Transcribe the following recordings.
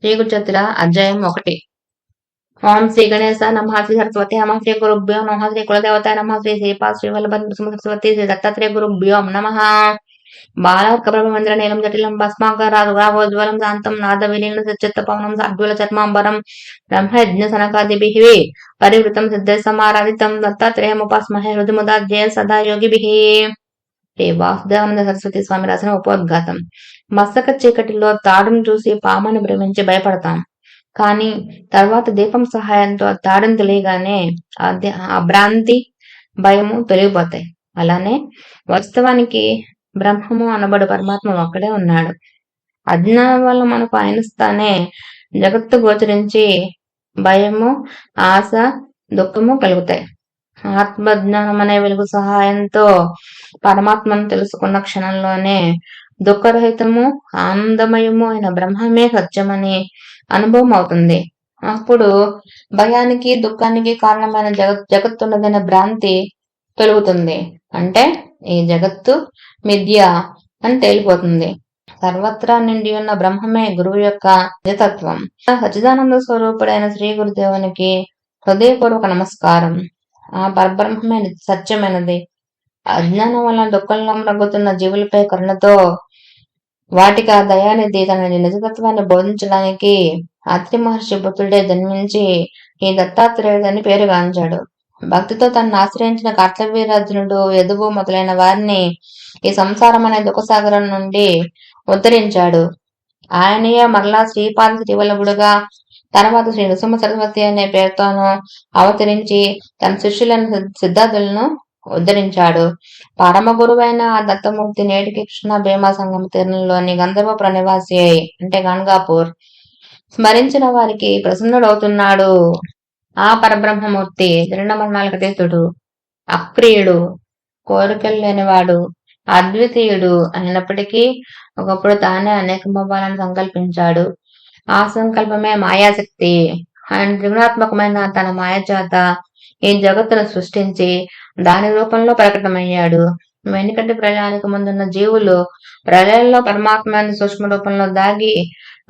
శ్రీ గురుచరిత్ర అధ్యాయం 1. ఓం శ్రీ గణేశ నమః శ్రీ సరస్వతి నమః శ్రీ గురుభ్యో నమః శ్రీ కులదేవత నమః శ్రీ శ్రీపాద శ్రీవల్లభ సరస్వతి శ్రీ దత్తాత్రేయ గురుభ్యో నమః. బాలకప్రభమంద్ర నీలం జటిలం భస్మాకరాఘోజ్వలం శాంతం నాద విలీన సచిత్త పవనం సాడ్వల చర్మాంబరం బ్రహ్మయజ్ఞ సనకాదిభిః పరివృతం సిద్ధ సమారాధితం దత్తాత్రేయముపాస్మహే హృదిముదాధ్యయ సదా యోగిభిః. వాసుదేవానంద సరస్వతి స్వామి రాసిన ఉపోద్ఘాతం. మస్తక చీకటిలో తాడును చూసి పాముని భ్రమించి భయపడతాం, కానీ తర్వాత దీపం సహాయంతో తాడును తెలియగానే ఆ భ్రాంతి భయము తొలగిపోతాయి. అలానే వాస్తవానికి బ్రహ్మము అనబడు పరమాత్మ ఒక్కడే ఉన్నాడు. అజ్ఞానం వల్ల మనకు ఆయనస్తానే జగత్తు గోచరించి భయము, ఆశ, దుఃఖము కలుగుతాయి. ఆత్మజ్ఞానం అనే వెలుగు సహాయంతో పరమాత్మను తెలుసుకున్న క్షణంలోనే దుఃఖరహితము, ఆనందమయము అయిన బ్రహ్మమే సత్యమని అనుభవం అవుతుంది. అప్పుడు భయానికి, దుఃఖానికి కారణమైన జగత్తున్నదనే భ్రాంతి తొలుగుతుంది. అంటే ఈ జగత్తు మిథ్య అని తేలిపోతుంది. సర్వత్రా నిండి ఉన్న బ్రహ్మమే గురువు యొక్క నిజతత్వం. సచ్చిదానంద స్వరూపుడైన శ్రీ గురుదేవునికి హృదయపూర్వక నమస్కారం. ఆ పరబ్రహ్మమే సత్యమైనది. అజ్ఞానం వల్ల దుఃఖంలో రగ్గుతున్న జీవులపై కరుణతో వాటికి ఆ దయానిధి తన నిజతత్వాన్ని బోధించడానికి అత్రి మహర్షి పుత్రుడే జన్మించి ఈ దత్తాత్రేయుడని పేరుగాంచాడు. భక్తితో తనను ఆశ్రయించిన కార్తవీర్యార్జునుడు, యదువు మొదలైన వారిని ఈ సంసారం అనే దుఃఖసాగరం నుండి ఉద్ధరించాడు. ఆయనయే మరలా శ్రీపాద శ్రీవల్లభుడుగా, తర్వాత శ్రీ నృసింహ సరస్వతి అనే పేరుతోనూ అవతరించి తన శిష్యులైన సిద్ధార్థులను ఉద్ధరించాడు. పరమ గురువైన ఆ దత్తమూర్తి నేటికి కృష్ణ భీమా సంగమ తీరంలోని గంధర్వపుర నివాసి అంటే గంగాపూర్ స్మరించిన వారికి ప్రసన్నుడవుతున్నాడు. ఆ పరబ్రహ్మమూర్తి జననమరణాలకు అతీతుడు, అప్రియుడు, కోరికలు లేనివాడు, అద్వితీయుడు అయినప్పటికీ ఒకప్పుడు తానే అనేకమవ్వాలని సంకల్పించాడు. ఆ సంకల్పమే మాయాశక్తి. ఆయన త్రిగుణాత్మకమైన తన మాయచేత ఈ జగత్తును సృష్టించి దాని రూపంలో ప్రకటమయ్యాడు. వెనుకటి ప్రళయానికి ముందున్న జీవులు ప్రళయంలో పరమాత్మ సూక్ష్మ రూపంలో దాగి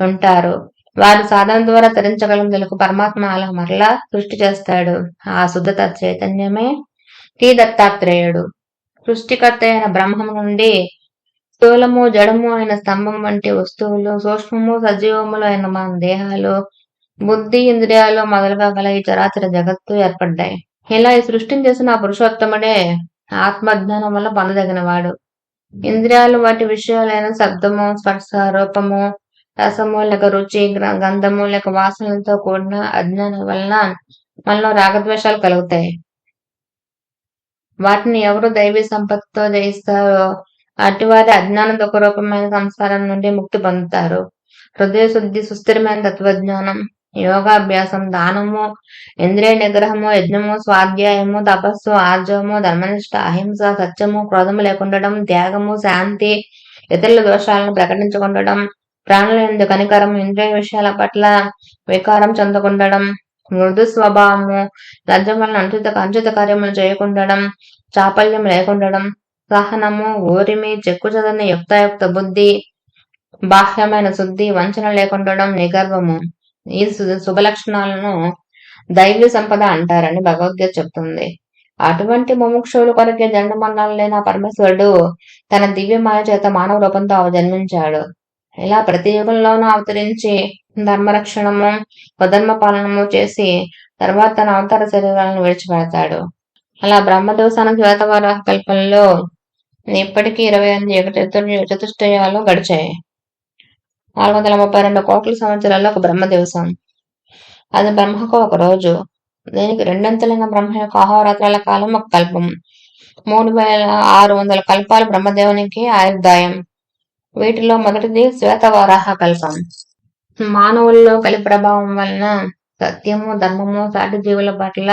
ఉంటారు. వారి సాధన ద్వారా తరించగలం తెలుగు పరమాత్మ అలా మరలా సృష్టి చేస్తాడు. ఆ శుద్ధత చైతన్యమే శ్రీ దత్తాత్రేయుడు. సృష్టికర్త అయిన బ్రహ్మము నుండి స్థూలము, జడము అయిన స్తంభం వంటి వస్తువులు, సూక్ష్మము, సజీవములు అయిన మన దేహాలు, బుద్ధి, ఇంద్రియాలు మొదలుగా గల ఈ చరాచర జగత్తు ఏర్పడ్డాయి. ఇలా ఈ సృష్టిని చేసిన ఆ పురుషోత్తముడే ఆత్మజ్ఞానం వల్ల పొందదగినవాడు. ఇంద్రియాలు వాటి విషయాలైన శబ్దము, స్పర్శ, రూపము, రసము లేక రుచి, గంధము లేక వాసనలతో కూడిన అజ్ఞానం వలన మనలో రాగద్వేషాలు కలుగుతాయి. వాటిని ఎవరు దైవీ సంపత్తితో జయిస్తారో అటువారి అజ్ఞాన దుఃఖ రూపమైన సంసారం నుండి ముక్తి పొందుతారు. హృదయ శుద్ధి, సుస్థిరమైన తత్వజ్ఞానం, యోగాభ్యాసం, దానము, ఇంద్రియ నిగ్రహము, యజ్ఞము, స్వాధ్యాయము, తపస్సు, ఆర్జవము, ధర్మనిష్ట, అహింస, సత్యము, క్రోధము లేకుండడం, త్యాగము, శాంతి, ఇతరుల దోషాలను ప్రకటించుకుండడం, ప్రాణుల యందు కనికరం, ఇంద్రియ విషయాల పట్ల వికారం చెందకుండడం, మృదు స్వభావము, లజ్జం వలన అనుచిత కార్యములు చేయకుండడం, చాపల్యం లేకుండడం, సహనము, ఓరిమి, చెక్కుచదని యుక్తాయుక్త బుద్ధి, బాహ్యమైన శుద్ధి, వంచన లేకుండడం, నిగర్వము. ఈ శుభలక్షణాలను దైవీ సంపద అంటారని భగవద్గీత చెప్తుంది. అటువంటి ముముక్షువుల కొరకే జన్మమరణాలు లేని పరమేశ్వరుడు తన దివ్య మాయ చేత మానవ రూపంతో జన్మించాడు. ఇలా ప్రతి యుగంలోనూ అవతరించి ధర్మరక్షణము, స్వధర్మ పాలనము చేసి తర్వాత తన అవతార శరీరాలను విడిచిపెడతాడు. అలా బ్రహ్మదేవసాన శ్వేతవరాహ కల్పంలో ఇప్పటికీ 28 చతుష్టయాలు గడిచాయి. 432 కోట్ల సంవత్సరాల్లో ఒక బ్రహ్మదివసం. అది బ్రహ్మకు ఒక రోజు. దీనికి రెండంతలైన బ్రహ్మ యొక్క అహోరాత్రాల కాలం ఒక కల్పం. 3600 కల్పాలు బ్రహ్మదేవునికి ఆయుర్దాయం. వీటిలో మొదటిది శ్వేతవరాహ కల్పం. మానవుల్లో కలి ప్రభావం వలన సత్యము, ధర్మము, సాటి జీవుల పట్ల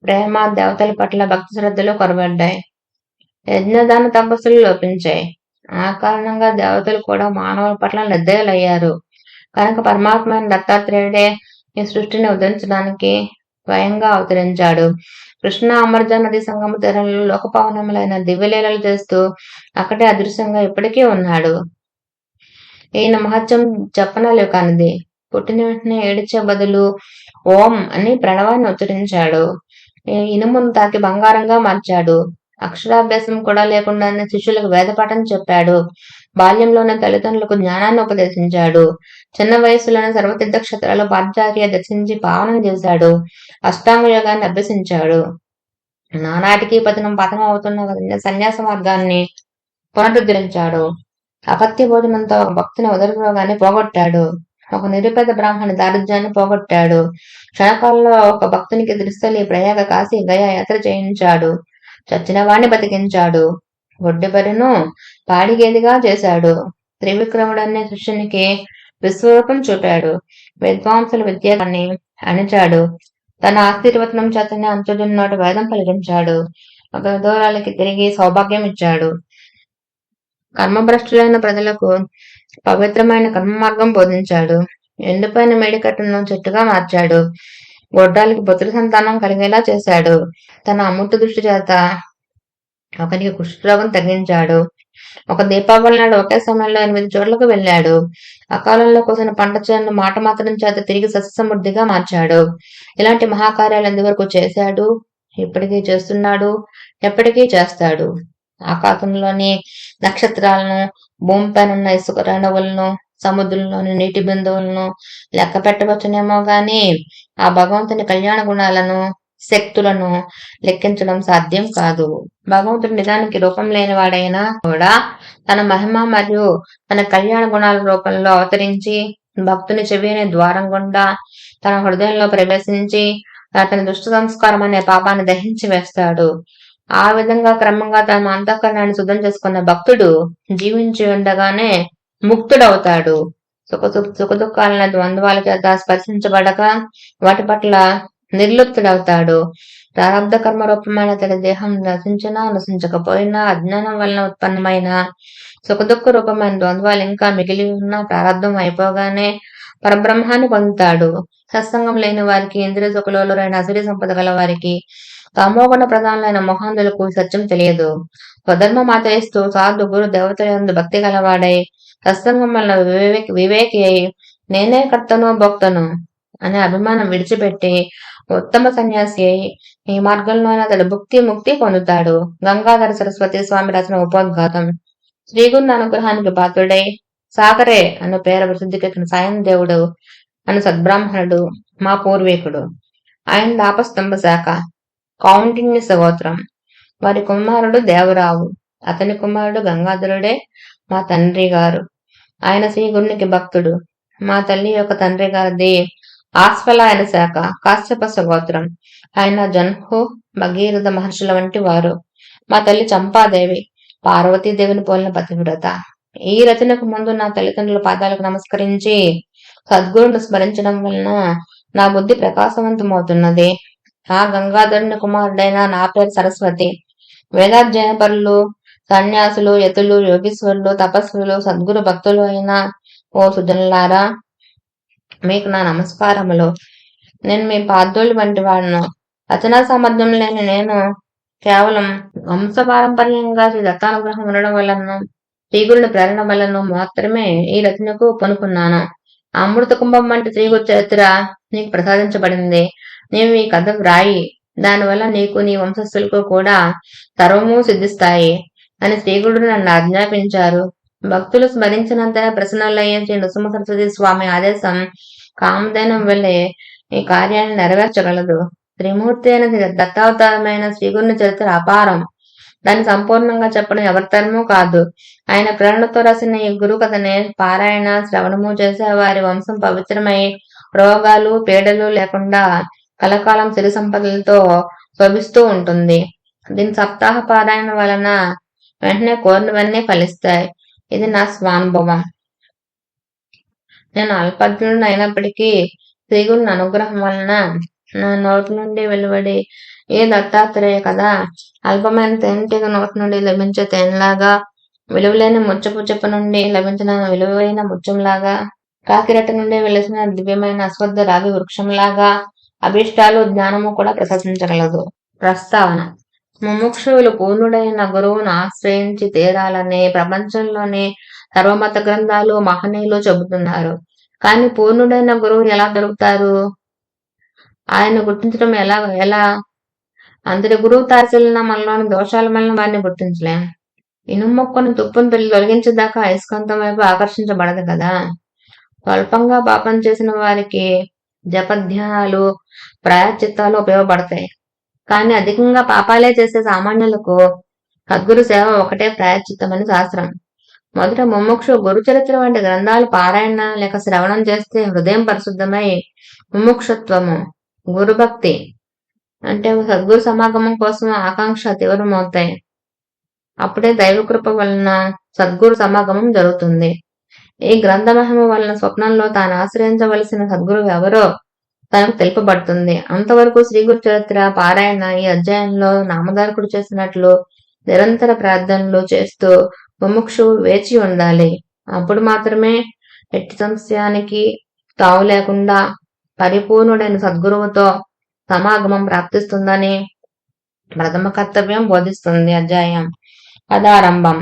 ప్రేమ, దేవతల పట్ల భక్తి శ్రద్ధలు కొరబడ్డాయి. యజ్ఞదాన తపస్సులు లోపించాయి. ఆ కారణంగా దేవతలు కూడా మానవుల పట్ల నిర్దయులయ్యారు. కనుక పరమాత్మ దత్తాత్రేయుడే ఈ సృష్టిని ఉద్ధరించడానికి స్వయంగా అవతరించాడు. కృష్ణ అమర్జా నది సంగమ తీరంలో లోకపావనములైన దివ్యలీలలు చేస్తూ అక్కడే అదృశ్యంగా ఇప్పటికీ ఉన్నాడు. ఈయన మహత్యం చెప్పనలేవు కానిది. పుట్టిన వెంటనే ఏడిచే బదులు ఓం అని ప్రణవాన్ని ఉచ్చరించాడు. ఇనుమును తాకి బంగారంగా మార్చాడు. అక్షరాభ్యాసం కూడా లేకుండానే శిష్యులకు వేదపాఠం చెప్పాడు. బాల్యంలోనే తల్లిదండ్రులకు జ్ఞానాన్ని ఉపదేశించాడు. చిన్న వయసులోనే సర్వతీర్థ క్షేత్రాల్లో పాదచార్య దర్శించి పావనం చేశాడు. అష్టాంగ యోగాన్ని అభ్యసించాడు. నానాటికి పతనం అవుతున్న సన్యాస మార్గాన్ని పునరుద్ధరించాడు. అపత్య భోజనంతో ఒక భక్తుని ఉదరరోగాన్ని పోగొట్టాడు. ఒక నిరుపేద బ్రాహ్మణి దారిద్ర్యాన్ని పోగొట్టాడు. క్షణకాలంలో ఒక భక్తునికి త్రిస్థలి, ప్రయాగ, కాశీ, గయా యాత్ర చేయించాడు. చచ్చిన వాణ్ణి బతికించాడు. గొడ్డెబరిను పాడిగేదిగా చేశాడు. త్రివిక్రముడనే శిష్యునికి విశ్వరూపం చూపాడు. విద్వాంసుల విద్యాన్ని అణిచాడు. తన ఆశీర్వచనం చేతనే అంతుడున్నోటి వేదం పలికించాడు. ఒక విధురాలికి తిరిగి సౌభాగ్యం ఇచ్చాడు. కర్మభ్రష్టులైన ప్రజలకు పవిత్రమైన కర్మ మార్గం బోధించాడు. ఎండిపోయిన మేడికట్టును చెట్టుగా మార్చాడు. గొడ్రాలకి పుత్ర సంతానం కలిగేలా చేశాడు. తన అమృత దృష్టి చేత ఒకరికి కుష్ఠరోగం తగ్గించాడు. ఒక దీపావళి నాడు ఒకే సమయంలో 8 చోట్లకు వెళ్ళాడు. అకాలంలో కోసిన పంట చేను మాట మాత్రం చేత తిరిగి సస్యసమృద్ధిగా మార్చాడు. ఇలాంటి మహాకార్యాలు ఎంతవరకు చేశాడు, ఇప్పటికీ చేస్తున్నాడు, ఎప్పటికీ చేస్తాడు. ఆకాశంలోని నక్షత్రాలను, భూమిపైనున్న ఇసుక రేణువులను, సముద్రంలోని నీటి బిందువులను లెక్క పెట్టవచ్చునేమో గాని ఆ భగవంతుని కళ్యాణ గుణాలను, శక్తులను లెక్కించడం సాధ్యం కాదు. భగవంతుడు నిజానికి రూపం లేనివాడైనా కూడా తన మహిమ మరియు తన కళ్యాణ గుణాల రూపంలో అవతరించి భక్తుని చెవి అనే ద్వారం గుండా తన హృదయంలో ప్రవేశించి అతని దుష్ట సంస్కారం అనే పాపాన్ని దహించి వేస్తాడు. ఆ విధంగా క్రమంగా తన అంతఃకరణాన్ని శుద్ధం చేసుకున్న భక్తుడు జీవించి ఉండగానే ముక్తుడవుతాడు. సుఖదుఖాలనే ద్వంద్వాల చేత స్పర్శించబడక వాటి పట్ల నిర్లిప్తుడవుతాడు. ప్రారంధ కర్మ రూపమైన తన దేహం నశించినా నశించకపోయినా అజ్ఞానం వలన ఉత్పన్నమైన సుఖదుఖ రూపమైన ద్వంద్వాలు ఇంకా మిగిలి ఉన్న ప్రారంధం అయిపోగానే పరబ్రహ్మాన్ని పొందుతాడు. సత్సంగం లేని వారికి, ఇంద్రియ సుఖలోలురైన అసురి సంపద గల వారికి, తమోగుణ ప్రధానులైన మొహాంధులకు సత్యం తెలియదు. స్వధర్మం ఆచరిస్తూ సాధు గురు దేవతలందు భక్తి గలవాడై సత్సంగం వలన వివేకి అయి నేనే కర్తను భోక్తను అనే అభిమానం విడిచిపెట్టి ఉత్తమ సన్యాసి అయి ఈ మార్గంలోనే అతడు భుక్తి ముక్తి పొందుతాడు. గంగాధర సరస్వతి స్వామి రచన ఉపోద్ఘాతం. శ్రీగురు అనుగ్రహానికి పాత్రుడై సాగరే అను పేర ప్రసిద్ధికెక్కిన సాయం దేవుడు అను సద్బ్రాహ్మణుడు మా పూర్వీకుడు. ఆయన దాపస్తంభ శాఖ, కౌండిన్య సగోత్రం. వారి కుమారుడు దేవరావు, అతని కుమారుడు గంగాధరుడే మా తండ్రి గారు. ఆయన శ్రీగురునికి భక్తుడు. మా తల్లి యొక్క తండ్రి గారిది ఆస్ఫలాయన శాఖ, కాశ్యప సగోత్రం. ఆయన జన్హు, భగీరథ మహర్షుల వంటి వారు. మా తల్లి చంపాదేవి, పార్వతీదేవిని పోలిన పతివ్రత. ఈ రచనకు ముందు నా తల్లిదండ్రుల పాదాలకు నమస్కరించి సద్గురును స్మరించడం వలన నా బుద్ధి ప్రకాశవంతమవుతున్నది. ఆ గంగాధరుని కుమారుడైన నా పేరు సరస్వతి. వేదాధ్యయన పరులు, సన్యాసులు, యతులు, యోగీశ్వరులు, తపస్సులు, సద్గురు భక్తులు అయిన ఓ సుజనులారా, మీకు నా నమస్కారములు. నేను మీ పాదోళ్ళు వంటి వాడును. రచనా సామర్థ్యం లేని నేను కేవలం వంశపారంపర్యంగా శ్రీ దత్తానుగ్రహం ఉండడం వలన, శ్రీగురుని ప్రేరణ వలన మాత్రమే ఈ రచనకు పనుకున్నాను. అమృత కుంభం వంటి శ్రీగురు చరిత్ర నీకు ప్రసాదించబడింది. నీవు ఈ కథ వ్రాయి, దానివల్ల నీకు నీ వంశస్థులకు కూడా సర్వము సిద్ధిస్తాయి అని శ్రీగురుడు నన్ను ఆజ్ఞాపించారు. భక్తులు స్మరించినంతనే ప్రసన్నులయ్యే శ్రీ నృసింహ సరస్వతి స్వామి ఆదేశం కామధేనం వల్లే ఈ కార్యాన్ని నెరవేర్చగలదు. త్రిమూర్తి అయిన దత్తావతారమైన శ్రీగురుని చరిత్ర అపారం. దాన్ని సంపూర్ణంగా చెప్పడం ఎవరితరమూ కాదు. ఆయన ప్రేరణతో రాసిన ఈ గురు కథనే పారాయణ, శ్రవణము చేసే వారి వంశం పవిత్రమై రోగాలు, పీడలు లేకుండా కలకాలం సిరి సంపదలతో శోభిస్తూ ఉంటుంది. దీని సప్తాహ పారాయణ వలన వెంటనే కోరినవన్నీ ఫలిస్తాయి. ఇది నా స్వానుభవం. నేను అల్పజ్ఞుడు అయినప్పటికీ శ్రీగురుని అనుగ్రహం వలన నా నోటి నుండి వెలువడి ఏ దత్తాత్రేయ కదా అల్పమైన తేనెటీగ నోటి నుండి లభించే తేనెలాగా, విలువలేని ముచ్చపు చెప్ప నుండి లభించిన విలువైన ముత్యంలాగా, కాకిరెట్ట నుండి వెలిసిన దివ్యమైన అశ్వద్ధ రావి వృక్షంలాగా అభిష్టాలు, జ్ఞానము కూడా ప్రశంసించగలదు. ప్రస్తావన: ముముక్షువులు పూర్ణుడైన గురువును ఆశ్రయించి తీరాలని ప్రపంచంలోని సర్వమత గ్రంథాలు, మహనీయులు చెబుతున్నారు. కానీ పూర్ణుడైన గురువు ఎలా దొరుకుతారు? ఆయన గుర్తించడం ఎలా? అంతటి గురువు తారసిల్లిన మనలోని దోషాల వలన వారిని గుర్తించలేం. ఇనుము మొక్కను తుప్పును తొలగించేదాకా అయస్కాంతం వైపు ఆకర్షించబడదు కదా. స్వల్పంగా పాపం చేసిన వారికి జపధ్యానాలు, ప్రాయశ్చిత్తాలు ఉపయోగపడతాయి. కానీ అధికంగా పాపాలే చేసే సామాన్యులకు సద్గురు సేవ ఒకటే ప్రాయశ్చిత్తమని శాస్త్రం. మొదట ముముక్షు గురు చరిత్ర వంటి గ్రంథాలు పారాయణ లేక శ్రవణం చేస్తే హృదయం పరిశుద్ధమై ముముక్షత్వము, గురుభక్తి అంటే సద్గురు సమాగమం కోసం ఆకాంక్ష తీవ్రమవుతాయి. అప్పుడే దైవకృప వలన సద్గురు సమాగమం జరుగుతుంది. ఈ గ్రంథ మహిమ వలన స్వప్నంలో తాను ఆశ్రయించవలసిన సద్గురు ఎవరో తనకు తెలుపబడుతుంది. అంతవరకు శ్రీ గురు చరిత్ర పారాయణ ఈ అధ్యాయంలో నామధారకుడు చేసినట్లు నిరంతర ప్రార్థనలు చేస్తూ ముముక్షువు వేచి ఉండాలి. అప్పుడు మాత్రమే ఎట్టి సంశయానికి తావు లేకుండా పరిపూర్ణుడైన సద్గురువుతో సమాగమం ప్రాప్తిస్తుందని ప్రథమ కర్తవ్యం బోధిస్తుంది. అధ్యాయం కథారంభం.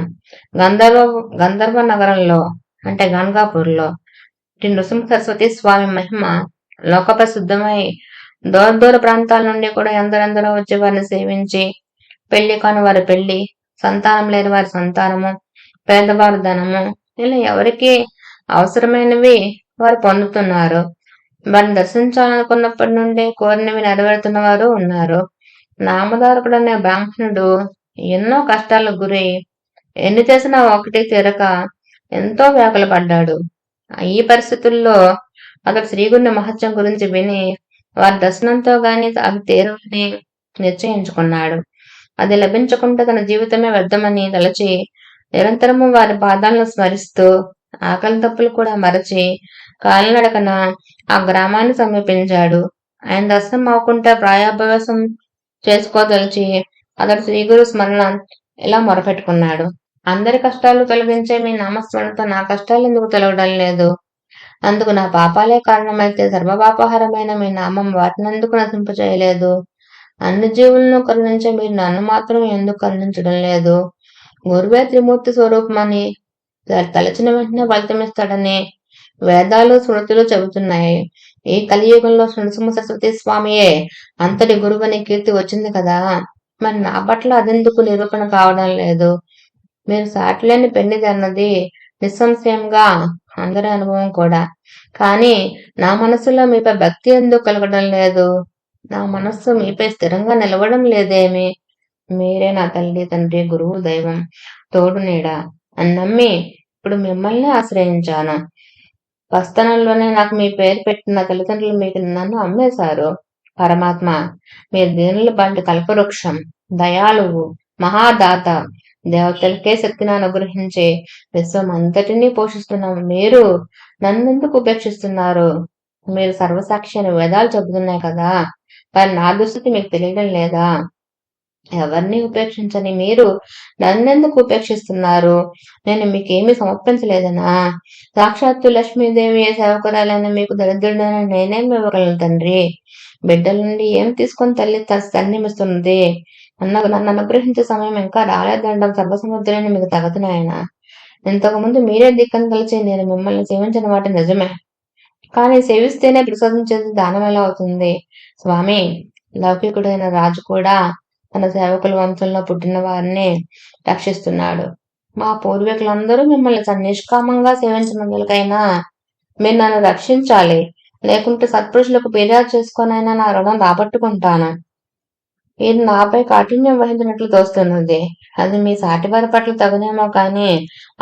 గంధర్వ నగరంలో అంటే గంగాపూర్లో నృసింహ సరస్వతి స్వామి మహిమ లోక ప్రసిద్ధమై దూర ప్రాంతాల నుండి కూడా ఎందరెందరో వచ్చి వారిని సేవించి పెళ్లి కాని వారి పెళ్లి, సంతానం లేని వారి సంతానము, పేదవారి ధనము ఇలా ఎవరికి అవసరమైనవి వారు పొందుతున్నారు. వారిని దర్శించాలనుకున్నప్పటి నుండి కోరినవి నెరవేరుతున్న వారు ఉన్నారు. నామధారకుడు అనే బ్రాహ్మణుడు ఎన్నో కష్టాలకు గురై ఎన్ని చేసినా ఒకటి తీరక ఎంతో వ్యాకుల పడ్డాడు. ఈ పరిస్థితుల్లో అతడు శ్రీగురుని మహత్యం గురించి విని వారి దర్శనంతో గాని అది తీరని నిశ్చయించుకున్నాడు. అది లభించకుండా తన జీవితమే వ్యర్థమని తలచి నిరంతరము వారి పాదాలను స్మరిస్తూ ఆకలి తప్పులు కూడా మరచి కాలినడకన ఆ గ్రామాన్ని సమీపించాడు. ఆయన దర్శనం అవ్వకుండా ప్రాయాభ్యాసం చేసుకోదలిచి అతడు శ్రీగురు స్మరణ ఇలా మొరపెట్టుకున్నాడు. అందరి కష్టాలు తొలగించే మీ నామస్మరణతో నా కష్టాలు ఎందుకు తొలగడం లేదు? అందుకు నా పాపాలే కారణమైతే సర్వపాపహారమైన మీ నామం వాటినందుకు నశింపచేయలేదు. అన్ని జీవులను కరుణించే మీరు నన్ను మాత్రం ఎందుకు కరుణించడం లేదు? గురువే త్రిమూర్తి స్వరూపమని తలచిన వెంటనే ఫలితమిస్తాడని వేదాలు స్మృతులు చెబుతున్నాయి. ఈ కలియుగంలో నృసింహ సరస్వతి స్వామియే అంతటి గురువని కీర్తి వచ్చింది కదా, మరి నా పట్ల అదెందుకు నిరూపణ కావడం లేదు? మీరు సాటిలేని పెన్నిది అన్నది నిస్సంశయంగా అందరి అనుభవం కూడా. కానీ నా మనసులో మీపై భక్తి ఎందుకు కలగడం లేదు? నా మనస్సు మీపై స్థిరంగా నిలవడం లేదేమి? మీరే నా తల్లి, తండ్రి, గురువు, దైవం, తోడు నీడ అని నమ్మి ఇప్పుడు మిమ్మల్ని ఆశ్రయించాను. పస్తనంలోనే నాకు మీ పేరు పెట్టిన తల్లిదండ్రులు మీకు నన్ను అమ్మేశారు. పరమాత్మ, మీరు దీనుల బంటి కల్పవృక్షం, దయాళువు, మహాదాత, దేవతలకే శక్తిని అనుగ్రహించి విశ్వం అంతటినీ పోషిస్తున్న మీరు నన్నెందుకు ఉపేక్షిస్తున్నారు? మీరు సర్వసాక్షి అని వేదాలు చెబుతున్నాయి కదా, మరి నా దుస్థితి మీకు తెలియడం లేదా? ఎవరిని ఉపేక్షించని మీరు నన్నెందుకు ఉపేక్షిస్తున్నారు? నేను మీకేమీ సమర్పించలేదనా? సాక్షాత్తు లక్ష్మీదేవి సేవకురాలైన మీకు దరిద్రుడైన నేనేం ఇవ్వగలను తండ్రి? బిడ్డల నుండి ఏం తీసుకొని తల్లి తన్నిమిస్తున్నది? నన్ను అనుగ్రహించే సమయం ఇంకా రాలేదండం సర్వసముద్రాన్ని మీకు తగదునాయన. ఇంతకు ముందు మీరే దిక్కను కలిసి నేను మిమ్మల్ని సేవించిన వాటి నిజమే, కానీ సేవిస్తేనే ప్రసాదించేది దానం ఎలా అవుతుంది? స్వామి, లౌకికుడైన రాజు కూడా తన సేవకుల వంశంలో పుట్టిన వారిని రక్షిస్తున్నాడు. మా పూర్వీకులందరూ మిమ్మల్ని నిష్కామంగా సేవించినందుకైనా మీరు నన్ను రక్షించాలి, లేకుంటే సత్పురుషులకు ఫిర్యాదు చేసుకొనైనా నా రుణం రాబట్టుకుంటాను. ఇది నాపై కాఠిన్యం వహించినట్లు తోస్తున్నది. అది మీ సాటివారి పట్ల తగునేమో కానీ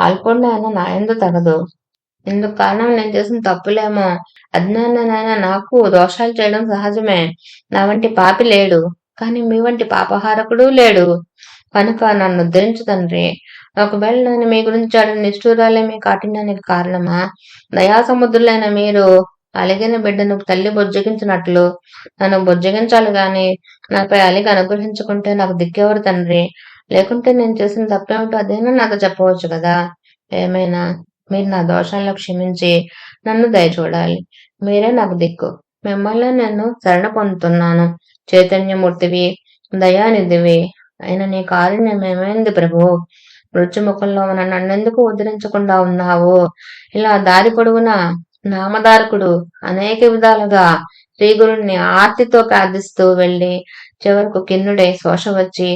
అల్పుడినైనా నా యందు తగదు. ఇందుకు కారణం నేను చేసిన తప్పులేమో. అజ్ఞానైనా నాకు దోషాలు చేయడం సహజమే. నా వంటి పాపి లేడు, కానీ మీ వంటి పాపహారకుడు లేడు. కనుక నన్ను ఉద్ధరించు తండ్రి. ఒకవేళ నేను మీ గురించి ఆడిన నిష్ఠూరాలే మీ కాఠిన్యానికి కారణమా? దయాసముద్రులైన మీరు అలిగిన బిడ్డను తల్లి బుజ్జగించినట్లు నన్ను బుజ్జగించాలి గాని నాపై అలిగి అనుగ్రహించుకుంటే నాకు దిక్కెవరు తండ్రి? లేకుంటే నేను చేసిన తప్పేమిటో అదేనా నాతో చెప్పవచ్చు కదా. ఏమైనా మీరు నా దోషాలను క్షమించి నన్ను దయచూడాలి. మీరే నాకు దిక్కు. మిమ్మల్ని నేను శరణ పొందుతున్నాను. చైతన్యమూర్తివి, దయానిధివి అయిన నీ కారుణ్యం ఏమైంది ప్రభు? మృత్యుముఖంలో ఉన్న నన్నెందుకు ఉద్ధరించకుండా ఉన్నావు? ఇలా దారి పొడవునా నామధారకుడు అనేక విధాలుగా శ్రీగురుణ్ణి ఆర్తితో ప్రార్థిస్తూ వెళ్లి చివరకు కిన్నుడై శోష వచ్చి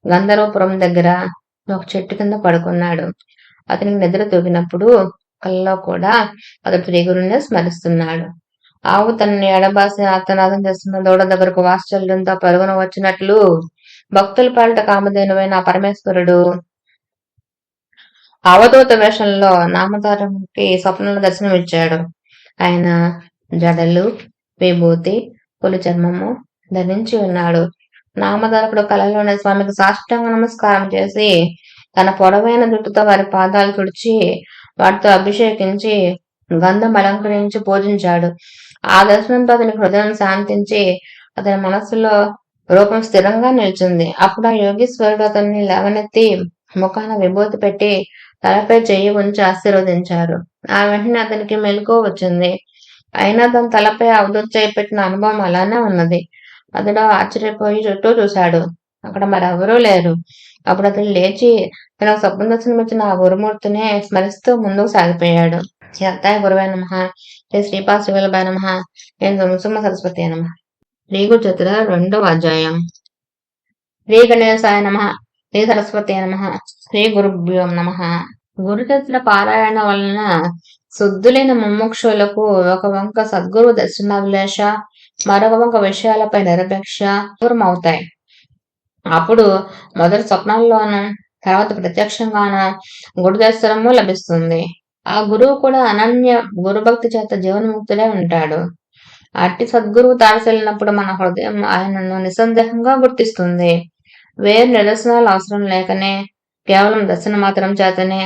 గంధర్వపురం దగ్గర ఒక చెట్టు కింద పడుకున్నాడు. అతనికి నిద్ర తూగినప్పుడు కల్లో కూడా అతడు శ్రీగురుణ్ణి స్మరిస్తున్నాడు. ఆవు తనని ఎడబాసి ఆర్తనాదం చేస్తున్న దూడ దగ్గరకు వాత్సల్యంతో పరుగున వచ్చినట్లు భక్తుల పాలిట కామధేనువైన ఆ పరమేశ్వరుడు అవధూత వేషంలో నామధారకునికి స్వప్నంలో దర్శనమిచ్చాడు. ఆయన జడలు, విభూతి, పులి చర్మము ధరించి ఉన్నాడు. నామధారకుడు కళలోని స్వామికి సాష్టాంగ నమస్కారం చేసి తన పొడవైన జుట్టుతో వారి పాదాలు తుడిచి వాటితో అభిషేకించి గంధం అలంకరించి పూజించాడు. ఆ దర్శనంతో అతని హృదయం శాంతించి అతని మనస్సులో రూపం స్థిరంగా నిలిచింది. అప్పుడు ఆ యోగీశ్వరుడు అతన్ని లేవనెత్తి ముఖాన విభూతి పెట్టి తలపై చెయ్యి ఉంచి ఆశీర్వదించారు. ఆ వెంటనే అతనికి మెలకువ వచ్చింది. అయినా తన తలపై అవధూత చేయి పెట్టిన అనుభవం అలానే ఉన్నది. అతడు ఆశ్చర్యపోయి చుట్టూ చూశాడు. అక్కడ మరెవరూ లేరు. అప్పుడు అతడు లేచి తనకు స్వప్న దర్శనం ఇచ్చిన ఆ గురుమూర్తిని స్మరిస్తూ ముందుకు సాగిపోయాడు. యత్తాయ గురువే నమః. శ్రీ శ్రీపాద శ్రీవల్లభాయ నమః. నేను సుమ సరస్వతి నమః. శ్రీ గురు చతుర 2వ అధ్యాయం. శ్రీ గణేశాయ నమః. శ్రీ సరస్వతి నమః. శ్రీ గురుభ్యో నమః. గురుచరిత్ర పారాయణ వలన శుద్ధులైన ముముక్షులకు ఒక వంక సద్గురు దర్శనాభిలాష, మరొక వంక విషయాలపై నిరపేక్ష దూరమవుతాయి. అప్పుడు మొదటి స్వప్నంలోనూ తర్వాత ప్రత్యక్షంగానూ గురు దర్శనము లభిస్తుంది. ఆ గురువు కూడా అనన్య గురుభక్తి చేత జీవన్ముక్తుడే ఉంటాడు. అట్టి సద్గురువు తారసెళ్ళినప్పుడు మన హృదయం ఆయనను నిస్సందేహంగా గుర్తిస్తుంది. వేరు నిదర్శనాలు అవసరం లేకనే కేవలం దర్శనం మాత్రం చేతనే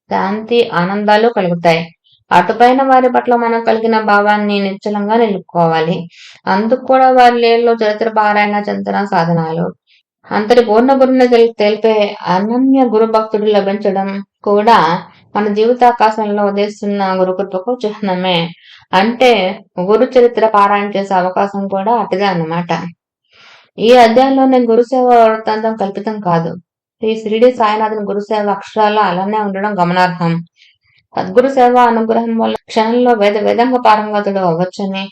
శాంతి ఆనందాలు కలుగుతాయి. అటుపైన వారి పట్ల మనం కలిగిన భావాన్ని నిశ్చలంగా నిలుపుకోవాలి. అందుకు కూడా వారి లీలలో చరిత్ర పారాయణ చింతన సాధనాలు. అంతటి పూర్ణ గురుని తెలిపే అనన్య గురు భక్తుడు లభించడం కూడా మన జీవితాకాశంలో ఉదయిస్తున్న గురుకృపకు చిహ్నమే. అంటే గురు చరిత్ర పారాయణ చేసే అవకాశం కూడా అటుదే అన్నమాట. ఈ అధ్యాయంలోని గురుసేవ వృత్తాంతం కల్పితం కాదు. శ్రీ షిరిడి సాయినాథుని గురుసేవ అక్షరాల అలానే ఉండడం గమనార్హం. సద్గురు సేవ అనుగ్రహం వల్ల క్షణంలో వేదంగా పారంగతుడు అవ్వచ్చని,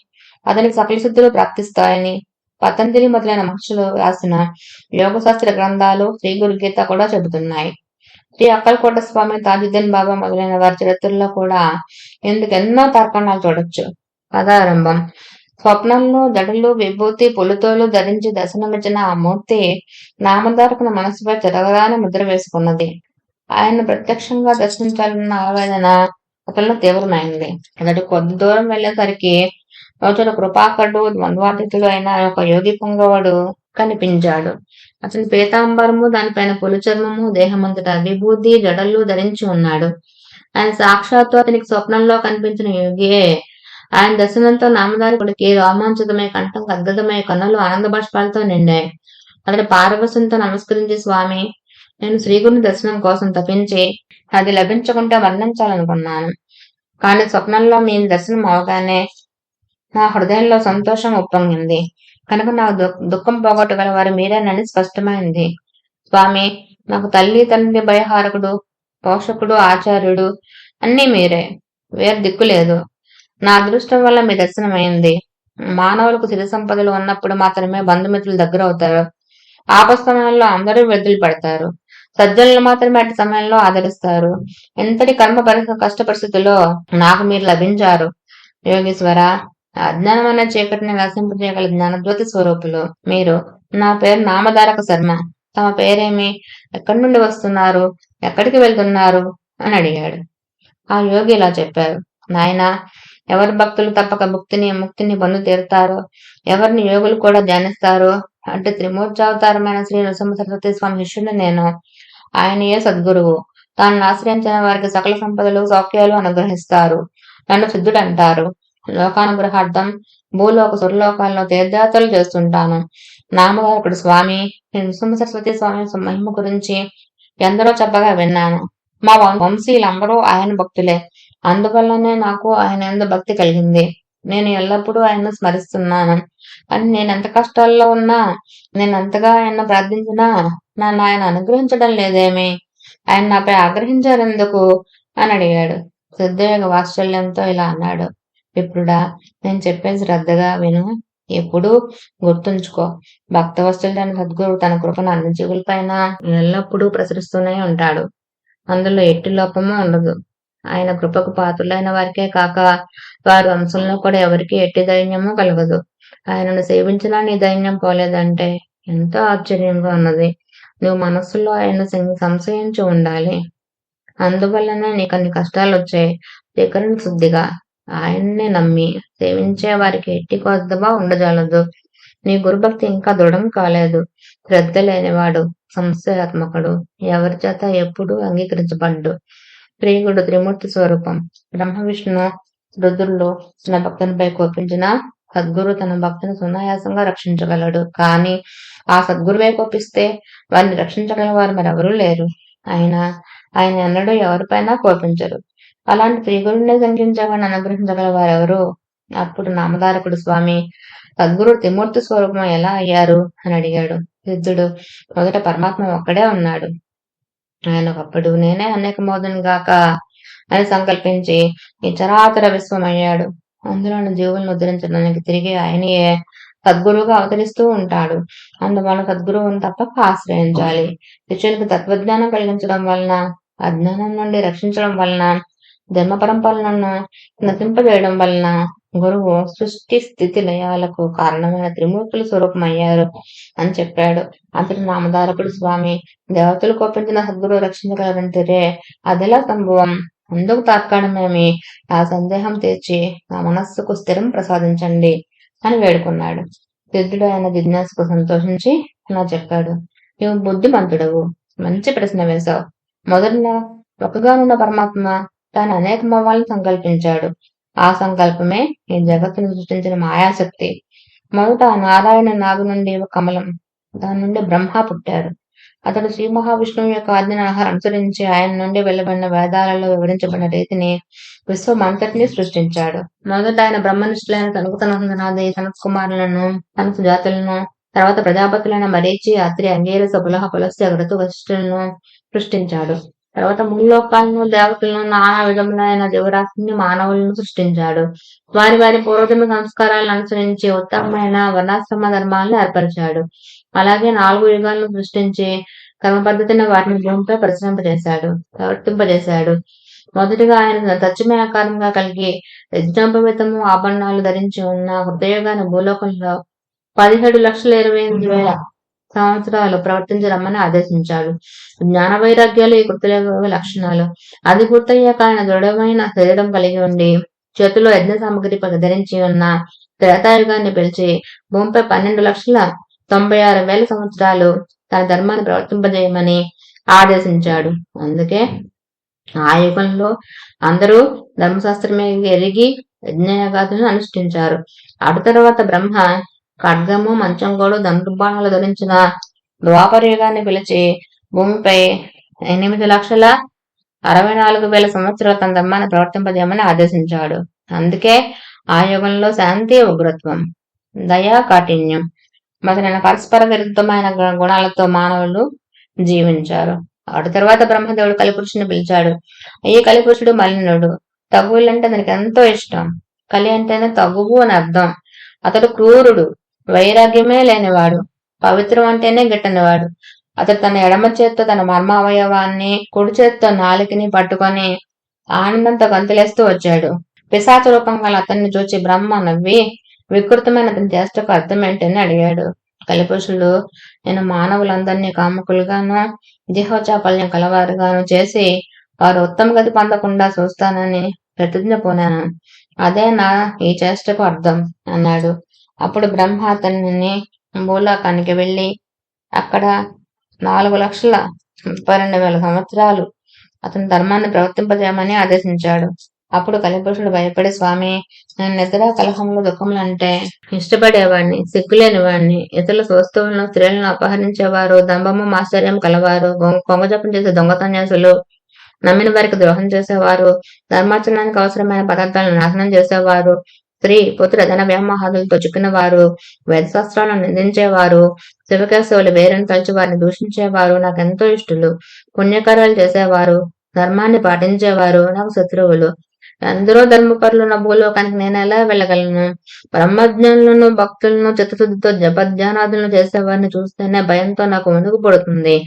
అతనికి సకల సిద్ధులు ప్రాప్తిస్తాయని పతంజలి మొదలైన మహర్షులు రాసిన యోగశాస్త్ర గ్రంథాలు, శ్రీ గురు గీత కూడా చెబుతున్నాయి. శ్రీ అక్కలకోట స్వామి, తాజుద్దీన్ బాబా మొదలైన వారి చరిత్రలో కూడా ఇందుకు ఎన్నో తర్పణాలు చూడొచ్చు. కథారంభం. స్వప్నంలో జడలు, విభూతి, పులితోలు ధరించి దర్శనమిచ్చిన ఆ మూర్తి నామధారకుని మనసుపై తిరగరాని ముద్ర వేసుకున్నది. ఆయన ప్రత్యక్షంగా దర్శించాలన్న ఆవేదన అతనిలో తీవ్రమైంది. అతడు కొద్ది దూరం వెళ్లేసరికి అతడు కృపాకరుడు, ద్వంద్వాతీతుడు అయిన ఒక యోగి పొంగవాడు కనిపించాడు. అతని పీతాంబరము, దానిపైన పులి చర్మము, దేహమంతటా విభూతి, జడలు ధరించి ఉన్నాడు. ఆయన సాక్షాత్తు అతనికి స్వప్నంలో కనిపించిన యోగియే. ఆయన దర్శనంతో నామధారకుడికి రోమాంచితమై, కంఠం గద్గదమై, కన్నులు ఆనంద బాష్పాలతో నిండాయి. అతడు పారవశంతో నమస్కరించి, స్వామి, నేను శ్రీగురుని దర్శనం కోసం తప్పించి అది లభించకుంటే వర్ణించాలనుకున్నాను. కానీ స్వప్నంలో మీ దర్శనం అవగానే నా హృదయంలో సంతోషం ఉప్పొంగింది. కనుక నాకు దుఃఖం పోగొట్టగల వారు మీరేనని స్పష్టమైంది. స్వామి, నాకు తల్లి, తండ్రి, భయహారకుడు, పోషకుడు, ఆచార్యుడు అన్నీ మీరే. వేరు దిక్కు లేదు. నా అదృష్టం వల్ల మీ దర్శనమైంది. మానవులకు సిరి సంపదలు ఉన్నప్పుడు మాత్రమే బంధుమిత్రులు దగ్గర అవుతారు. ఆపద సమయంలో అందరూ వెద్దులు పడతారు. సజ్జనులు మాత్రమే అటు సమయంలో ఆదరిస్తారు. ఎంతటి కష్ట పరిస్థితుల్లో నాకు మీరు లభించారు. యోగీశ్వర, అజ్ఞానమైన చీకటిని నశింపజేయగల జ్ఞానజ్యోతి స్వరూపులు మీరు. నా పేరు నామధారక శర్మ. తమ పేరేమి? ఎక్కడి నుండి వస్తున్నారు? ఎక్కడికి వెళ్తున్నారు అని అడిగాడు. ఆ యోగి ఇలా చెప్పారు. నాయనా, ఎవరి భక్తులు తప్పక ముక్తిని పొందు తీరుతారో, ఎవరిని యోగులు కూడా ధ్యానిస్తారో అంటే త్రిమూర్చావతారమైన శ్రీ నృసింహ సరస్వతి స్వామి శిష్యుడు నేను. ఆయనయే సద్గురువు. తాను ఆశ్రయించిన వారికి సకల సంపదలు, సౌఖ్యాలు అనుగ్రహిస్తారు. నన్ను సిద్ధుడు అంటారు. లోకానుగ్రహార్థం భూలోక సురలోకాల్లో తీర్థయాత్రలు చేస్తుంటాను. నామధారకుడు స్వామి, నృసింహ సరస్వతి స్వామి మహిమ గురించి ఎందరో చెప్పగా విన్నాను. మా వంశీయులందరూ ఆయన భక్తులే. అందువల్లనే నాకు ఆయన ఎందు భక్తి కలిగింది. నేను ఎల్లప్పుడూ ఆయన్ను స్మరిస్తున్నాను. అని నేనెంత కష్టాల్లో ఉన్నా, నేనెంతగా ఆయన్ను ప్రార్థించినా నన్ను ఆయన అనుగ్రహించడం లేదేమి? ఆయన నాపై ఆగ్రహించారెందుకు అని అడిగాడు. సిద్ధయోగ వాత్సల్యంతో ఇలా అన్నాడు. విప్రుడా, నేను చెప్పేది శ్రద్ధగా విను. ఎప్పుడూ గుర్తుంచుకో, భక్త వత్సలుడైన సద్గురువు తన కృపను అన్ని జీవులపైన ఎల్లప్పుడూ ప్రసరిస్తూనే ఉంటాడు. అందులో ఎట్టి లోపము ఉండదు. ఆయన కృపకు పాత్రులైన వారికే కాక వారి వంశంలో కూడా ఎవరికి ఎట్టి దైన్యము కలగదు. ఆయనను సేవించినా నీ దైన్యం పోలేదంటే ఎంతో ఆశ్చర్యంగా ఉన్నది. నువ్వు మనస్సులో ఆయన సంశయించి ఉండాలి. అందువల్లనే నీకు అన్ని కష్టాలు వచ్చాయి. త్రికరణ శుద్ధిగా ఆయన్నే నమ్మి సేవించే వారికి ఎట్టి కొద్దవా ఉండజాలదు. నీ గురుభక్తి ఇంకా దృఢం కాలేదు. శ్రద్ధ లేనివాడు సంశయాత్మకుడు, ఎవరి చేత ఎప్పుడూ అంగీకరించబడ్డు. ప్రియుడు త్రిమూర్తి స్వరూపం. బ్రహ్మ విష్ణు రుద్రులు తన భక్తునిపై కోపించిన సద్గురు తన భక్తుని సునాయాసంగా రక్షించగలడు. కానీ ఆ సద్గురువే కోపిస్తే వారిని రక్షించగల వారు మరెవరూ లేరు. ఆయన ఎన్నడూ ఎవరిపైనా కోపించరు. అలాంటి శ్రీగురుడిని శంకించగానే అనుగ్రహించగల వారెవరు? అప్పుడు నామధారకుడు స్వామి, సద్గురు త్రిమూర్తి స్వరూపం ఎలా అయ్యారు అని అడిగాడు. సిద్ధుడు, మొదట పరమాత్మ ఒక్కడే ఉన్నాడు. ఆయన ఒకప్పుడు నేనే అనేకమోదును గాక అని సంకల్పించి ఈ చరాచర విశ్వం అయ్యాడు. అందులోని జీవులను ఉద్ధరించడానికి తిరిగి ఆయనయే సద్గురువుగా అవతరిస్తూ ఉంటాడు. అందువలన సద్గురువును తప్పక ఆశ్రయించాలి. శిష్యునికి తత్వజ్ఞానం కలిగించడం వలన, అజ్ఞానం నుండి రక్షించడం వలన, ధర్మ పరంపరలను నశింపజేయడం వలన గురువు సృష్టి స్థితి లయాలకు కారణమైన త్రిమూర్తుల స్వరూపం అయ్యారు అని చెప్పాడు. అతడు నామధారకుడు స్వామి, దేవతలు కోపించిన సద్గురువు రక్షించగలరంటే అదెలా సంభవం? అందుకు తాత్కాణమేమి? ఆ సందేహం తీర్చి నా మనస్సుకు స్థిరం ప్రసాదించండి అని వేడుకున్నాడు. సిద్ధుడు ఆయన జిజ్ఞాసకు సంతోషించి ఇలా చెప్పాడు. నువ్వు బుద్ధిమంతుడవు, మంచి ప్రశ్న వేశావు. మొదట్లో ఒకగానున్న పరమాత్మ తాను అనేకమవ్వాలని సంకల్పించాడు. ఆ సంకల్పమే ఈ జగత్తును సృష్టించిన మాయాశక్తి. మొదట నారాయణ నాగు నుండి కమలం, దాని నుండి బ్రహ్మ పుట్టారు. అతడు శ్రీ మహావిష్ణువు యొక్క ఆజ్ఞను అనుసరించి ఆయన నుండి వెలువడిన వేదాలలో వివరించబడిన రీతిని విశ్వమంతటిని సృష్టించాడు. మొదట ఆయన బ్రహ్మనిష్ఠులైన తనకు తనది సనత్ కుమారులను, తనకు జాతులను, తర్వాత ప్రజాపతులైన మరీచి, అత్రి, అంగీరస, పులహ, పులస్త్య, ఘృతు, వశిష్ఠులను సృష్టించాడు. తర్వాత ముల్లోకాలను, దేవతలను, నానా విధములైన జీవరాశిని, మానవులను సృష్టించాడు. వారి వారి పూర్వజన్మ సంస్కారాలను అనుసరించి ఉత్తమమైన వర్ణాశ్రమ ధర్మాలను ఏర్పరిచాడు. అలాగే 4 యుగాలను సృష్టించి కర్మ పద్ధతిని వాటిని భూమిపై ప్రవర్తింపజేశాడు. మొదటిగా ఆయన తచ్చమే ఆకారంగా కలిగి యజ్ఞోపవితము ఆభరణాలు ధరించి ఉన్న హృదయగాని భూలోకంలో 17,20,000 సంవత్సరాలు ప్రవర్తించరమ్మని ఆదేశించాడు. జ్ఞాన వైరాగ్యాలు ఈ కృతుల లక్షణాలు. అది పూర్తయ్యాక ఆయన దృఢమైన శరీరం కలిగి ఉండి చేతిలో యజ్ఞ సామగ్రి ధరించి ఉన్న త్రేతాయుగాన్ని పిలిచి భూమిపై 12,96,000 సంవత్సరాలు తన ధర్మాన్ని ప్రవర్తింపజేయమని ఆదేశించాడు. అందుకే ఆ యుగంలో అందరూ ధర్మశాస్త్రమే ఎరిగి యజ్ఞయాగాదులను అనుష్ఠించారు. అటు తర్వాత బ్రహ్మ ఖడ్గము, మంచంగోడు, దంతుబాణాలు ధరించిన ద్వాపర యుగాన్ని పిలిచి భూమిపై 8,64,000 సంవత్సరాలు తన ధర్మాన్ని ప్రవర్తింపజేయమని ఆదేశించాడు. అందుకే ఆ యుగంలో శాంతి, ఉగ్రత్వం, దయా, కాఠిన్యం మొదలైన పరస్పర విరుద్ధమైన గుణాలతో మానవులు జీవించారు. అటు తర్వాత బ్రహ్మదేవుడు కలిపురుషుని పిలిచాడు. ఈ కలిపురుషుడు మలినుడు. తగువులంటే అతనికి ఎంతో ఇష్టం. కలి అంటేనే తగువు అని అర్థం. అతడు క్రూరుడు, వైరాగ్యమే లేనివాడు, పవిత్రం అంటేనే గిట్టనివాడు. అతడు తన ఎడమ చేత్తో తన మర్మ అవయవాన్ని, కుడి చేత్తో నాలికని పట్టుకొని ఆనందంతో గంతులేస్తూ వచ్చాడు. పిశాచ రూపం గల అతన్ని చూచి బ్రహ్మ నవ్వి వికృతమైన అతని చేష్టకు అర్థం ఏంటని అడిగాడు. కలిపురుషుడు, నేను మానవులందరినీ కాముకులుగాను, జిహ్వచాపల్యం కలవారుగాను చేసి వారు ఉత్తమ గతి పొందకుండా చూస్తానని ప్రతిజ్ఞ పూనాను. అదే నా ఈ చేష్టకు అర్థం అన్నాడు. అప్పుడు బ్రహ్మ అతనిని భూలోకానికి వెళ్లి అక్కడ 4,32,000 సంవత్సరాలు అతని ధర్మాన్ని ప్రవర్తింపజేయమని ఆదేశించాడు. అప్పుడు కలిపురుషుడు భయపడి, స్వామి, నేను నిద్ర, కలహములు, దుఃఖములు అంటే ఇష్టపడేవాడిని, సిగ్గులేనివాడిని, ఇతరుల వస్తువులను, స్త్రీలను అపహరించేవారు, దంభము, మాశ్చర్యం కలవారు, కొంగజపం చేసే దొంగ సన్యాసులు, నమ్మిన వారికి ద్రోహం చేసేవారు, ధర్మాచరణానికి అవసరమైన పదార్థాలను నాశనం చేసేవారు, స్త్రీ, పుత్ర, ధన వ్యామోహాదులతో చిక్కినవారు, వేదశాస్త్రాలను నిందించేవారు, శివకేశవులు వేరుని తలచి వారిని దూషించేవారు నాకెంతో ఇష్టలు, పుణ్యకార్యాలు చేసేవారు, ధర్మాన్ని పాటించేవారు నాకు శత్రువులు. ఎందరో ధర్మపరులున్న భూలోకానికి నేను ఎలా వెళ్ళగలను? బ్రహ్మజ్ఞానులను భక్తులను చిత్తశుద్ధితో జపధ్యానాదులను చేసేవారిని చూస్తేనే భయంతో నాకు వణుకు పడుతుంది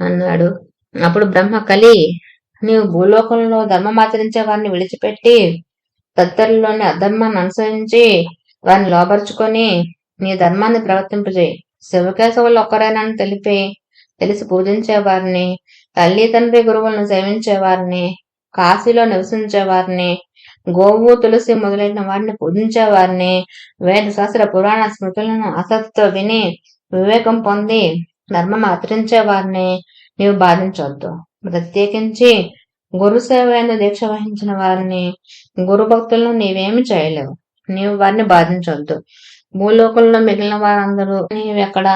అన్నాడు. అప్పుడు బ్రహ్మ కలి, నీవు భూలోకంలో ధర్మమాచరించే వారిని విడిచిపెట్టి తత్తరిలోని అధర్మాన్ని అనుసరించి వారిని లోపరుచుకొని నీ ధర్మాన్ని ప్రవర్తింపజేయి. శివకేశవులు ఒక్కరేనని తెలిసి పూజించేవారిని, తల్లి తండ్రి గురువులను సేవించేవారిని, కాశీలో నివసించేవారిని, గోవు తులసి మొదలైన వారిని పూజించేవారిని, వేద శాస్త్ర పురాణ స్మృతులను ఆసక్తితో విని వివేకం పొంది ధర్మం ఆచరించే వారిని నీవు బాధించవద్దు. ప్రత్యేకించి గురు సేవ ఎందు దీక్ష వహించిన వారిని, గురు భక్తులను నీవేమి చేయలేవు. నీవు వారిని బాధించవద్దు. భూలోకంలో మిగిలిన వారందరూ నీవెక్కడ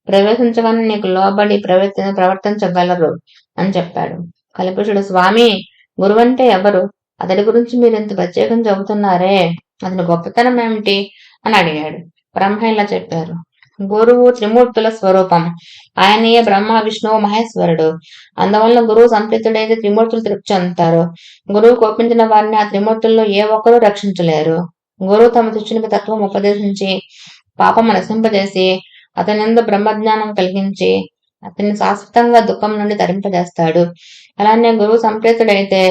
ప్రవేశించగానే నీకు లోబడి ప్రవర్తించగలరు అని చెప్పాడు. కల్పిషుడు, స్వామి, గురువంటే ఎవరు? అతడి గురించి మీరు ఇంత ప్రత్యేకం చెబుతున్నారే, అతని గొప్పతనం ఏమిటి అని అడిగాడు. బ్రహ్మ ఇలా చెప్పారు. గురువు త్రిమూర్తుల స్వరూపం. ఆయనయే బ్రహ్మ, విష్ణువు, మహేశ్వరుడు. అందువల్ల గురువు సంప్రీతుడైతే త్రిమూర్తులు తృప్తి చెందుతారు. గురువు కోపించిన వారిని ఆ త్రిమూర్తుల్లో ఏ ఒక్కరూ రక్షించలేరు. గురువు తమ శిష్యునికి తత్వం ఉపదేశించి పాపం నశింపజేసి అతని యందు బ్రహ్మజ్ఞానం కలిగించి అతన్ని శాశ్వతంగా దుఃఖం నుండి తరింపజేస్తాడు. అలానే గురువు సంప్రీతుడైతే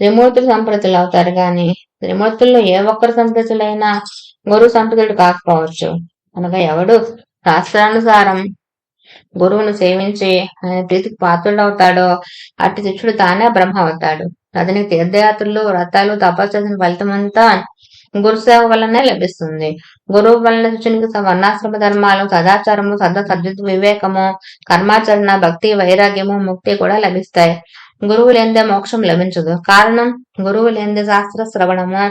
త్రిమూర్తులు సంప్రీతులు అవుతారు గాని త్రిమూర్తుల్లో ఏ ఒక్కరు సంప్రీతులైనా గురువు సంప్రీతుడు కాకపోవచ్చు. అనగా ఎవడు శాస్త్రానుసారం గురువును సేవించి ఆయన ప్రీతికి పాత్రుడవుతాడో అట్టి శిష్యుడు తానే బ్రహ్మ అవుతాడు. అతనికి తీర్థయాత్రలు, వ్రతాలు, తపస్సు చేసిన ఫలితమంతా గురుసేవ వల్లనే లభిస్తుంది. గురువు వలన శిష్యునికి వర్ణాశ్రమ ధర్మాలు, సదాచారము, సద్విత్ వివేకము, కర్మాచరణ, భక్తి, వైరాగ్యము, ముక్తి కూడా లభిస్తాయి. గురువు లేనిదే మోక్షం లభించదు. కారణం, గురువు లేనిదే శాస్త్ర శ్రవణము,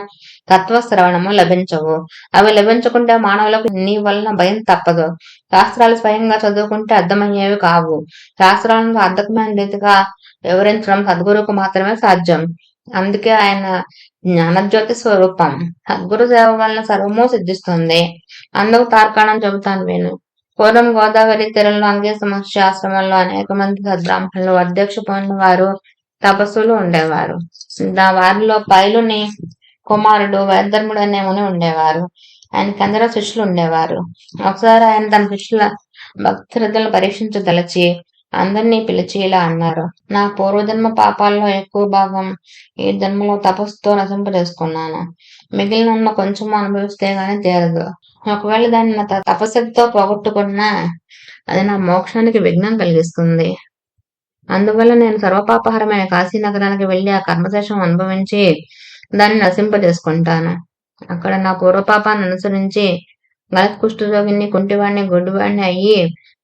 తత్వ శ్రవణము లభించవు. అవి లభించకుంటే మానవులకు నీ వలన భయం తప్పదు. శాస్త్రాలు స్వయంగా చదువుకుంటే అర్థమయ్యేవి కావు. శాస్త్రాలను అర్థకమైన రీతిగా వివరించడం సద్గురువుకు మాత్రమే సాధ్యం. అందుకే ఆయన జ్ఞానజ్యోతి స్వరూపం. సద్గురు సేవ వలన సర్వము సిద్ధిస్తుంది. అందుకు తార్కాణం చెబుతాను విను. పూర్వం గోదావరి తీరంలో అంగే సమస్య ఆశ్రమంలో అనేక మంది సద్బ్రాహ్మణులు, అధ్యక్ష పొందిన వారు, తపస్సులు ఉండేవారు. వారిలో పైలుని కుమారుడు వేదధర్ముడు అనే ముని ఉండేవారు. ఆయనకి అందరూ శిష్యులు ఉండేవారు. ఒకసారి ఆయన తన శిష్యుల భక్తి శ్రద్ధలను పరీక్షించదలచి అందరినీ పిలిచి ఇలా అన్నారు. నా పూర్వజన్మ పాపాల్లో ఎక్కువ భాగం ఈ జన్మలో తపస్సుతో నశింపజేసుకున్నాను. మిగిలిన కొంచెం అనుభవిస్తే గాని తీరదు. ఒకవేళ దాన్ని నా తపశక్తితో పోగొట్టుకున్నా అది నా మోక్షానికి విఘ్నం కలిగిస్తుంది. అందువల్ల నేను సర్వపాపహరమైన కాశీ నగరానికి వెళ్లి ఆ కర్మశేషం అనుభవించి దాన్ని నశింపజేసుకుంటాను. అక్కడ నా పూర్వపాపాన్ని అనుసరించి గలత్ కుష్ఠరోగిని, కుంటివాడిని, గుడ్డివాడిని అయ్యి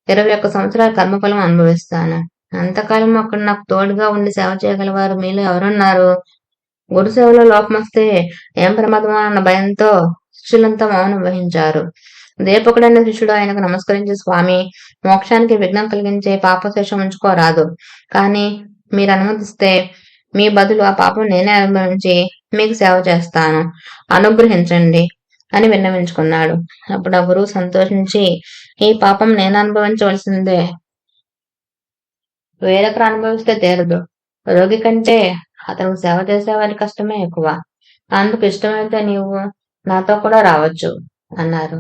21 సంవత్సరాల కర్మఫలం అనుభవిస్తాను. అంతకాలం అక్కడ నాకు తోడుగా ఉండి సేవ చేయగలవారు మీలో ఎవరున్నారు? గురు సేవలో లోపం వస్తే ఏం ప్రమాదమో అన్న భయంతో శిష్యులంతా మౌనం వహించారు. దీపకుడైన శిష్యుడు ఆయనకు నమస్కరించి, స్వామి, మోక్షానికి విఘ్నం కలిగించే పాపశేషం ఉంచుకోరాదు. కానీ మీరు అనుమతిస్తే మీ బదులు ఆ పాపం నేనే అనుభవించి మీకు సేవ చేస్తాను, అనుగ్రహించండి అని విన్నవించుకున్నాడు. అప్పుడు ఆ గురువు సంతోషించి, ఈ పాపం నేను అనుభవించవలసిందే, వేరొకరు అనుభవిస్తే తీరదు. రోగి కంటే అతనికి సేవ చేసేవారి కష్టమే ఎక్కువ. అందుకు ఇష్టమైతే నీవు నాతో కూడా రావచ్చు అన్నారు.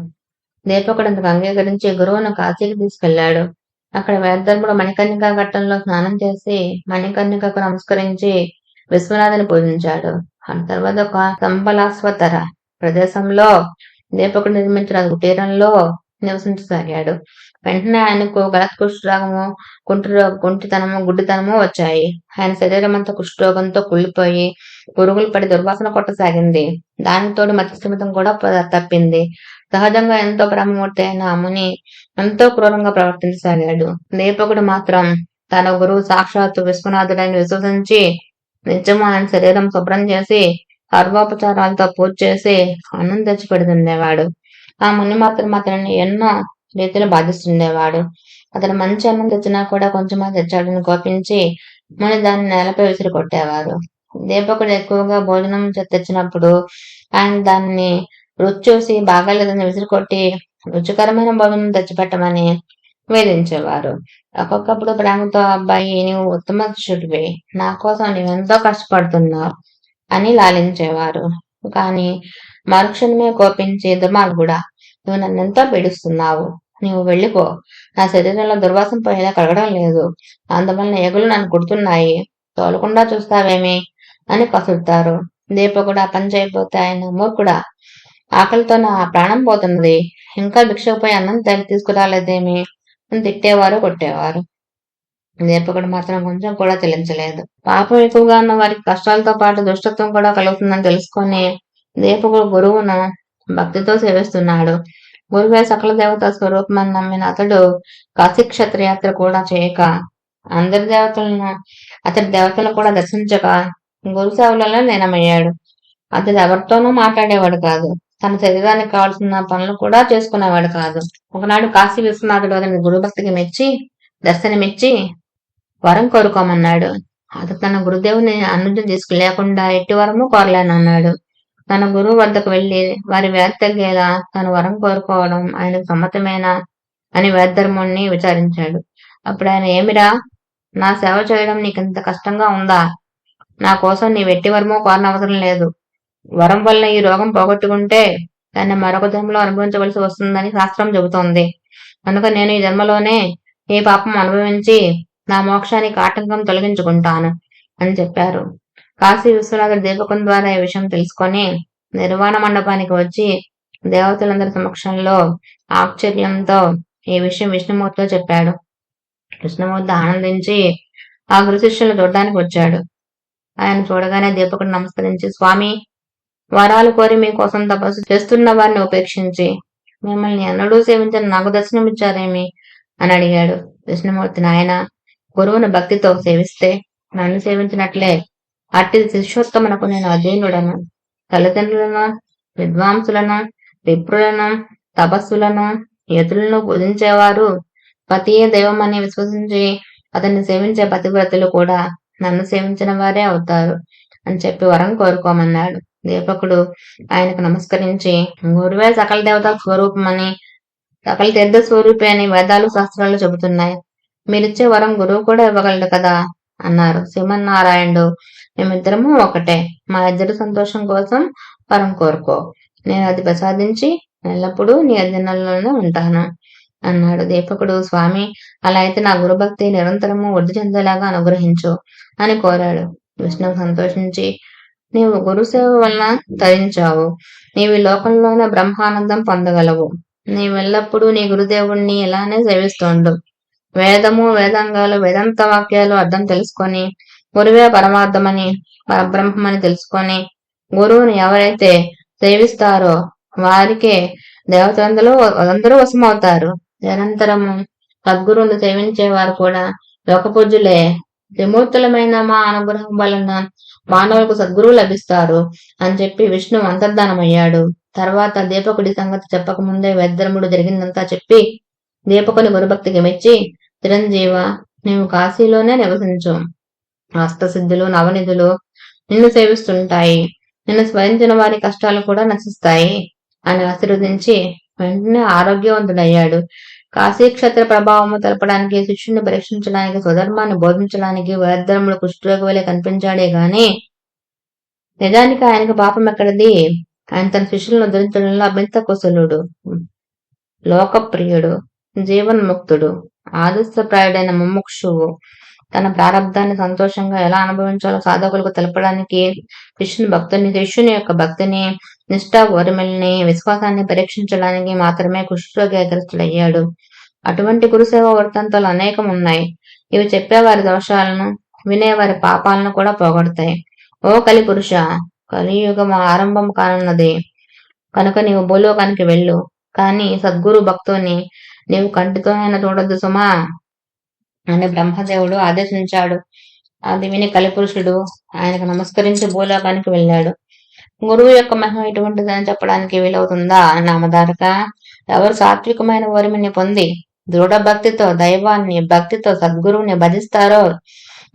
దీపకుడు అందుకు అంగీకరించి గురువును కాశీకి తీసుకెళ్లాడు. అక్కడ వేదధర్ముడు మణికర్ణికా ఘట్టంలో స్నానం చేసి మణికర్ణికకు నమస్కరించి విశ్వనాథుని పూజించాడు. ఆ తర్వాత ఒక సంబలాస్వతర ప్రదేశంలో దీపకుడు నిర్మించిన కుటీరంలో నివసించసాగాడు. వెంటనే ఆయనకు గలత్ కుష్ఠరోగము, కుంటితనము, గుడ్డితనము వచ్చాయి. ఆయన శరీరం అంతా కుష్ఠరోగంతో కుళ్ళిపోయి పురుగులు పడి దుర్వాసన కొట్టసాగింది. దానితోడు మత్స్యమితం కూడా తప్పింది. సహజంగా ఎంతో బ్రహ్మమూర్తి అయిన ఆ ముని ఎంతో క్రూరంగా ప్రవర్తించసాగాడు. దీపకుడు మాత్రం తన గురువు సాక్షాత్తు విశ్వనాథుడని విశ్వసించి నిత్యము ఆయన శరీరం శుభ్రం చేసి సర్వోపచారాలతో పూజ చేసి అన్నం తెచ్చి పెడుతుండేవాడు. ఆ ముని మాత్రం అతనిని ఎన్నో రీతిలో బాధిస్తుండేవాడు. అతను మంచి అన్నం తెచ్చినా కూడా కొంచెమే తెచ్చాడని కోపించి ముని దాన్ని నేలపై విసిరి కొట్టేవారు. దీపకుడు ఎక్కువగా భోజనం తెచ్చినప్పుడు ఆయన దాన్ని రుచి చూసి బాగాలేదని విసిరికొట్టి రుచికరమైన భోజనం తెచ్చిపెట్టమని వేధించేవారు. ఒక్కొక్కప్పుడు ప్రేమతో, అబ్బాయి, నీవు ఉత్తమ శిష్యుడివి, నా కోసం నీవెంతో కష్టపడుతున్నావు, అని లాలించేవారు. కాని మరుక్షణమే కోపించి, దుర్మార్గుడా, నువ్వు నన్నెంతో పీడిస్తున్నావు. నీవు వెళ్ళిపో. నా శరీరంలో దుర్వాసన పోయేలా కలగడం లేదు. అందువలన ఎగులు నన్ను కుడుతున్నాయి. తోలకుండా చూస్తావేమి అని కసురుతారు. దీపకుడు ఆ పని చేయబోతే ఆయన మూర్ఖుడా, ఆకలితో నా ప్రాణం పోతున్నది. ఇంకా భిక్షకు పోయి అన్నం తీసుకురాలేదేమి అని తిట్టేవారు, కొట్టేవారు. దీపకుడు మాత్రం కొంచెం కూడా చెల్లించలేదు. పాపం ఎక్కువగా ఉన్న వారికి కష్టాలతో పాటు దుష్టత్వం కూడా కలుగుతుందని తెలుసుకొని దీపకుడు గురువును భక్తితో సేవిస్తున్నాడు. గురువే సకల దేవతా స్వరూపమని నమ్మిన అతడు కాశీ క్షత్రయాత్ర కూడా చేయక, అతడి దేవతలను కూడా దర్శించక గురు సేవలలో లీనమయ్యాడు. అతడు ఎవరితోనూ మాట్లాడేవాడు కాదు. తన శరీరానికి కావాల్సిన పనులు కూడా చేసుకునేవాడు కాదు. ఒకనాడు కాశీ విశ్వనాథుడు అతని గురుభక్తికి మెచ్చి దర్శనమిచ్చి వరం కోరుకోమన్నాడు. అతడు తన గురుదేవుని అనుజ్ఞ లేకుండా ఎట్టి వరము కోరలేనన్నాడు. తన గురువు వద్దకు వెళ్లి వారి వ్యాధి తగ్గేలా తను వరం కోరుకోవడం ఆయనకు సమ్మతమేనా అని వేదధర్ముణ్ణి విచారించాడు. అప్పుడు ఆయన, ఏమిరా, నా సేవ చేయడం నీకింత కష్టంగా ఉందా? నా కోసం నీ వెట్టి వరము కోరనవసరం లేదు. వరం వల్ల ఈ రోగం పోగొట్టుకుంటే దాన్ని మరొక జన్మలో అనుభవించవలసి వస్తుందని శాస్త్రం చెబుతోంది. కనుక నేను ఈ జన్మలోనే ఈ పాపం అనుభవించి నా మోక్షానికి ఆటంకం తొలగించుకుంటాను అని చెప్పారు. కాశీ విశ్వనాథుడు దీపకం ద్వారా ఈ విషయం తెలుసుకొని నిర్వాణ మండపానికి వచ్చి దేవతలందరి సమక్షంలో ఆశ్చర్యంతో ఈ విషయం విష్ణుమూర్తితో చెప్పాడు. విష్ణుమూర్తి ఆనందించి ఆ గురు శిష్యులు చూడడానికి వచ్చాడు. ఆయన చూడగానే దీపకుడు నమస్కరించి, స్వామి, వరాలు కోరి మీకోసం తపస్సు చేస్తున్న వారిని ఉపేక్షించి మిమ్మల్ని ఎన్నడూ సేవించిన నాకు దర్శనమిచ్చారేమి అని అడిగాడు. విష్ణుమూర్తి, నాయన, గురువును భక్తితో సేవిస్తే నన్ను సేవించినట్లే. అట్టి శిష్యోత్తమునకు నేను అధీనుడను. తల్లిదండ్రులను, విద్వాంసులను, విప్రులను, తపస్సులను, యతులను పూజించేవారు పతియే దైవమని విశ్వసించి అతన్ని సేవించే పతివ్రతలు కూడా నన్ను సేవించిన వారే అవుతారు అని చెప్పి వరం కోరుకోమన్నాడు. దీపకుడు ఆయనకు నమస్కరించి, గురువే సకల దేవతల స్వరూపమని, సకల తీర్థ స్వరూపి అని వేదాలు శాస్త్రాలు చెబుతున్నాయి. మీరిచ్చే వరం గురువు కూడా ఇవ్వగలడు కదా అన్నారు. శ్రీమన్నారాయణుడు, మేమిద్దరము ఒకటే. మా ఇద్దరి సంతోషం కోసం వరం కోరుకో. నేను అది ప్రసాదించి ఎల్లప్పుడూ నీ అధీనంలోనే ఉంటాను అన్నాడు. దీపకుడు, స్వామి, అలా అయితే నా గురుభక్తి నిరంతరము వృద్ధి చెందేలాగా అనుగ్రహించు అని కోరాడు. విష్ణువు సంతోషించి, నీవు గురుసేవ వలన తరించావు. నీవు ఈ లోకంలోనే బ్రహ్మానందం పొందగలవు. నీవెల్లప్పుడూ నీ గురుదేవుణ్ణి ఇలానే సేవిస్తుండు. వేదము, వేదాంగాలు, వేదాంత వాక్యాలు అర్థం తెలుసుకొని గురువే పరమార్థమని, పరబ్రహ్మని తెలుసుకొని గురువుని ఎవరైతే సేవిస్తారో వారికే దేవతలందరూ వశమవుతారు. నిరంతరము సద్గురువును సేవించేవారు కూడా లోకపూజ్యులే. త్రిమూర్తులమైన మా అనుగ్రహం వలన మానవులకు సద్గురువు లభిస్తారు అని చెప్పి విష్ణు అంతర్ధానమయ్యాడు. తర్వాత దీపకుడి సంగతి చెప్పకముందే వేదధర్ముడు జరిగిందంతా చెప్పి దీపకుని గురుభక్తికి మెచ్చి, చిరంజీవ, నీవు కాశీలోనే నివసించు. అష్టసిద్ధులు, నవనిధులు నిన్ను సేవిస్తుంటాయి. నిన్ను స్మరించిన వారి కష్టాలు కూడా నశిస్తాయి అని ఆశీర్వదించి వెంటనే ఆరోగ్యవంతుడయ్యాడు. కాశీక్షేత్ర ప్రభావము తెలపడానికి, శిష్యుని పరీక్షించడానికి, స్వధర్మాన్ని బోధించడానికి వేదధర్ముడు కుష్ఠరోగి వలె కనిపించాడే గాని నిజానికి ఆయనకు పాపం ఎక్కడిది? ఆయన తన శిష్యులను ఉద్ధరించడంలో అభింత కుశలుడు, లోకప్రియుడు, జీవన్ముక్తుడు, ఆదర్శప్రాయుడైన ముముక్షువు. తన ప్రారంధాన్ని సంతోషంగా ఎలా అనుభవించాలో సాధకులకు తెలపడానికి శిష్యుని యొక్క భక్తిని, నిష్ఠా ఓర్మిల్ని, విశ్వాసాన్ని పరీక్షించడానికి మాత్రమే కుష్ఠరోగ్రస్తుడయ్యాడు. అటువంటి గురుసేవ వృత్తాంతాలు అనేకం ఉన్నాయి. ఇవి చెప్పేవారి దోషాలను, వినేవారి పాపాలను కూడా పోగొడతాయి. ఓ కలిపురుష, కలియుగం ఆరంభం కానున్నది. కనుక నీవు భూలోకానికి వెళ్ళు. కానీ సద్గురు భక్తుని నీవు కంటితోనైనా చూడొద్దు సుమా అని బ్రహ్మదేవుడు ఆదేశించాడు. అది విని కలిపురుషుడు ఆయనకు నమస్కరించి భూలోకానికి వెళ్ళాడు. గురువు యొక్క మహిమ ఎటువంటిదని చెప్పడానికి వీలవుతుందా? నామధారక, ఎవరు సాత్వికమైన ఓరిమిని పొంది దృఢ భక్తితో దైవాన్ని, భక్తితో సద్గురువుని భజిస్తారో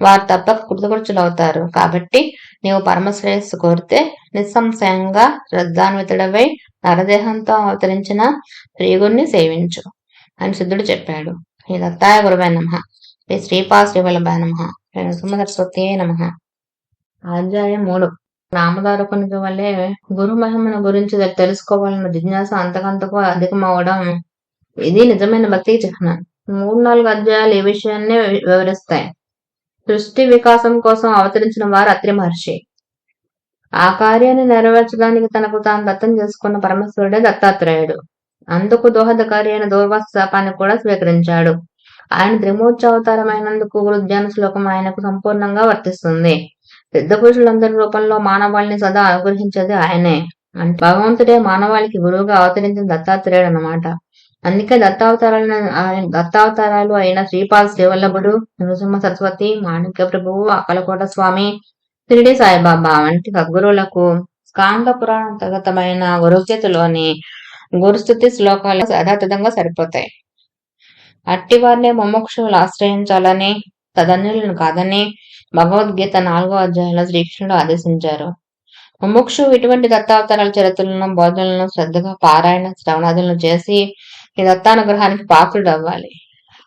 వారు తప్పక కృతకృత్యులవుతారు. కాబట్టి నీవు పరమశ్రేయస్సు కోరితే నిస్సంశయంగా శ్రద్ధాన్వితుడవై నరదేహంతో అవతరించిన శ్రీగురిని సేవించు అని సిద్ధుడు చెప్పాడు. శ్రీ దత్తాయ గురువే నమః. శ్రీ శ్రీవల్లభాయ నమః. శ్రీ నృసింహ సరస్వతీయే నమః. అధ్యాయం 3. నామధారకునికి వల్లే గురు మహిమను గురించి తెలుసుకోవాలన్న జిజ్ఞాస అంతకంతకు అధికమవడం ఇది నిజమైన భక్తి చిహ్నం. 3-4 అధ్యాయాలు ఈ విషయాన్నే వివరిస్తాయి. సృష్టి వికాసం కోసం అవతరించిన వారు అత్రి మహర్షి. ఆ కార్యాన్ని నెరవేర్చడానికి తనకు తాను దత్తం చేసుకున్న పరమేశ్వరుడే దత్తాత్రేయుడు. అందుకు దోహదకారి అయిన దూర్వాస శాపాన్ని కూడా స్వీకరించాడు. ఆయన త్రిమూర్తి అవతారమైనందుకు గురుజ్ఞాన శ్లోకం ఆయనకు సంపూర్ణంగా వర్తిస్తుంది. సిద్ధ పురుషులందరి రూపంలో మానవాళిని సదా అనుగ్రహించేది ఆయనే. అంటే భగవంతుడే మానవాళికి గురువుగా అవతరించిన దత్తాత్రేయుడు అన్నమాట. అందుకే దత్తావతారాలు అయిన శ్రీపాద శ్రీవల్లభుడు, నృసింహ సరస్వతి, మాణిక్య ప్రభువు, అక్కలకోట స్వామి, షిరిడి సాయిబాబా వంటి సద్గురువులకు స్కాంద పురాణ అంతర్గతమైన గురుస్థితిలోని గురుస్థుతి శ్లోకాలు యథాతథంగా సరిపోతాయి. అట్టివారినే ముముక్షువులు ఆశ్రయించాలని, తదన్యులను కాదని భగవద్గీత 4వ అధ్యాయంలో శ్రీకృష్ణుడు ఆదేశించారు. ముముక్షువు ఇటువంటి దత్తావతారాల చరిత్రలను, బోధనలను శ్రద్ధగా పారాయణ శ్రవణాదులను చేసి ఈ దత్తానుగ్రహానికి పాత్రుడవ్వాలి.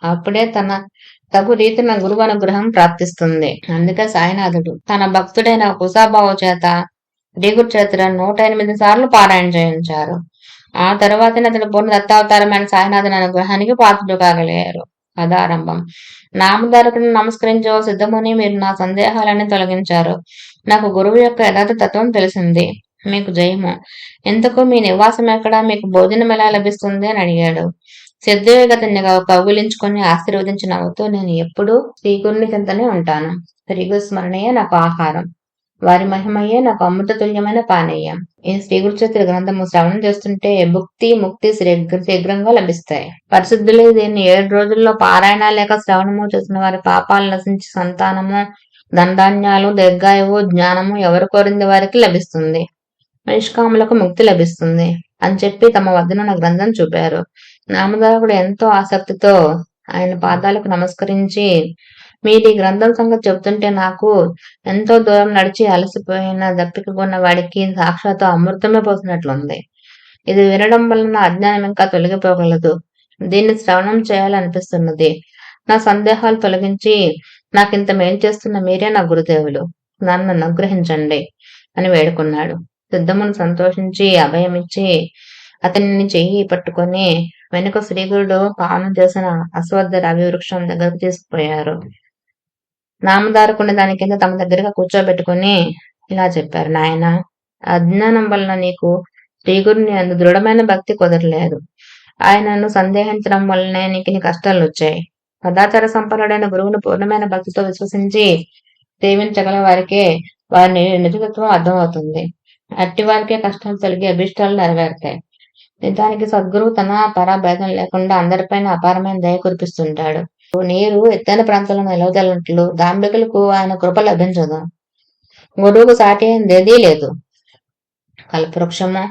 అప్పుడే తగు రీతిన గురువు అనుగ్రహం ప్రాప్తిస్తుంది. అందుకే సాయినాథుడు తన భక్తుడైన కుసాబావు చేత శ్రీగురు చరిత్ర 108 సార్లు పారాయణ చేయించారు. ఆ తర్వాతనే అతడు పూర్ణ దత్తావతారమైన సాయినాథుని అనుగ్రహానికి పాత్రుడు కాగలిగారు. కథారంభం. నామధారకుడిని నమస్కరించే ఓ సిద్ధముని, మీరు నా సందేహాలన్నీ తొలగించారు. నాకు గురువు యొక్క యథార్థ తత్వం తెలిసింది. మీకు జయము. ఇంతకు మీ నివాసం ఎక్కడ, మీకు భోజనం ఎలా లభిస్తుంది అని అడిగాడు. సిద్ధయోగి అతన్ని కౌగిలించుకుని ఆశీర్వదించి నవ్వుతూ, నేను ఎప్పుడూ శ్రీగురుని కిందనే ఉంటాను. శ్రీగురు స్మరణయే నాకు ఆహారం, వారి మహిమయే నాకు అమృత తుల్యమైన పానీయం. ఈ శ్రీగురు చరిత్ర గ్రంథము శ్రవణం చేస్తుంటే భుక్తి ముక్తి శీఘ్రంగా లభిస్తాయి. పరిశుద్ధులే దీన్ని 7 రోజుల్లో పారాయణ లేక శ్రవణము చేసిన వారి పాపాలు నశించి సంతానము, దండాన్యాలు, దీర్ఘాయువు, జ్ఞానము ఎవరు కోరింది వారికి లభిస్తుంది. నిష్కాములకు ముక్తి లభిస్తుంది అని చెప్పి తమ వద్దనున్న గ్రంథం చూపారు. నామధారకుడు ఎంతో ఆసక్తితో ఆయన పాదాలకు నమస్కరించి, మీరు ఈ గ్రంథం సంగతి చెబుతుంటే నాకు ఎంతో దూరం నడిచి అలసిపోయిన దప్పికగొన్న వాడికి సాక్షాత్తు అమృతమే పోసినట్లుంది. ఇది వినడం వలన అజ్ఞానం ఇంకా తొలగిపోగలదు. దీన్ని శ్రవణం చేయాలనిపిస్తున్నది. నా సందేహాలు తొలగించి నాకింత మేలు చేస్తున్న మీరే నా గురుదేవులు, నన్ను అనుగ్రహించండి అని వేడుకున్నాడు. సిద్ధమును సంతోషించి అభయమిచ్చి అతనిని చెయ్యి పట్టుకొని వెనుక శ్రీగురుడు పావనం చేసిన అశ్వత్థ రవి వృక్షం దగ్గరకు తీసుకుపోయారు. నామధారకుని దాని కింద తమ దగ్గరగా కూర్చోబెట్టుకుని ఇలా చెప్పారు, నాయన, అజ్ఞానం వలన నీకు శ్రీగురుని అందు దృఢమైన భక్తి కుదరలేదు. ఆయనను సందేహించడం వల్లనే నీ కష్టాలు వచ్చాయి. సదాచార సంపన్నుడైన గురువును పూర్ణమైన భక్తితో విశ్వసించి సేవించగల వారికే వారి నిజతత్వం అర్థమవుతుంది. అట్టి వారికే కష్టాలు తొలగి అభిష్టాలు నెరవేరుతాయి. నిజానికి సద్గురువు తన పరాభేదం లేకుండా అందరిపైన అపారమైన దయ కురిపిస్తుంటాడు. నీరు ఎత్తైన ప్రాంతంలో నిలవదలనట్లు దాంబికులకు ఆయన కృప లభించదు. గురువుకు సాటి అయిందేదీ లేదు. కల్పవృక్షము,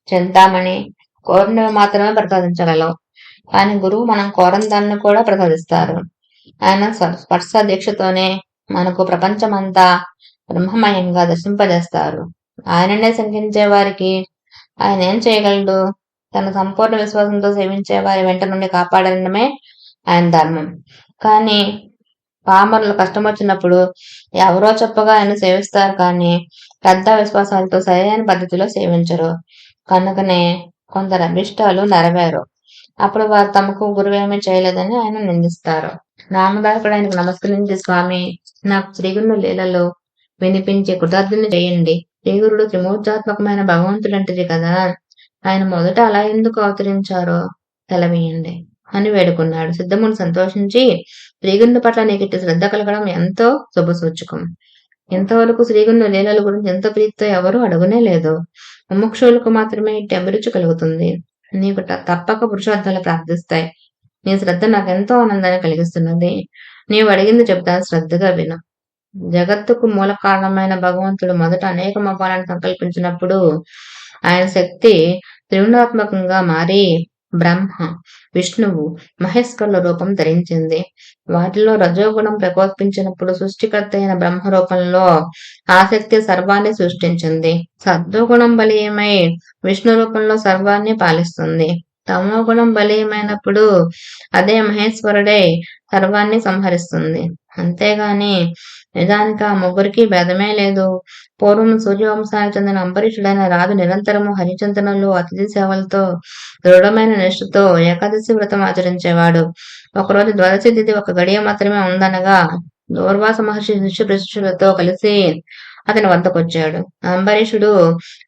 చింతామణి కోరినవి మాత్రమే ప్రసాదించగలవు. కానీ గురువు మనం కోరని దాన్ని కూడా ప్రసాదిస్తారు. ఆయన స్పర్శ దీక్షతోనే మనకు ప్రపంచమంతా బ్రహ్మమయంగా దర్శింపజేస్తారు. ఆయననే శంకించే వారికి ఆయన ఏం చేయగలడు? తన సంపూర్ణ విశ్వాసంతో సేవించే వారి వెంట నుండి కాపాడడమే ఆయన ధర్మం. కానీ పామరులు కష్టం వచ్చినప్పుడు ఎవరో చెప్పగా ఆయన సేవిస్తారు, కానీ శ్రద్ధ విశ్వాసాలతో సరైన పద్ధతిలో సేవించరు. కనుకనే కొందరు అభిష్టాలు నెరవేరు. అప్పుడు వారు తమకు గురువేమీ చేయలేదని ఆయన నిందిస్తారు. నామధారకుడు ఆయనకు నమస్కరించి, స్వామి, నాకు శ్రీగురుని లీలలో వినిపించి కృతార్థుని చేయండి. శ్రీగురుడు త్రిమూర్తాత్మకమైన భగవంతుడంటిది కదా, ఆయన మొదట అలా ఎందుకు అవతరించారో తెలవేయండి అని వేడుకున్నాడు. సిద్ధమును సంతోషించి, శ్రీగురుని పట్ల నీకు శ్రద్ధ కలగడం ఎంతో శుభసూచకం. ఇంతవరకు శ్రీగురుని లీలల గురించి ఎంత ప్రీతితో ఎవరూ అడుగునే లేదు. ముముక్షులకు మాత్రమే ఇట్టి అభిరుచి కలుగుతుంది. నీకు తప్పక పురుషార్థాలు ప్రాప్తిస్తాయి. నీ శ్రద్ధ నాకెంతో ఆనందాన్ని కలిగిస్తున్నది. నీవు అడిగింది చెప్తాను, శ్రద్ధగా విను. జగత్తుకు మూల కారణమైన భగవంతుడు మొదట అనేక మోపాలను సంకల్పించినప్పుడు ఆయన శక్తి త్రిగుణాత్మకంగా మారి బ్రహ్మ, విష్ణువు, మహేశ్వరుల రూపం ధరించింది. వాటిలో రజోగుణం ప్రకోపించినప్పుడు సృష్టికర్త అయిన బ్రహ్మ రూపంలో ఆ శక్తి సర్వాన్ని సృష్టించింది. సత్వగుణం బలీయమై విష్ణు రూపంలో సర్వాన్ని పాలిస్తుంది. తమో గుణం బలీయమైనప్పుడు అదే మహేశ్వరుడే సర్వాన్ని సంహరిస్తుంది. అంతేగాని నిజానికి ఆ ముగ్గురికి భేదమే లేదు. పూర్వం సూర్యవంశానికి చెందిన అంబరీషుడైన రాజు నిరంతరము హరిచింతనలు, అతిథి సేవలతో, దృఢమైన నిష్ఠతో ఏకాదశి వ్రతం ఆచరించేవాడు. ఒకరోజు ద్వాదశి తిథి ఒక గడియ మాత్రమే ఉందనగా దూర్వాస మహర్షి శిష్యులతో కలిసి అతని వద్దకొచ్చాడు. అంబరీషుడు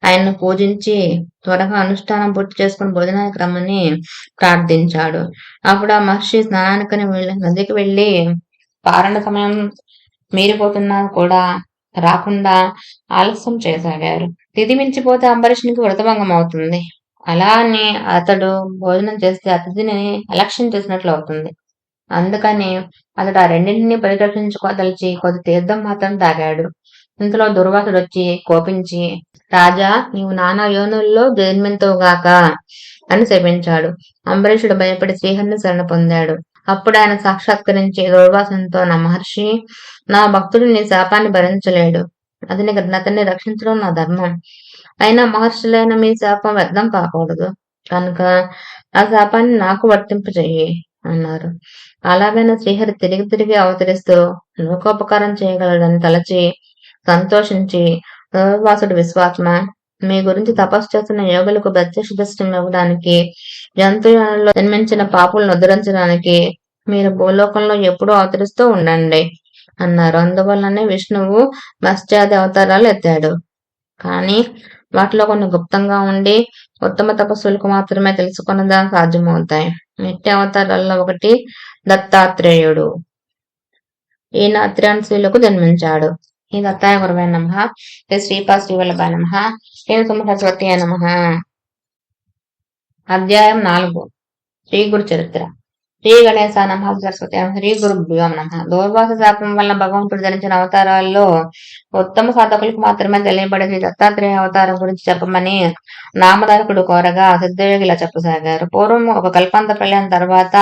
ఆయన్ను పూజించి త్వరగా అనుష్ఠానం పూర్తి చేసుకుని భోజనానికి రమ్మని ప్రార్థించాడు. అప్పుడు ఆ మహర్షి స్నానానికని నదికి వెళ్లి పారణ సమయం మీరిపోతున్నా కూడా రాకుండా ఆలస్యం చేయసాగారు. తిథి మించిపోతే అంబరీషునికి వ్రతభంగం అవుతుంది. అలా అని అతడు భోజనం చేస్తే అతిథిని అలక్ష్యం చేసినట్లు అవుతుంది. అందుకని అతడు ఆ రెండింటినీ పరిరక్షించుకోదలిచి కొద్ది తీర్థం మాత్రం తాగాడు. ఇంతలో దుర్వాసుడు వచ్చి కోపించి, రాజా, నీవు నానా యోనుల్లో జన్మింతువుగాక అని శపించాడు. అంబరీషుడు భయపడి శ్రీహరిని శరణ పొందాడు. అప్పుడు ఆయన సాక్షాత్కరించి దుర్వాసునితో, నా మహర్షి, నా భక్తుడు నీ శాపాన్ని భరించలేడు. అతన్ని రక్షించడం నా ధర్మం. అయినా మహర్షులైన మీ శాపం వ్యర్థం కాకూడదు కనుక ఆ శాపాన్ని నాకు వర్తింపు చెయ్యి అన్నారు. అలాగైనా శ్రీహరి తిరిగి తిరిగి అవతరిస్తూ లోకోపకారం చేయగలడని తలచి సంతోషించి, దుర్వాసుడు విశ్వాత్మ, మీ గురించి తపస్సు చేస్తున్న యోగులకు ప్రత్యక్ష దర్శనం ఇవ్వడానికి, జంతువులలో జన్మించిన పాపులను ఉద్ధరించడానికి మీరు భూలోకంలో ఎప్పుడూ అవతరిస్తూ ఉండండి అన్నారు. అందువల్లనే విష్ణువు మత్స్యాది అవతారాలు ఎత్తాడు. కానీ వాటిలో కొన్ని గుప్తంగా ఉండి ఉత్తమ తపస్సులకు మాత్రమే తెలుసుకున్నదా సాధ్యమవుతాయి. నిత్య అవతారాల్లో ఒకటి దత్తాత్రేయుడు. ఈయన అత్రియాన్సులకు జన్మించాడు. ఈ దత్తాయ గురువే నమః. శ్రీపాద శ్రీవల్లభాయ నమః. సరస్వతి నమః. అధ్యాయం 4. శ్రీ గురు చరిత్ర. శ్రీ గణేశ నమః. సరస్వతి శ్రీ గురుభ్యో నమః. దూర్వాస శాపం వల్ల భగవంతుడు ధరించిన అవతారాల్లో ఉత్తమ సాధకులకు మాత్రమే తెలియబడే శ్రీ దత్తాత్రేయ అవతారం గురించి చెప్పమని నామధారకుడు కోరగా సిద్ధయోగి ఇలా చెప్పసాగారు. పూర్వం ఒక కల్పాంత ప్రళయం తర్వాత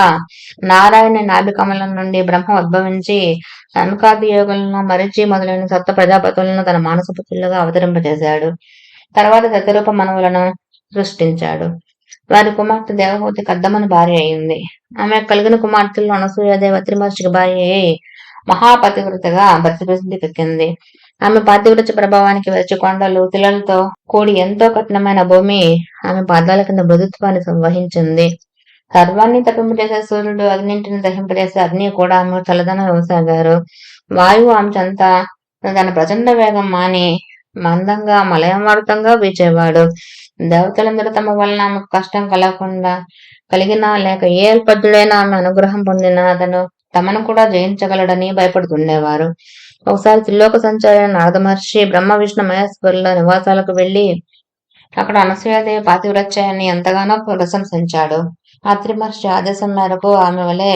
నారాయణ నాభికమలం నుండి బ్రహ్మ ఉద్భవించి సనకాది యోగులను, మరిచి మొదలైన సప్త ప్రజాపతులను తన మానసపుత్రులుగా అవతరింపజేశాడు. తర్వాత శతరూప మనవులను సృష్టించాడు. వారి కుమార్తె దేవహూతి కద్దమని భార్య అయింది. ఆమె కలిగిన కుమార్తెల్లో అనసూయాదేవి అత్రి మహర్షికి భార్య అయి మహాపతివ్రతగా ప్రసిద్ధికెక్కింది. ఆమె పాతివ్రత ప్రభావానికి వచ్చి కొండలు, తిలలతో కూడి ఎంతో కఠినమైన భూమి ఆమె పాదాల కింద మృదుత్వాన్ని వహించింది. సర్వాన్ని తప్పింపజేసే సూర్యుడు, అగ్నింటిని దహింపజేసే అగ్ని కూడా ఆమె చల్లదనం ఇవ్వసాగారు. వాయువు ఆమె చెంత తన ప్రచండ వేగం మాని మందంగా మలయమారుతంగా వీచేవాడు. దేవతలందరూ తమ వలన ఆమెకు కష్టం కలగకుండా కలిగినా లేక ఏ అల్పజ్ఞుడైనా ఆమె అనుగ్రహం పొందినా అతను తమను కూడా జయించగలడని భయపడుతుండేవారు. ఒకసారి త్రిలోక సంచారి నారద మహర్షి బ్రహ్మ విష్ణు మహేశ్వరుల నివాసాలకు వెళ్లి అక్కడ అనసూయాదేవి పాతివ్రత్యాన్ని ఎంతగానో ప్రశంసించాడు. అత్రి మహర్షి ఆదేశం మేరకు ఆమె వలె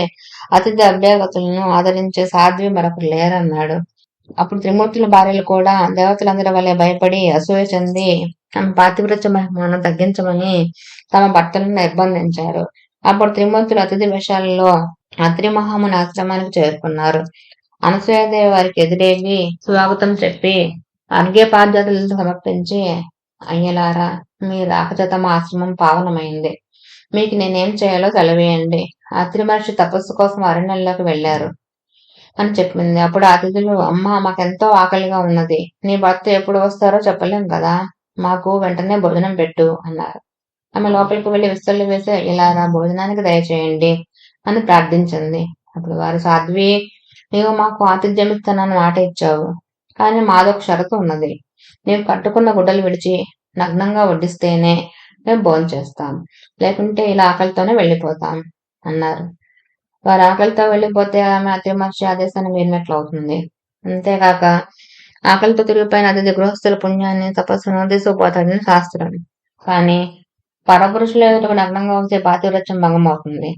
అతిథి అభ్యాగతులను ఆదరించే సాధ్వి మరొకరు లేరన్నాడు. అప్పుడు త్రిమూర్తుల భార్యలు కూడా దేవతలందరి వలె భయపడి అసూయ చెంది ఆమె పాతివ్రత్య మహిమను తగ్గించమని తమ భర్తలను నిర్బంధించారు. అప్పుడు త్రిమూర్తులు అతిథి వేషాలలో అత్రి మహాముని ఆశ్రమానికి చేరుకున్నారు. అనసూయాదేవి వారికి ఎదురేగి స్వాగతం చెప్పి అర్ఘ్యపాద్యాదులతో సమర్పించి, అయ్యలారా, మీ రాకచేత మా ఆశ్రమం పావనమైంది. మీకు నేనేం చేయాలో సెలవేయండి. అత్రి మహర్షి తపస్సు కోసం అరణ్యంలోకి వెళ్లారు అని చెప్పింది. అప్పుడు అతిథులు, అమ్మ, మాకెంతో ఆకలిగా ఉన్నది. నీ భర్త ఎప్పుడు వస్తారో చెప్పలేం కదా, మాకు వెంటనే భోజనం పెట్టు అన్నారు. ఆమె లోపలికి వెళ్లి విస్తళ్ళు వేసి, ఇలారా, భోజనానికి దయచేయండి అని ప్రార్థించింది. అప్పుడు వారు, సాధ్వి, నీవు మాకు ఆతిథ్యం ఇస్తానని మాట ఇచ్చావు. కానీ మాదొక షరతు ఉన్నది. నీవు కట్టుకున్న గుడ్డలు విడిచి నగ్నంగా వడ్డిస్తేనే మేము భోంచేస్తాం, లేకుంటే ఇలా ఆకలితోనే వెళ్ళిపోతాం అన్నారు. వారు ఆకలితో వెళ్ళిపోతే ఆమె అత్రి మహర్షి ఆదేశాన్ని మీరినట్లు అవుతుంది. అంతేకాక ఆకలితో తిరిగిపోయిన అతిథి గృహస్థుల పుణ్యాన్ని, తపస్సును తీసుకుపోతాడని శాస్త్రం. కానీ పరపురుషుల ఎదుటకు నగ్నంగా వచ్చే పాతివ్రత్యం భంగం అవుతుంది.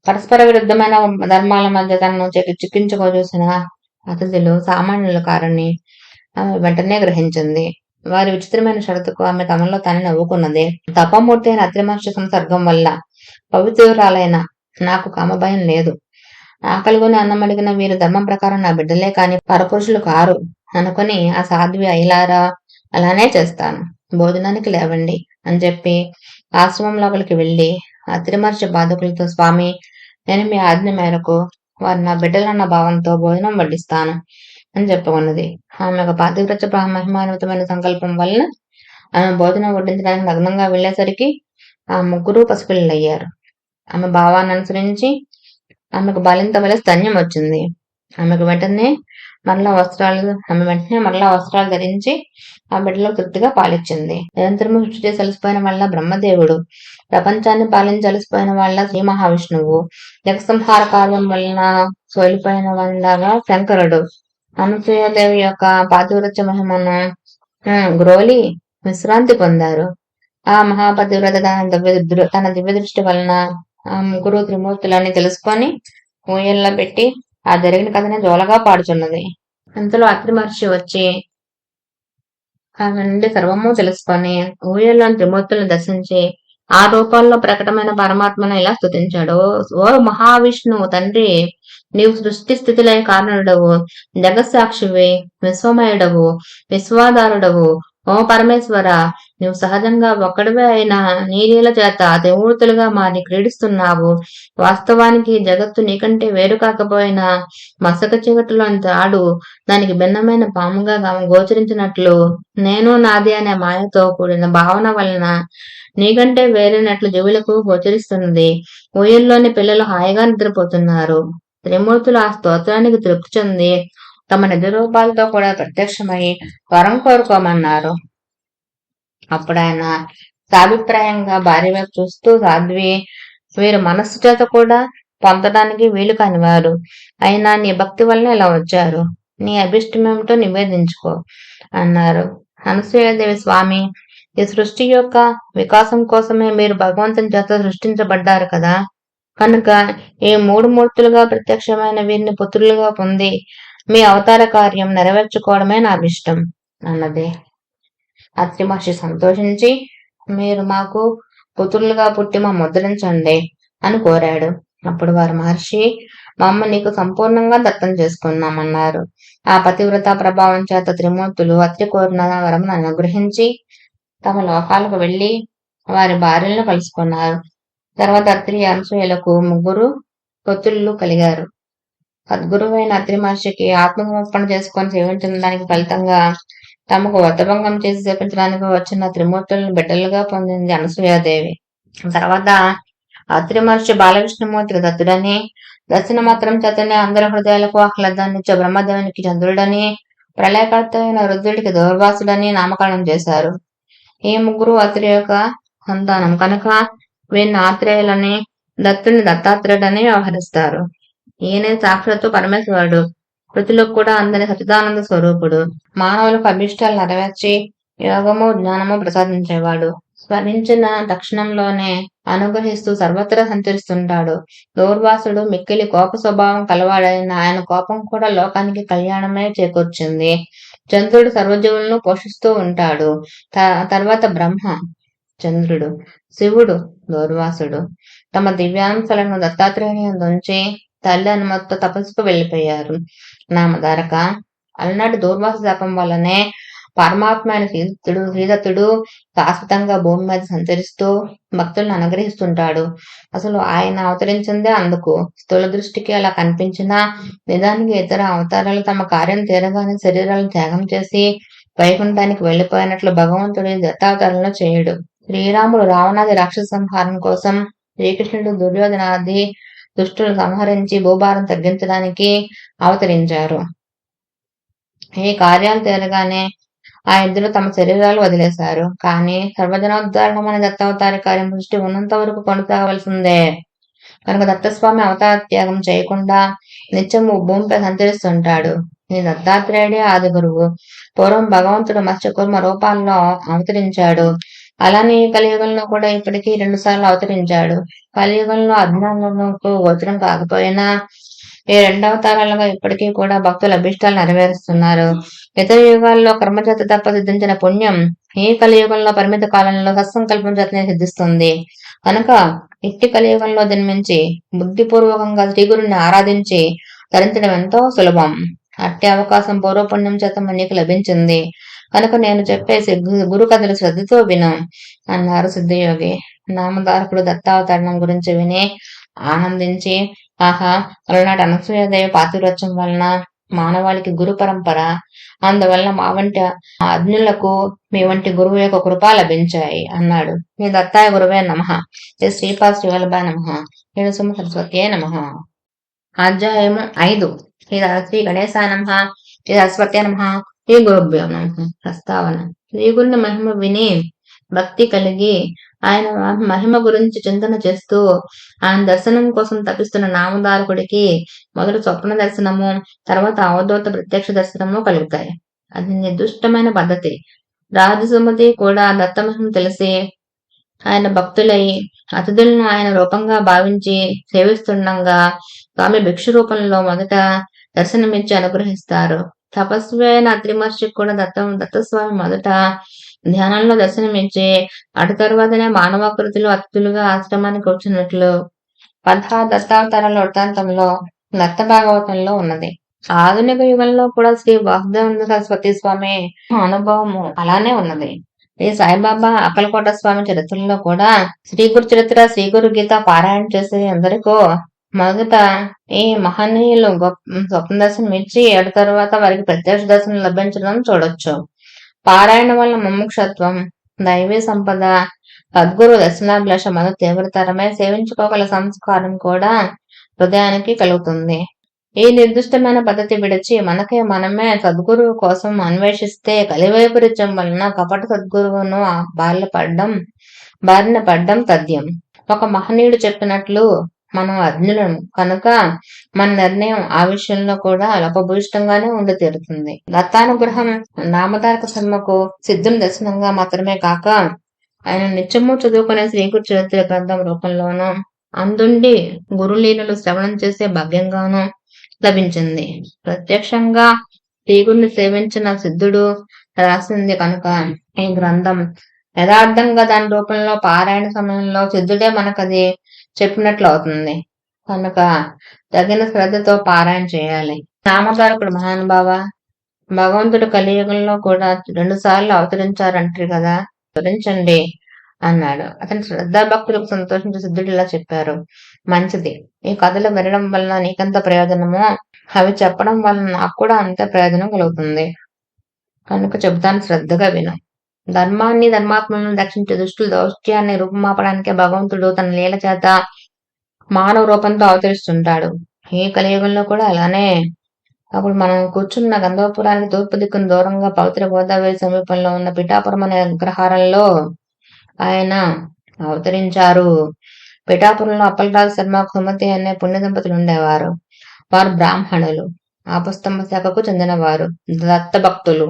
పరస్పర విరుద్ధమైన ధర్మాల మధ్య తనను చిక్కించుకోచూసిన అతిథులు సామాన్యుల కారని ఆమె వెంటనే గ్రహించింది. వారి విచిత్రమైన షరతుకు ఆమె తమలో తానే నవ్వుకున్నది. తపమూర్తి అయిన అత్రి మహర్షి సంసర్గం వల్ల పవిత్రురాలైన నాకు కామభయం లేదు. ఆకలిగొని అన్నం అడిగిన వీరు ధర్మం ప్రకారం నా బిడ్డలే కాని పరపురుషులు కారు అనుకుని ఆ సాధ్వి, అయిలారా, అలానే చేస్తాను, భోజనానికి లేవండి అని చెప్పి ఆశ్రమం లోపలికి వెళ్లి అత్రి మహర్షి బాధకులతో, స్వామి, నేను మీ ఆజ్ఞ మేరకు వారు నా బిడ్డలన్న భావంతో భోజనం వడ్డిస్తాను అని చెప్పుకున్నది. ఆమె ఒక పాతివ్రత్య మహిమాన్వితమైన సంకల్పం వలన ఆమె భోజనం వడ్డించడానికి నగ్నంగా వెళ్లేసరికి ఆ ముగ్గురు పసిపిల్లలయ్యారు. ఆమె భావాన్ని అనుసరించి ఆమెకు బాలింత వల్ల స్తన్యం వచ్చింది. ఆమె వెంటనే మరలా వస్త్రాలు ధరించి ఆ బిడ్డలకు తృప్తిగా పాలిచ్చింది. నిరంతరము సృష్టి చేసి అలసిపోయిన వాళ్ళ బ్రహ్మదేవుడు, ప్రపంచాన్ని పాలించి అలసిపోయిన వాళ్ళ శ్రీ మహావిష్ణువు, జగసంహార కార్యం వలన సోలిపోయిన వాళ్ళగా శంకరుడు అనసూయాదేవి యొక్క పాతివ్రత్య మహిమను గ్రోలి విశ్రాంతి పొందారు. ఆ మహాపతివ్రత తన దివ్య దృష్టి వలన ఆ ముగ్గురు త్రిమూర్తులని తెలుసుకొని ఊయల్లో పెట్టి ఆ జరిగిన కథని జోలగా పాడుచున్నది. అంతలో అత్రి మహర్షి వచ్చి ఆమె నుండి సర్వము తెలుసుకొని ఊయల్లోని త్రిమూర్తులను దర్శించి ఆ రూపంలో ప్రకటమైన పరమాత్మను ఇలా స్తుతించాడు. ఓ మహావిష్ణువు తండ్రి, నీవు సృష్టి స్థితిలైన కారణుడవు, జగత్సాక్షివి, విశ్వమయుడవు, విశ్వాధారుడవు. ఓ పరమేశ్వర, నీవు సహజంగా ఒక్కడివే అయిన నీలీల చేత త్రిమూర్తులుగా మారి క్రీడిస్తున్నావు. వాస్తవానికి జగత్తు నీకంటే వేరు కాకపోయినా మసక చీకటిలోని తాడు దానికి భిన్నమైన పాముగా గోచరించినట్లు నేను నాది అనే మాయతో కూడిన భావన వలన నీకంటే వేరైనట్లు జీవులకు గోచరిస్తున్నది. ఊయల్లోని పిల్లలు హాయిగా నిద్రపోతున్నారు. త్రిమూర్తులు ఆ స్తోత్రానికి తృప్తి చెంది తమ నిజ రూపాలతో కూడా ప్రత్యక్షమై వరం కోరుకోమన్నారు. అప్పుడు ఆయన సాభిప్రాయంగా భార్య వైపు చూస్తూ, సాధ్వి, వీరు మనస్సు చేత కూడా పొందడానికి వీలు కానివారు, అయినా నీ భక్తి వలన ఇలా వచ్చారు. నీ అభిష్టమేమిటో నివేదించుకో అన్నారు. అనసూయాదేవి, స్వామి, ఈ సృష్టి యొక్క వికాసం కోసమే మీరు భగవంతుని చేత సృష్టించబడ్డారు కదా, కనుక ఈ మూడు మూర్తులుగా ప్రత్యక్షమైన వీరిని పుత్రులుగా పొంది మీ అవతార కార్యం నెరవేర్చుకోవడమే నా అభిష్టం అన్నది. అత్రి మహర్షి సంతోషించి, మీరు మాకు పుత్రులుగా పుట్టి మా ముద్రించండి అని కోరాడు. అప్పుడు వారు, మహర్షి, మా అమ్మ నీకు సంపూర్ణంగా దత్తం చేసుకున్నామన్నారు. ఆ పతివ్రత ప్రభావం చేత త్రిమూర్తులు అత్రి కోరిన వరమును అనుగ్రహించి తమ లోకాలకు వెళ్లి వారి భార్యలను కలుసుకున్నారు. తర్వాత అత్రి అనసూయలకు ముగ్గురు పుత్రులు కలిగారు. సద్గురువైన అత్రి మహర్షికి ఆత్మసమర్పణ చేసుకొని సేవించిన దానికి ఫలితంగా తమకు వ్రతభంగం చేసి సేవించడానికి వచ్చిన త్రిమూర్తులను బిడ్డలుగా పొందింది అనసూయాదేవి. తర్వాత అత్రి మహర్షి బాలకృష్ణమూర్తికి దత్తుడని, దర్శన మాత్రం చేతనే అందరి హృదయాలకు ఆహ్లాదాన్నిచ్చే బ్రహ్మదేవునికి చంద్రుడని, ప్రళయకర్త అయిన రుద్రుడికి దౌర్వాసుడని నామకరణం చేశారు. ఈ ముగ్గురు అత్రి యొక్క సంతానం కనుక వీరిని ఆత్రేయులని, దత్తుని దత్తాత్రేయుడని వ్యవహరిస్తారు. ఈయనే సాక్షాత్తు పరమేశ్వరుడు, కృతులకు కూడా అందరి సచిదానంద స్వరూపుడు, మానవులకు అభిష్టాలు నెరవేర్చి యోగము జ్ఞానము ప్రసాదించేవాడు. స్మరించిన తక్షణంలోనే అనుగ్రహిస్తూ సర్వత్రా సంచరిస్తుంటాడు. దౌర్వాసుడు మిక్కిలి కోప స్వభావం కలవాడైన ఆయన కోపం కూడా లోకానికి కళ్యాణమే చేకూర్చింది. చంద్రుడు సర్వజీవులను పోషిస్తూ ఉంటాడు. తర్వాత బ్రహ్మ చంద్రుడు, శివుడు, దౌర్వాసుడు తమ దివ్యాంశాలను దత్తాత్రేయుని ఉంచి తల్లి అనుమతితో తపస్సుకు వెళ్లిపోయారు. నామధారక, అలనాటి దూర్వాస శాపం వల్లనే పరమాత్మ అయిన శ్రీదత్తుడు శాశ్వతంగా భూమి మీద సంచరిస్తూ భక్తులను అనుగ్రహిస్తుంటాడు. అసలు ఆయన అవతరించిందే అందుకు. స్థూల దృష్టికి అలా కనిపించినా నిజానికి ఇతర అవతారాలు తమ కార్యం తీరగానే శరీరాలను త్యాగం చేసి వైకుంఠానికి వెళ్లిపోయినట్లు భగవంతుడి దత్తావతారంలో చేయడు. శ్రీరాముడు రావణాది రాక్షస సంహారం కోసం, శ్రీకృష్ణుడు దుర్యోధనాది దుష్టులను సంహరించి భూభారం తగ్గించడానికి అవతరించారు. ఈ కార్యాలు తీరగానే ఆ ఇద్దరు తమ శరీరాలు వదిలేశారు. కానీ సర్వజనోద్ధారణమైన దత్తావతారి కార్యం దృష్టి ఉన్నంత వరకు కొనసాగవలసిందే. కనుక దత్తస్వామి అవతార త్యాగం చేయకుండా నిత్యము భూమిపై సంచరిస్తుంటాడు. ఈ దత్తాత్రేయుడే ఆది గురువు. పూర్వం భగవంతుడు మత్స్యకూర్మ రూపాల్లో అవతరించాడు. అలానే కలియుగంలో కూడా ఇప్పటికీ 2 సార్లు అవతరించాడు. కలియుగంలో అజ్ఞానులకు గోచరం కాకపోయినా ఈ 2 అవతారాలుగా ఇప్పటికీ కూడా భక్తుల అభిష్టాలు నెరవేరుస్తున్నారు. ఇతర యుగాల్లో కర్మచేత తప్ప సిద్ధించిన పుణ్యం ఈ కలియుగంలో పరిమిత కాలంలో సత్సంకల్పం చేతనే సిద్ధిస్తుంది. కనుక ఇట్టి కలియుగంలో జన్మించి బుద్ధిపూర్వకంగా శ్రీగురుని ఆరాధించి ధరించడం ఎంతో సులభం. అట్టి అవకాశం పూర్వపుణ్యం చేత మనకు లభించింది. కనుక నేను చెప్పేసి గురు కథలు శ్రద్ధతో విను అన్నారు సిద్ధయోగి. నామధారకుడు దత్తావతరణం గురించి విని ఆనందించి, ఆహా, అలనాటి అనసూయదేవి పాతివ్రత్యం వలన మానవాళికి గురు పరంపర, అందువల్ల మా వంటి అజ్ఞులకు మీ వంటి గురువు యొక్క కృప లభించాయి అన్నాడు. శ్రీ దత్తాయ గురువే నమః. శ్రీ శ్రీపాద శ్రీవల్లభాయ నమః. శ్రీ సుమ సరస్వతియే నమః. అధ్యాయము 5. శ్రీ గణేశాయ నమః. శ్రీ సరస్వత్యే నమః. శ్రీ గురుభ్యో నమః. ప్రస్తావన. శ్రీగురుని మహిమ విని భక్తి కలిగి ఆయన మహిమ గురించి చింతన చేస్తూ ఆయన దర్శనం కోసం తపిస్తున్న నామధారకుడికి మొదట స్వప్న దర్శనము, తర్వాత అవధూత ప్రత్యక్ష దర్శనము కలుగుతాయి. అది నిర్దిష్టమైన పద్ధతి. రాజసుమతి కూడా దత్తమహిమ తెలిసి ఆయన భక్తులై అతిథులను ఆయన రూపంగా భావించి సేవిస్తుండగా స్వామి భిక్షు రూపంలో మొదట దర్శనమిచ్చి అనుగ్రహిస్తారు. తపస్వి అయిన అత్రి మహర్షికి కూడా దత్తస్వామి మొదట ధ్యానంలో దర్శనమిచ్చి అటు తర్వాతనే మానవాకృతిలో అతిథులుగా ఆశ్రమానికి వచ్చినట్లు 16 దత్తావతారాల వృత్తాంతంలో దత్త భాగవతంలో ఉన్నది. ఆధునిక యుగంలో కూడా శ్రీ వాసుదేవ సరస్వతి స్వామి అనుభవము అలానే ఉన్నది. శ్రీ సాయిబాబా అక్కలకోట స్వామి చరిత్రలో కూడా శ్రీ గురు చరిత్ర, శ్రీ గురు గీత పారాయణ చేసే అందరికో మొదట ఈ మహనీయులు స్వప్న దర్శనం ఇచ్చి అటు తర్వాత వారికి ప్రత్యక్ష దర్శనం లభించడం చూడొచ్చు. పారాయణ వల్ల ముముక్షత్వం, దైవీ సంపద, సద్గురు దర్శనాభిలాష మన తీవ్రతరమై సేవించుకోగల సంస్కారం కూడా హృదయానికి కలుగుతుంది. ఈ నిర్దిష్టమైన పద్ధతి విడిచి మనకే మనమే సద్గురువు కోసం అన్వేషిస్తే కలివైపరీత్యం వలన కపట సద్గురువును బారిన పడ్డం తథ్యం. ఒక మహనీయుడు చెప్పినట్లు మనం అజ్ఞులం కనుక మన నిర్ణయం ఆ విషయంలో కూడా లోపభూయిష్టంగానే ఉండి తీరుతుంది. దత్తానుగ్రహం నామధారక శర్మకు సిద్ధుని దర్శనంగా మాత్రమే కాక ఆయన నిత్యము చదువుకునే శ్రీగురు చరిత్ర గ్రంథం రూపంలోనూ అందుండి గురులీలలు శ్రవణం చేసే భాగ్యంగానూ లభించింది. ప్రత్యక్షంగా శ్రీగురుని సేవించిన సిద్ధుడు రాసింది కనుక ఈ గ్రంథం యథార్థంగా దాని రూపంలో పారాయణ సమయంలో సిద్ధుడే మనకది చెప్పినట్లు అవుతుంది. కనుక తగిన శ్రద్ధతో పారాయణ చేయాలి. నామధారకుడు మహానుభావ, భగవంతుడు కలియుగంలో కూడా 2 సార్లు అవతరించారంటారు కదా, అవతరించండి అన్నాడు. అతని శ్రద్ధాభక్తులకు సంతోషించి సిద్ధుడు ఇలా చెప్పారు. మంచిది, ఈ కథలు వినడం వలన నీకెంత ప్రయోజనమో అవి చెప్పడం వలన నాకు కూడా అంతే ప్రయోజనం కలుగుతుంది కనుక చెబుతాను, శ్రద్ధగా విను. ధర్మాన్ని, ధర్మాత్మలను రక్షించే దుష్టుల దౌష్ట్యాన్ని రూపుమాపడానికే భగవంతుడు తన లీల చేత మానవ రూపంతో అవతరిస్తుంటాడు. ఈ కలియుగంలో కూడా అలానే. అప్పుడు మనం కూర్చున్న గంధర్వపురానికి తూర్పు దిక్కును దూరంగా పవిత్ర గోదావరి సమీపంలో ఉన్న పిఠాపురం అనే అగ్రహారంలో ఆయన అవతరించారు. పిఠాపురంలో అప్పలరాజు శర్మ, కుమతి అనే పుణ్య దంపతులు ఉండేవారు. వారు బ్రాహ్మణులు, ఆపస్తంభ శాఖకు చెందినవారు, దత్త భక్తులు.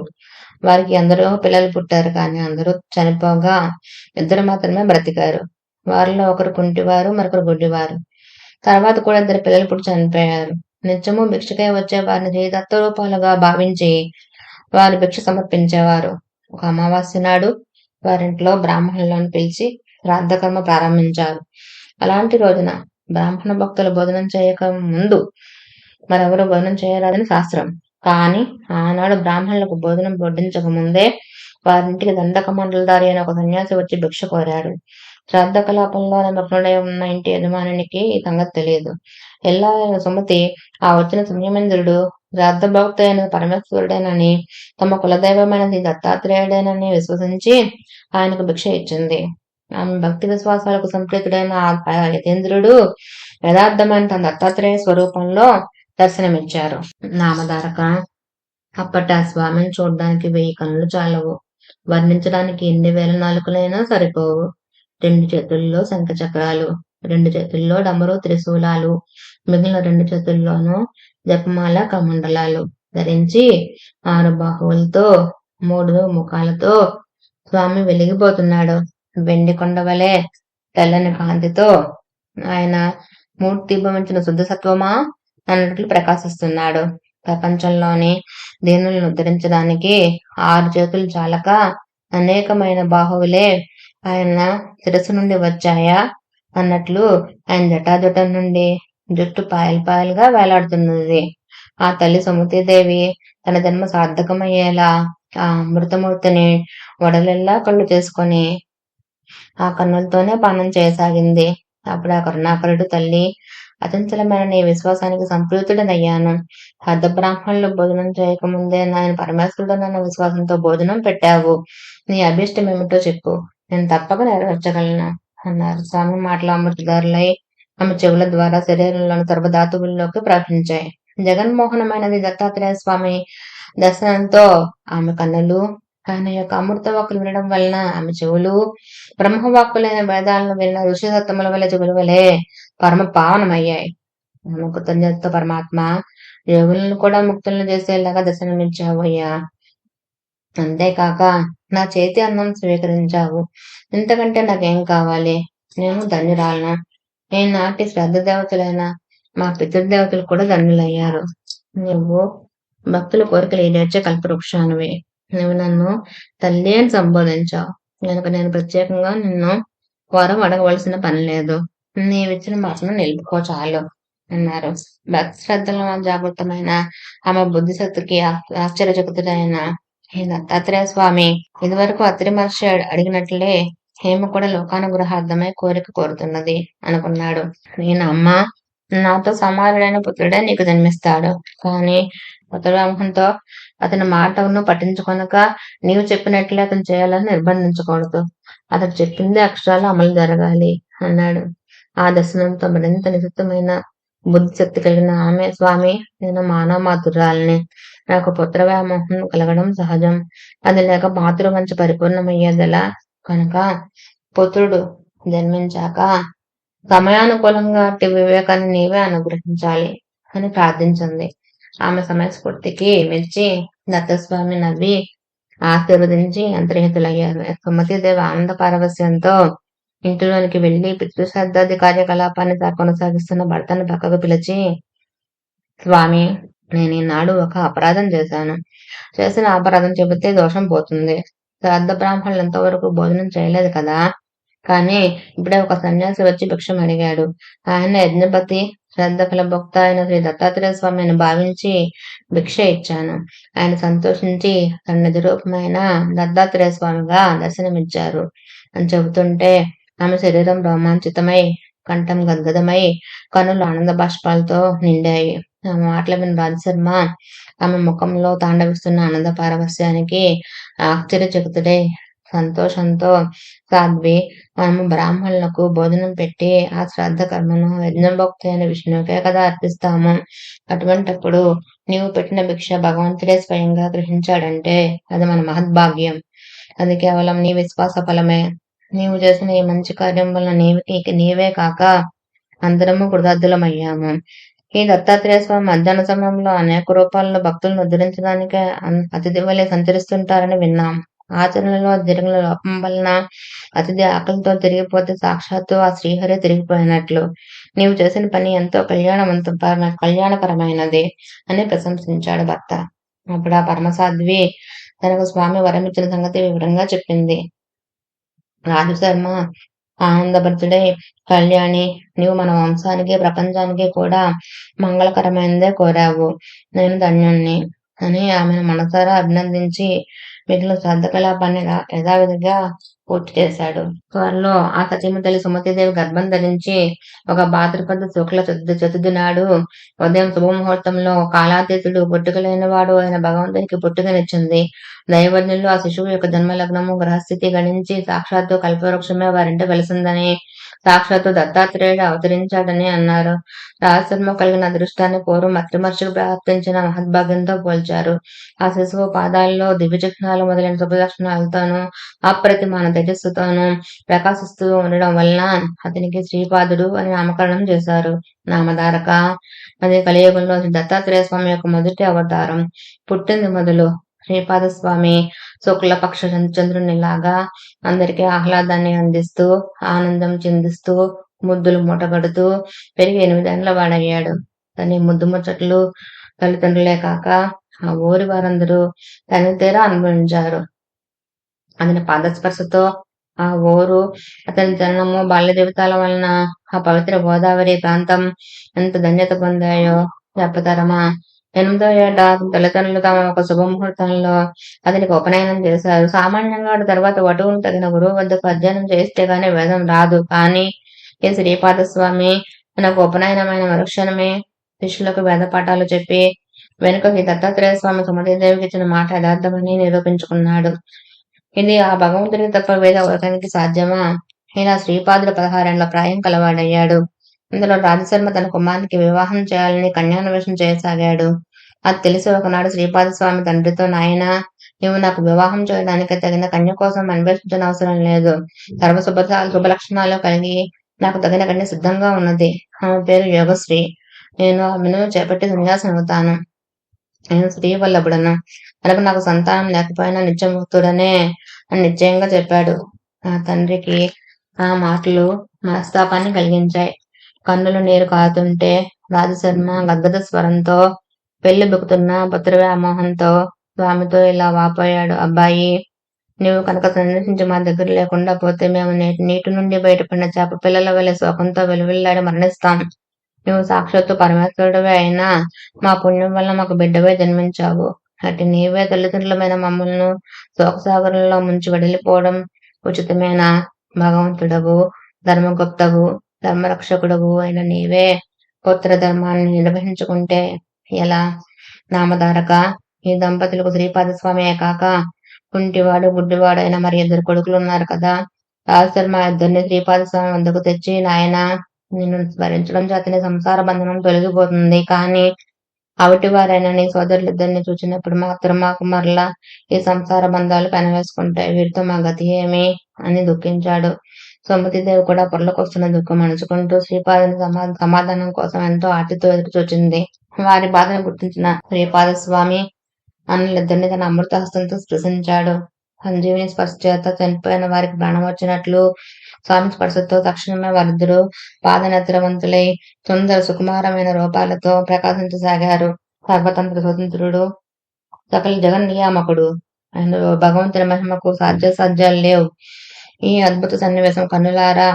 వారికి ఎందరో పిల్లలు పుట్టారు, కానీ అందరూ చనిపోగా 2 మాత్రమే బ్రతికారు. వారిలో ఒకరు కుంటివారు, మరొకరు గుడ్డివారు. తర్వాత కూడా 2 పిల్లలు పుట్టి చనిపోయారు. నిత్యము భిక్షకై వచ్చే వారిని శ్రీ దత్త రూపాలుగా భావించి వారు భిక్ష సమర్పించేవారు. ఒక అమావాస్య నాడు వారింట్లో బ్రాహ్మణులను పిలిచి శ్రాద్ధకర్మ ప్రారంభించారు. అలాంటి రోజున బ్రాహ్మణ భక్తులు భోజనం చేయక ముందు మరెవరు భోజనం చేయరాదని శాస్త్రం. కానీ ఆనాడు బ్రాహ్మణులకు భోజనం వడ్డించక ముందే వారింటికి దండక మండలదారి అయిన ఒక సన్యాసి వచ్చి భిక్ష కోరాడు. శ్రాద్ధ కలాపంలో నిమగ్నుడై ఉన్న ఇంటి యజమానికి ఈ సంగతి తెలియదు. ఎలా సుమతి ఆ వచ్చిన సంయమేంద్రుడు శ్రాద్ధ భక్త అయిన పరమేశ్వరుడేనని, తమ కులదైవమైనది దత్తాత్రేయుడేనని విశ్వసించి ఆయనకు భిక్ష ఇచ్చింది. ఆమె భక్తి విశ్వాసాలకు సంప్రీతుడైన ఆ యతీంద్రుడు యథార్థమైన తన దత్తాత్రేయ స్వరూపంలో దర్శనమిచ్చారు. నామధారక, అప్పటి ఆ స్వామిని చూడ్డానికి 1000 కన్నులు చాలవు. వర్ణించడానికి ఎన్ని వేల నాలుకలైనా సరిపోవు. 2 చేతుల్లో శంఖ చక్రాలు, 2 చేతుల్లో డమరు త్రిశూలాలు, మిగిలిన 2 చేతుల్లోనూ జపమాల కమండలాలు ధరించి 6 బాహువులతో 3 ముఖాలతో స్వామి వెలిగిపోతున్నాడు. వెండి కొండ వలె తెల్లని కాంతితో ఆయన మూర్తి భవించిన శుద్ధ సత్వమా అన్నట్లు ప్రకాశిస్తున్నాడు. ప్రపంచంలోని దీనులను ఉద్ధరించడానికి 6 చేతులు చాలక అనేకమైన బాహువులే ఆయన శిరస్సు నుండి వచ్చాయా అన్నట్లు ఆయన జటాజుటం నుండి జుట్టు పాయలుగా వేలాడుతున్నది. ఆ తల్లి సుమతీదేవి తన జన్మ సార్థకమయ్యేలా ఆ అమృతమూర్తిని వడలెల్లా కళ్ళు చేసుకొని ఆ కన్నులతోనే పానం చేయసాగింది. అప్పుడు ఆ కరుణాకరుడు తల్లి, అచంచలమైన నీ విశ్వాసానికి సంప్రీతుడనయ్యాను. అర్ధబ్రాహ్మణులు భోజనం చేయకముందే నాయన పరమేశ్వరుడు నన్ను విశ్వాసంతో భోజనం పెట్టావు. నీ అభీష్టమేమిటో చెప్పు, నేను తప్పక నెరవేర్చగలను అన్నారు. స్వామి మాటలు అమృతధారులై ఆమె చెవుల ద్వారా శరీరంలోని సర్వధాతువుల్లోకి ప్రవహించాయి. జగన్మోహనమైనది దత్తాత్రేయ స్వామి దర్శనంతో ఆమె కన్నులు, ఆయన యొక్క అమృత వాక్కులు వినడం వలన ఆమె చెవులు, బ్రహ్మవాక్కులైన వేదాలను విన్న ఋషి సత్తముల వలె చెవుల వలె పరమ పావనమయ్యాయి. ఆమె కృతజ్ఞతతో పరమాత్మ, యోగులను కూడా ముక్తులను చేసేలాగా దర్శనమిచ్చావయ్యా. అంతేకాక నా చేతి అన్నం స్వీకరించావు. ఇంతకంటే నాకేం కావాలి? నేను ధన్యురాలను. ఈనాటి శ్రద్ధ దేవతలైన మా పితృదేవతలు కూడా ధన్యులయ్యారు. నువ్వు భక్తుల కోరికలు ఈడేర్చే కల్పవృక్షానివి. నువ్వు నన్ను తల్లి అని సంబోధించావు కనుక నేను ప్రత్యేకంగా నిన్ను వరం అడగవలసిన పని లేదు. నీవిచ్చిన మాటను నిలుపుకో చాలు అన్నారు. భక్తి శ్రద్ధల జాగృతమైన ఆమె బుద్ధిశక్తికి ఆశ్చర్యచకితుడైన ఈ దత్తాత్రేయ స్వామి ఇదివరకు అత్రి మహర్షి అడిగినట్లే హేమ కూడా లోకానుగ్రహార్థమై కోరిక కోరుతున్నది అనుకున్నాడు. నేను అమ్మ, నాతో సమానుడైన పుత్రుడే నీకు జన్మిస్తాడు. కానీ పుత్రబ్రాహ్మణంతో అతని మాటను పట్టించుకొనక నీవు చెప్పినట్లే అతను చేయాలని నిర్బంధించకూడదు. అతడు చెప్పింది అక్షరాలు అమలు జరగాలి అన్నాడు. ఆ దర్శనంతో మరింత నిశితమైన బుద్ధి శక్తి కలిగిన ఆమె, స్వామి, నేను మానవ మాతృరాలిని. నాకు పుత్ర వ్యామోహం కలగడం సహజం. అది లేక మాతృవంచ పరిపూర్ణమయ్యేదెలా? కనుక పుత్రుడు జన్మించాక సమయానుకూలంగా అట్టి వివేకాన్ని నీవే అనుగ్రహించాలి అని ప్రార్థించింది. ఆమె సమయస్ఫూర్తికి మెచ్చి దత్తస్వామి నవ్వి ఆశీర్వదించి అంతర్హితులయ్యారు. సుమతీదేవి ఆనంద పారవస్యంతో ఇంటిలోనికి వెళ్లి పితృశ్రద్ధాది కార్యకలాపాన్ని కొనసాగిస్తున్న భర్తను పక్కకు పిలిచి, స్వామి, నేను ఈనాడు ఒక అపరాధం చేశాను. చేసిన అపరాధం చెబితే దోషం పోతుంది. శ్రాద్ధ బ్రాహ్మణులు ఎంతవరకు భోజనం చేయలేదు కదా. కానీ ఇప్పుడే ఒక సన్యాసి వచ్చి భిక్షం అడిగాడు. ఆయన యజ్ఞపతి, శ్రద్ధ ఫలభోక్త అయిన శ్రీ దత్తాత్రేయ స్వామిని భావించి భిక్ష ఇచ్చాను. ఆయన సంతోషించి తన నిజ రూపమైన దత్తాత్రేయ స్వామిగా దర్శనమిచ్చారు అని చెబుతుంటే ఆమె శరీరం రోమాంచితమై, కంఠం గద్గదమై, కన్నులు ఆనంద బాష్పాలతో నిండాయి. ఆమె మాటలు విన్న రాజశర్మ ఆమె ముఖంలో తాండవిస్తున్న ఆనంద పారవస్యానికి ఆశ్చర్యచకితుడై సంతోషంతో, సాధ్వి, మనము బ్రాహ్మణులకు భోజనం పెట్టి ఆ శ్రాద్ధ కర్మను యజ్ఞభోక్తి అయిన విష్ణువుకే కదా అర్పిస్తాము. అటువంటప్పుడు నీవు పెట్టిన భిక్ష భగవంతుడే స్వయంగా గ్రహించాడంటే అది మన మహద్భాగ్యం. అది కేవలం నీ విశ్వాస ఫలమే. నీవు చేసిన ఈ మంచి కార్యం వలన నీవే కాక అందరము కృతార్థులమయ్యాము. ఈ దత్తాత్రేయ స్వామి మధ్యాహ్న సమయంలో అనేక రూపాలలో భక్తులను ఉద్ధరించడానికే అతిథి వలె సంచరిస్తుంటారని విన్నాం. ఆచరణలో జరిగిన లోపం వలన అతిథి ఆకలితో తిరిగిపోతే సాక్షాత్తు ఆ శ్రీహరి తిరిగిపోయినట్లు. నీవు చేసిన పని ఎంతో కళ్యాణకరమైనది అని ప్రశంసించాడు భర్త. అప్పుడు ఆ పరమసాధ్వి తనకు స్వామి వరం ఇచ్చిన సంగతి వివరంగా చెప్పింది. రాజశర్మ ఆనందభరితుడై, కళ్యాణి, నీవు మన వంశానికి, ప్రపంచానికి కూడా మంగళకరమైనదే కోరావు. నేను ధన్యుణ్ణి అని ఆమెను మనసారా అభినందించి మిగిలిన శ్రాద్ధ కలాపాన్ని యథావిధిగా పూర్తి చేశాడు. త్వరలో ఆ సతీమతల్లి సుమతీదేవి గర్భం ధరించి ఒక భాద్రపద శుక్ల చతుర్థి నాడు ఉదయం శుభముహూర్తంలో కాలాతీతుడు, పుట్టుకలేని వాడు అయిన భగవంతునికి పుట్టుకనిచ్చింది. దైవజ్ఞులు ఆ శిశువు యొక్క జన్మలగ్నము, గ్రహస్థితి గణించి సాక్షాత్తు కల్పవృక్షమే వారింటి వెలిసిందని, సాక్షాత్తు దత్తాత్రేయుడు అవతరించాడని అన్నారు. రాజశర్మ కలిగిన అదృష్టాన్ని పూర్వం అత్రిమహర్షికి ప్రాప్తించిన మహద్భాగ్యంతో పోల్చారు. ఆ శిశువు పాదాల్లో దివ్య చిహ్నాలు మొదలైన శుభ లక్షణాలతోనూ అప్రతిమాన తేజస్సుతోనూ ప్రకాశిస్తూ ఉండడం వలన అతనికి శ్రీపాదుడు అని నామకరణం చేశారు. నామధారక అది కలియుగంలో దత్తాత్రేయ స్వామి యొక్క మొదటి అవతారం. పుట్టింది మొదలు శ్రీపాద స్వామి శుక్లపక్ష చంద్రునిలాగా అందరికీ ఆహ్లాదాన్ని అందిస్తూ, ఆనందం చిందిస్తూ, ముద్దులు మూటగడుతూ పెరిగి 8 ఏళ్ల వాడయ్యాడు. తన ముద్దు ముచ్చట్లు తల్లిదండ్రులే కాక ఆ ఊరి వారందరూ తన తీరా అనుభవించారు. అతని పాదస్పర్శతో ఆ ఊరు, అతని జననము, బాల్య జీవితాల వలన ఆ పవిత్ర గోదావరి ప్రాంతం ఎంత ధన్యత పొందాయో చెప్పతరమా? 8వ ఏట అతని తల్లిదండ్రులు తమ ఒక శుభముహూర్తంలో అతనికి ఉపనయనం చేశారు. సామాన్యంగా అటు తర్వాత వటువును తగిన గురువు వద్దకు అధ్యయనం చేస్తే గానీ వేదం రాదు. కానీ ఈ శ్రీపాదస్వామి తనకు ఉపనయనమైన మరుక్షణమే శిష్యులకు వేద పాఠాలు చెప్పి వెనుకకి దత్తాత్రేయ స్వామి సుమతీదేవికి ఇచ్చిన మాట యథార్థమని నిరూపించుకున్నాడు. ఇది ఆ భగవంతుడికి తప్ప వేరే ఒకరికి సాధ్యమా? ఇలా శ్రీపాదుడు 16 ఏళ్ల ప్రాయం కలవాడయ్యాడు. ఇందులో రాజశర్మ తన కుమారునికి వివాహం చేయాలని కన్యాన్వేషణ చేయసాగాడు. అది తెలిసి ఒకనాడు శ్రీపాదస్వామి తండ్రితో, నాయనా, నీవు నాకు వివాహం చేయడానికి తగిన కన్య కోసం అన్వేషించనవసరం లేదు. సర్వ శుభలక్షణాలు కలిగి నాకు తగిన కన్య సిద్ధంగా ఉన్నది. ఆమె పేరు యోగశ్రీ. నేను ఆమెను చేపట్టి సన్యాసం అవుతాను. నేను శ్రీవల్లభుడను కనుక నాకు సంతానం లేకపోయినా నిత్యముక్తుడనే అని నిశ్చయంగా చెప్పాడు. ఆ తండ్రికి ఆ మాటలు మనస్తాపాన్ని కలిగించాయి. కన్నులు నీరు కారుతుంటే రాజశర్మ గద్గద స్వరంతో పెళ్లి బుక్కుతున్న పుత్రవ్యామోహంతో స్వామితో ఇలా వాపోయాడు. అబ్బాయి, నీవు కనుక సన్నిధించి మా దగ్గర లేకుండా పోతే మేము నీటి నుండి బయటపడిన చేప పిల్లల వలె శోకంతో వెలువెల్లాడి మరణిస్తాం. నువ్వు సాక్షాత్తు పరమేశ్వరుడివే అయినా మా పుణ్యం వల్ల మాకు బిడ్డవే జన్మించావు. అటు నీవే తల్లిదండ్రులమైన మమ్మల్ని శోకసాగరంలో ముంచి వెడలిపోవడం ఉచితమేనా? భగవంతుడవు, ధర్మగుప్తవు, ధర్మరక్షకుడవు అయిన నీవే పుత్ర ధర్మాన్ని నిర్వహించుకుంటే ఎలా? నామధారక, ఈ దంపతులకు శ్రీపాదస్వామి కాక కుంటివాడు గుడ్డివాడు అయిన మరి 2 కొడుకులు ఉన్నారు కదా. రాజశర్మ ఇద్దరిని శ్రీపాదస్వామి వద్దకు తెచ్చి, నాయన, నిన్ను స్మరించడం చేతనే సంసార బంధనం తొలగిపోతుంది. కానీ అవిటి వారైన నీ సోదరులిద్దరిని చూచినప్పుడు మాత్రం మాకు మరలా ఈ సంసార బంధాలు పెనవేసుకుంటాయి. వీరితో మా గతి ఏమి అని దుఃఖించాడు. సుమతీదేవి కూడా పొరలకొస్తున్న దుఃఖం అణుచుకుంటూ శ్రీపాదుని సమాధానం కోసం ఎంతో ఆర్తితో ఎదురు చూచింది. వారి బాధను గుర్తించిన శ్రీపాదస్వామి అన్నలిద్దరిని తన అమృతహస్తంతో స్పృశించాడు. సంజీవిని స్పర్శ చేత చనిపోయిన వారికి ప్రాణం వచ్చినట్లు స్వామి స్పర్శతో తక్షణమే వారిద్దరూ పాదనేత్రవంతులై సుందర సుకుమారమైన రూపాలతో ప్రకాశించసాగారు. సర్వతంత్ర స్వతంత్రుడు, సకల జగన్ నియామకుడు ఆయన భగవంతుని మహిమకు సాధ్యాలు లేవు. ఈ అద్భుత సన్నివేశం కన్నులారా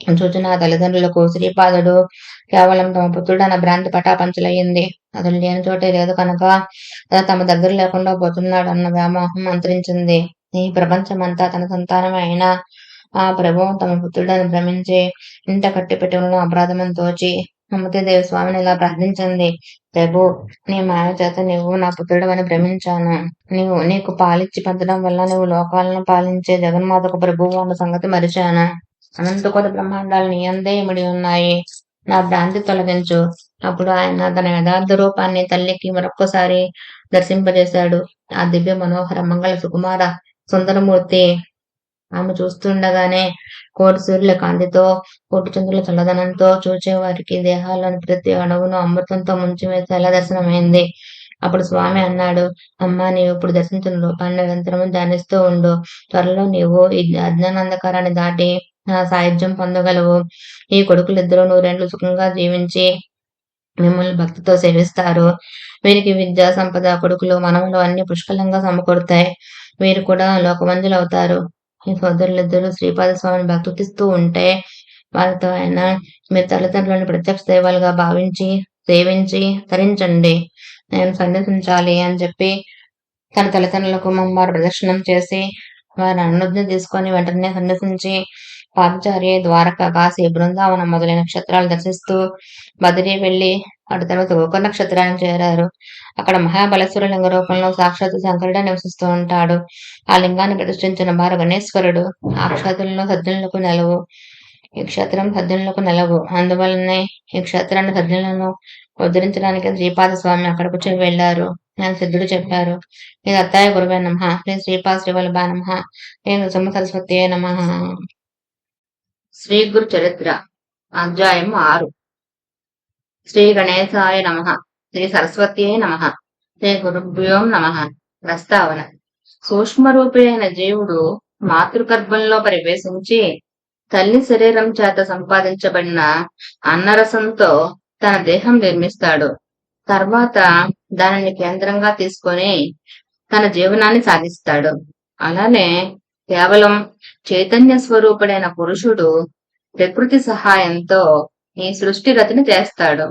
చూచిన తల్లిదండ్రులకు శ్రీపాదుడు కేవలం తమ పుత్రుడన్న భ్రాంతి పటాపంచలయ్యింది. అతడు లేని చోటే లేదు కనుక తమ దగ్గర లేకుండా పోతున్నాడు అన్న వ్యామోహం అంతరించింది. ఈ ప్రపంచమంతా తన సంతానమే అయినా ఆ ప్రభువు తమ పుత్రుడని భ్రమించి ఇంట కట్టి పెట్టుకున్న అపరాధమని తోచి సుమతీదేవి స్వామిని ఇలా ప్రార్థించింది. ప్రభు, నీ మాయ చేత నీవు నా పుత్రుడవని భ్రమించాను. నీకు పాలిచ్చి పెంచడం వల్ల నువ్వు లోకాలను పాలించే జగన్మాతకు ప్రభువు అన్న సంగతి మరిచాను. అనంత కోటి బ్రహ్మాండాలు నీ అందే ఇమిడి ఉన్నాయి. నా భ్రాంతి తొలగించు. అప్పుడు ఆయన తన యథార్థ రూపాన్ని తల్లికి మరొక్కసారి దర్శింపజేశాడు. ఆ దివ్య మనోహర మంగళ సుకుమార సుందరమూర్తి ఆమె చూస్తుండగానే కోటి సూర్యుల కాంతితో, కోటి చంద్రుల చల్లదనంతో చూచే వారికి దేహాల్లోని ప్రతి అణువును అమృతంతో ముంచివేసేలా దర్శనమైంది. అప్పుడు స్వామి అన్నాడు, అమ్మా, నీవు ఇప్పుడు దర్శించిన రూపాన్ని నిరంతరము ధ్యానిస్తూ ఉండు. త్వరలో నీవు ఈ అజ్ఞానాంధకారాన్ని దాటి నా సాయుధ్యం పొందగలవు. ఈ కొడుకులిద్దరూ 100 ఏళ్లు సుఖంగా జీవించి మిమ్మల్ని భక్తితో సేవిస్తారు. వీరికి విద్యా సంపద, కొడుకులు, మనములు అన్ని పుష్కలంగా సమకూరుతాయి. వీరు కూడా లోకమంజులు అవుతారు. ఈ సోదరులిద్దరూ శ్రీపాద స్వామిని భక్తిస్తూ ఉంటే వారితో ఆయన, మీరు తల్లిదండ్రులను ప్రత్యక్ష దైవాలుగా భావించి సేవించి తరించండి. నేను సన్యసించాలి అని చెప్పి తన తల్లిదండ్రులకు మమ్మారు ప్రదక్షిణం చేసి వారి అనుజ్ఞ తీసుకొని వెంటనే సన్యసించి పాదచారి, ద్వారక, కాశీ, బృందావనం మొదలైన నక్షత్రాలు దర్శిస్తూ బదిరి వెళ్లి అటు తర్వాత గోకర్ణ నక్షత్రానికి చేరారు. అక్కడ మహాబలేశ్వర లింగ రూపంలో సాక్షాత్తు శంకరుడే నివసిస్తూ ఉంటాడు. ఆ లింగాన్ని ప్రతిష్ఠించిన వారు గణేశ్వరుడు. ఆ క్షేత్రంలో సజ్జనులకు నెలవు. ఈ క్షేత్రం సజ్జనులకు నెలవు. అందువల్లనే ఈ క్షేత్రాన్ని సజ్జనులను ఉద్ధరించడానికి శ్రీపాద స్వామి అక్కడకు వెళ్లారు అని సిద్ధుడు చెప్పారు. ఇది అత్తాయ గురువే నమః. శ్రీ శ్రీపాద శ్రీవల్లభ నమః. నేను సుమ సరస్వతి నమః. శ్రీ గురు చరిత్ర అధ్యాయం 6. శ్రీ గణేశాయ నమః. శ్రీ సరస్వత్యై నమః. శ్రీ గురుభ్యో నమః. ప్రస్తావన: సూక్ష్మరూపి అయిన జీవుడు మాతృగర్భంలో ప్రవేశించి తల్లి శరీరం చేత సంపాదించబడిన అన్నరసంతో తన దేహం నిర్మిస్తాడు. తర్వాత దానిని కేంద్రంగా తీసుకొని తన జీవనాన్ని సాగిస్తాడు. అలానే కేవలం చైతన్య స్వరూపుడైన పురుషుడు ప్రకృతి సహాయంతో ఈ సృష్టి రచన చేస్తాడు.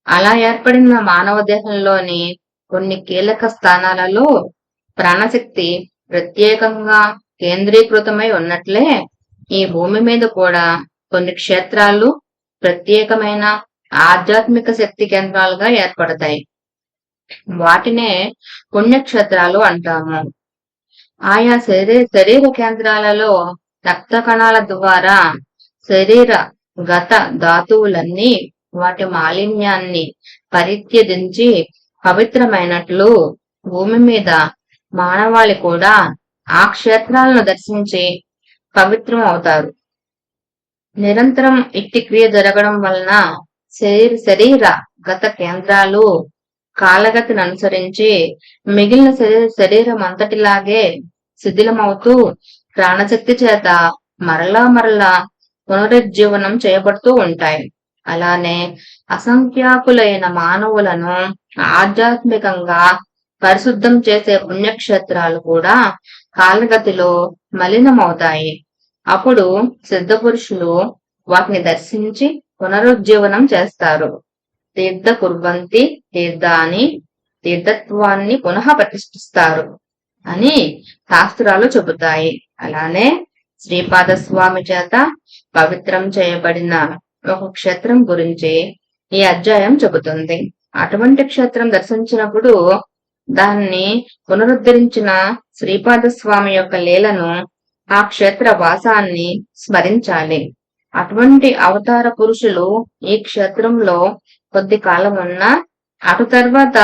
అలా ఏర్పడిన మానవ దేహంలోని కొన్ని కీలక స్థానాలలో ప్రాణశక్తి ప్రత్యేకంగా కేంద్రీకృతమై ఉన్నట్లే ఈ భూమి మీద కూడా కొన్ని క్షేత్రాలు ప్రత్యేకమైన ఆధ్యాత్మిక శక్తి కేంద్రాలుగా ఏర్పడతాయి. వాటినే పుణ్యక్షేత్రాలు అంటాము. ఆయా శరీర కేంద్రాలలో రక్త కణాల ద్వారా శరీర గత ధాతువులన్నీ వాటి మాలిన్యాన్ని పరిత్యజించి పవిత్రమైనట్లు భూమి మీద మానవాళి కూడా ఆ క్షేత్రాలను దర్శించి పవిత్రం అవుతారు. నిరంతరం ఇట్టి క్రియ జరగడం వలన శరీర గత కేంద్రాలు కాలగతిని అనుసరించి మిగిలిన శరీరం అంతటిలాగే శిథిలమవుతూ ప్రాణశక్తి చేత మరలా పునరుజ్జీవనం చేయబడుతూ ఉంటాయి. అలానే అసంఖ్యాకులైన మానవులను ఆధ్యాత్మికంగా పరిశుద్ధం చేసే పుణ్యక్షేత్రాలు కూడా కాలగతిలో మలినమవుతాయి. అప్పుడు సిద్ధ పురుషులు వాటిని దర్శించి పునరుజ్జీవనం చేస్తారు. తీర్థ కుర్వంతి తీర్థాన్ని తీర్థత్వాన్ని పునః ప్రతిష్ఠిస్తారు అని శాస్త్రాలు చెబుతాయి. అలానే శ్రీపాద స్వామి చేత పవిత్రం చేయబడిన ఒక క్షేత్రం గురించి ఈ అధ్యాయం చెబుతుంది. అటువంటి క్షేత్రం దర్శించినప్పుడు దాన్ని పునరుద్ధరించిన శ్రీపాద స్వామి యొక్క లీలను ఆ క్షేత్ర వాసాన్ని స్మరించాలి. అటువంటి అవతార పురుషులు ఈ క్షేత్రంలో కొద్ది కాలం ఉన్నా అటు తర్వాత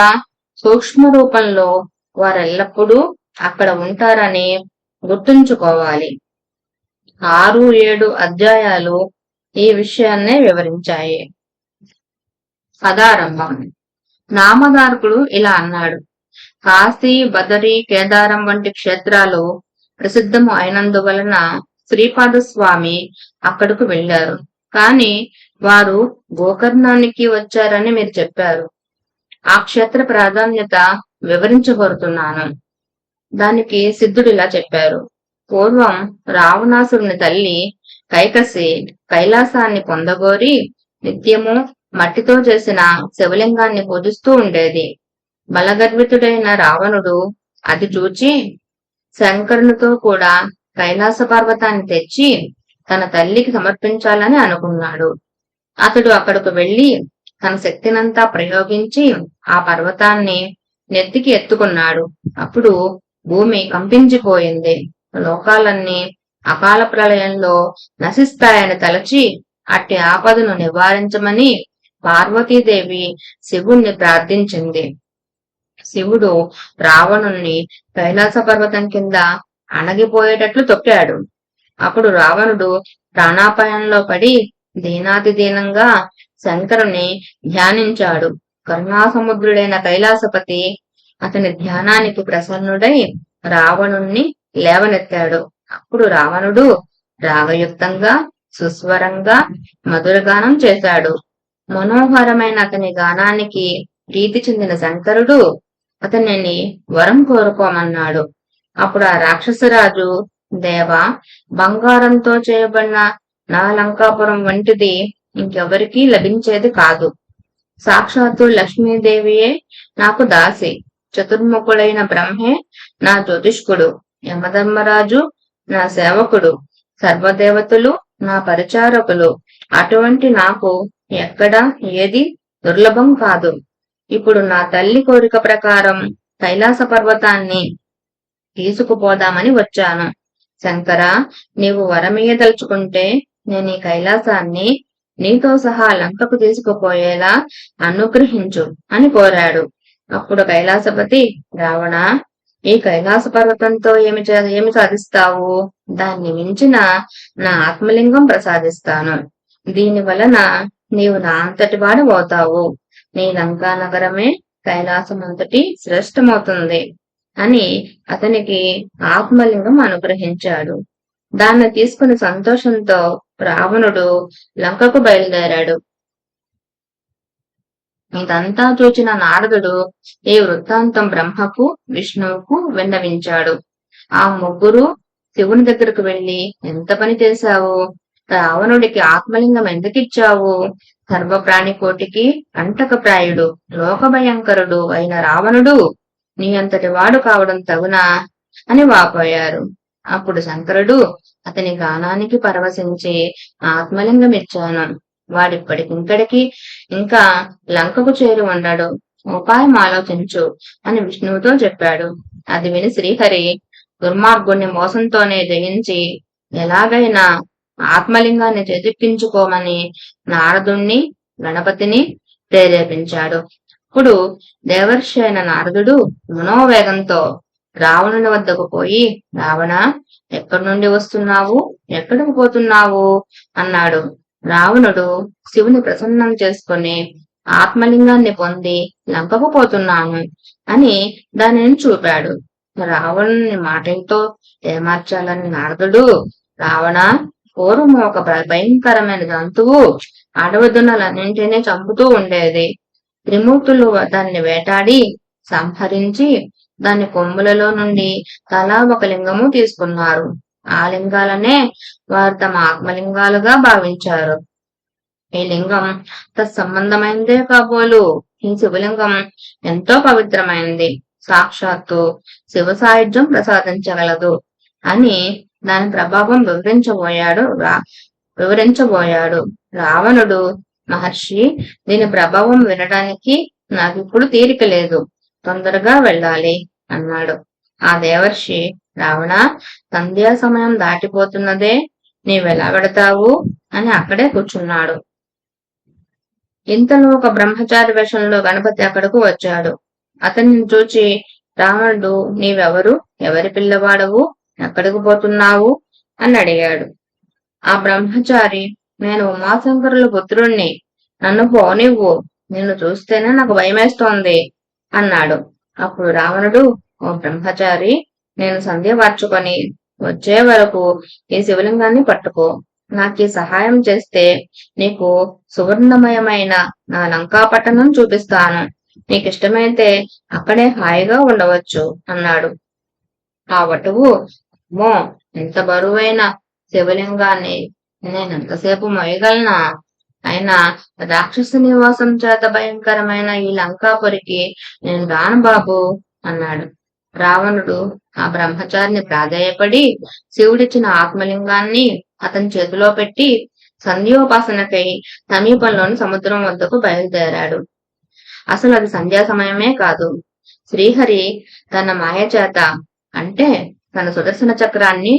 సూక్ష్మ రూపంలో వారెల్లప్పుడూ అక్కడ ఉంటారని గుర్తుంచుకోవాలి. 6-7 అధ్యాయాలు ఈ విషయాన్నే వివరించాయి. పదారంభం. నామధారకుడు ఇలా అన్నాడు: కాశీ, బదరి, కేదారం వంటి క్షేత్రాలు ప్రసిద్ధము అయినందువలన శ్రీపాద స్వామి అక్కడకు వెళ్లారు. కాని వారు గోకర్ణానికి వచ్చారని మీరు చెప్పారు. ఆ క్షేత్ర ప్రాధాన్యత వివరించబోతున్నాను. దానికి సిద్ధుడు ఇలా చెప్పారు: పూర్వం రావణాసురుని తల్లి కైకసి కైలాసాన్ని పొందగోరి నిత్యము మట్టితో చేసిన శివలింగాన్ని పూజిస్తూ ఉండేది. బలగర్వితుడైన రావణుడు అది చూచి శంకరునితో కూడా కైలాస పర్వతాన్ని తెచ్చి తన తల్లికి సమర్పించాలని అనుకున్నాడు. అతడు అక్కడకు వెళ్లి తన శక్తినంతా ప్రయోగించి ఆ పర్వతాన్ని నెత్తికి ఎత్తుకున్నాడు. అప్పుడు భూమి కంపించిపోయింది. లోకాలన్నీ అకాల ప్రళయంలో నశిస్తాయని తలచి అట్టి ఆపదను నివారించమని పార్వతీదేవి శివుణ్ణి ప్రార్థించింది. శివుడు రావణుణ్ణి కైలాస పర్వతం కింద అణగిపోయేటట్లు తొక్కాడు. అప్పుడు రావణుడు ప్రాణాపాయంలో పడి దీనాతిదీనంగా శంకరుని ధ్యానించాడు. కరుణాసముద్రుడైన కైలాసపతి అతని ధ్యానానికి ప్రసన్నుడై రావణుణ్ణి లేవనెత్తాడు. అప్పుడు రావణుడు రాగయుక్తంగా సుస్వరంగా మధురగానం చేశాడు. మనోహరమైన అతని గానానికి ప్రీతి చెందిన శంకరుడు అతనిని వరం కోరుకోమన్నాడు. అప్పుడు ఆ రాక్షసరాజు, దేవా, బంగారంతో చేయబడిన నా లంకాపురం వంటిది ఇంకెవరికీ లభించేది కాదు. సాక్షాత్తు లక్ష్మీదేవియే నాకు దాసి, చతుర్ముఖుడైన బ్రహ్మే నా జ్యోతిష్కుడు, యమధర్మరాజు నా సేవకుడు, సర్వదేవతలు నా పరిచారకులు. అటువంటి నాకు ఎక్కడ ఏది దుర్లభం కాదు. ఇప్పుడు నా తల్లి కోరిక ప్రకారం కైలాస పర్వతాన్ని తీసుకుపోదామని వచ్చాను. శంకర, నీవు వరమీయదలుచుకుంటే నేను ఈ కైలాసాన్ని నీతో సహా లంకకు తీసుకుపోయేలా అనుగ్రహించు అని కోరాడు. అప్పుడు కైలాసపతి, రావణ, ఈ కైలాస పర్వతంతో ఏమి సాధిస్తావు? దాన్ని మించిన నా ఆత్మలింగం ప్రసాదిస్తాను. దీని వలన నీవు నా అంతటి వాడవుతావు. నీ లంకా నగరమే కైలాసమంతటి శ్రేష్టమవుతుంది అని అతనికి ఆత్మలింగం అనుగ్రహించాడు. దాన్ని తీసుకుని సంతోషంతో రావణుడు లంకకు బయలుదేరాడు. ఇదంతా చూచిన నారదుడు ఈ వృత్తాంతం బ్రహ్మకు, విష్ణువుకు విన్నవించాడు. ఆ ముగ్గురు శివుని దగ్గరకు వెళ్లి, ఎంత పని చేశావు? రావణుడికి ఆత్మలింగం ఎందుకిచ్చావు? సర్వప్రాణి కోటికి అంటకప్రాయుడు లోకభయంకరుడు అయిన రావణుడు నీ అంతటి వాడు కావడం తగునా అని వాపోయారు. అప్పుడు శంకరుడు అతని గానానికి పరవశించి ఆత్మలింగమిచ్చాను. వాడిప్పటికింకడికి ఇంకా లంకకు చేరి ఉన్నాడు. ఉపాయం ఆలోచించు అని విష్ణువుతో చెప్పాడు. అది విని శ్రీహరి దుర్మార్గుణ్ణి మోసంతోనే జయించి ఎలాగైనా ఆత్మలింగాన్ని చేజిక్కించుకోమని నారదుణ్ణి గణపతిని ప్రేరేపించాడు. ఇప్పుడు దేవర్షి అయిన నారదుడు మనోవేగంతో రావణుని వద్దకు పోయి, రావణ, ఎక్కడి నుండి వస్తున్నావు, ఎక్కడికి పోతున్నావు అన్నాడు. రావణుడు శివుని ప్రసన్నం చేసుకుని ఆత్మలింగాన్ని పొంది లంకకు పోతున్నాను అని దానిని చూపాడు. రావణుని మాటలతో ఏమార్చాలని నారదుడు, రావణ, పూర్వము ఒక భయంకరమైన జంతువు అడవిదున్నలన్నింటినీ చంపుతూ ఉండేది. త్రిమూర్తులు దాన్ని వేటాడి సంహరించి దాని కొమ్ములలో నుండి తలా ఒక లింగము తీసుకున్నారు. ఆ లింగాలనే వారు తమ ఆత్మలింగాలుగా భావించారు. ఈ లింగం తత్సంబంధమైనదే కాబోలు. ఈ శివలింగం ఎంతో పవిత్రమైనది, సాక్షాత్తు శివ సాయుధ్యం ప్రసాదించగలదు అని దాని ప్రభావం వివరించబోయాడు. రావణుడు, మహర్షి, దీని ప్రభావం వినడానికి నాకిప్పుడు తీరిక లేదు, తొందరగా వెళ్ళాలి అన్నాడు. ఆ దేవర్షి, రావణ, సంధ్యా సమయం దాటిపోతున్నదే, నీవెలా వెడతావు అని అక్కడే కూర్చున్నాడు. ఇంతలో ఒక బ్రహ్మచారి వేషంలో గణపతి అక్కడకు వచ్చాడు. అతన్ని చూచి రావణుడు, నీవెవరు, ఎవరి పిల్లవాడవు, ఎక్కడికి పోతున్నావు అని అడిగాడు. ఆ బ్రహ్మచారి, నేను ఉమాశంకరుల పుత్రుణ్ణి, నన్ను పోనివ్వు, నిన్ను చూస్తేనే నాకు భయమేస్తోంది అన్నాడు. అప్పుడు రావణుడు, ఓ బ్రహ్మచారి, నేను సంధ్య వార్చుకొని వచ్చే వరకు ఈ శివలింగాన్ని పట్టుకో. నాకు సహాయం చేస్తే నీకు సువర్ణమయమైన నా లంకాపట్టణం చూపిస్తాను. నీకిష్టమైతే అక్కడే హాయిగా ఉండవచ్చు అన్నాడు. ఆ వటువు, అమ్మో, ఎంత బరువైన శివలింగాన్ని నేనెంతసేపు మోయగలనా? అయినా రాక్షస నివాసం చేత భయంకరమైన ఈ లంకాపురికి నేను రాను బాబు అన్నాడు. రావణుడు ఆ బ్రహ్మచారిని ప్రాధేయపడి శివుడిచ్చిన ఆత్మలింగాన్ని అతని చేతిలో పెట్టి సంధ్యోపాసనకై సమీపంలోని సముద్రం వద్దకు బయలుదేరాడు. అసలు అది సంధ్యా సమయమే కాదు. శ్రీహరి తన మాయ చేత, అంటే తన సుదర్శన చక్రాన్ని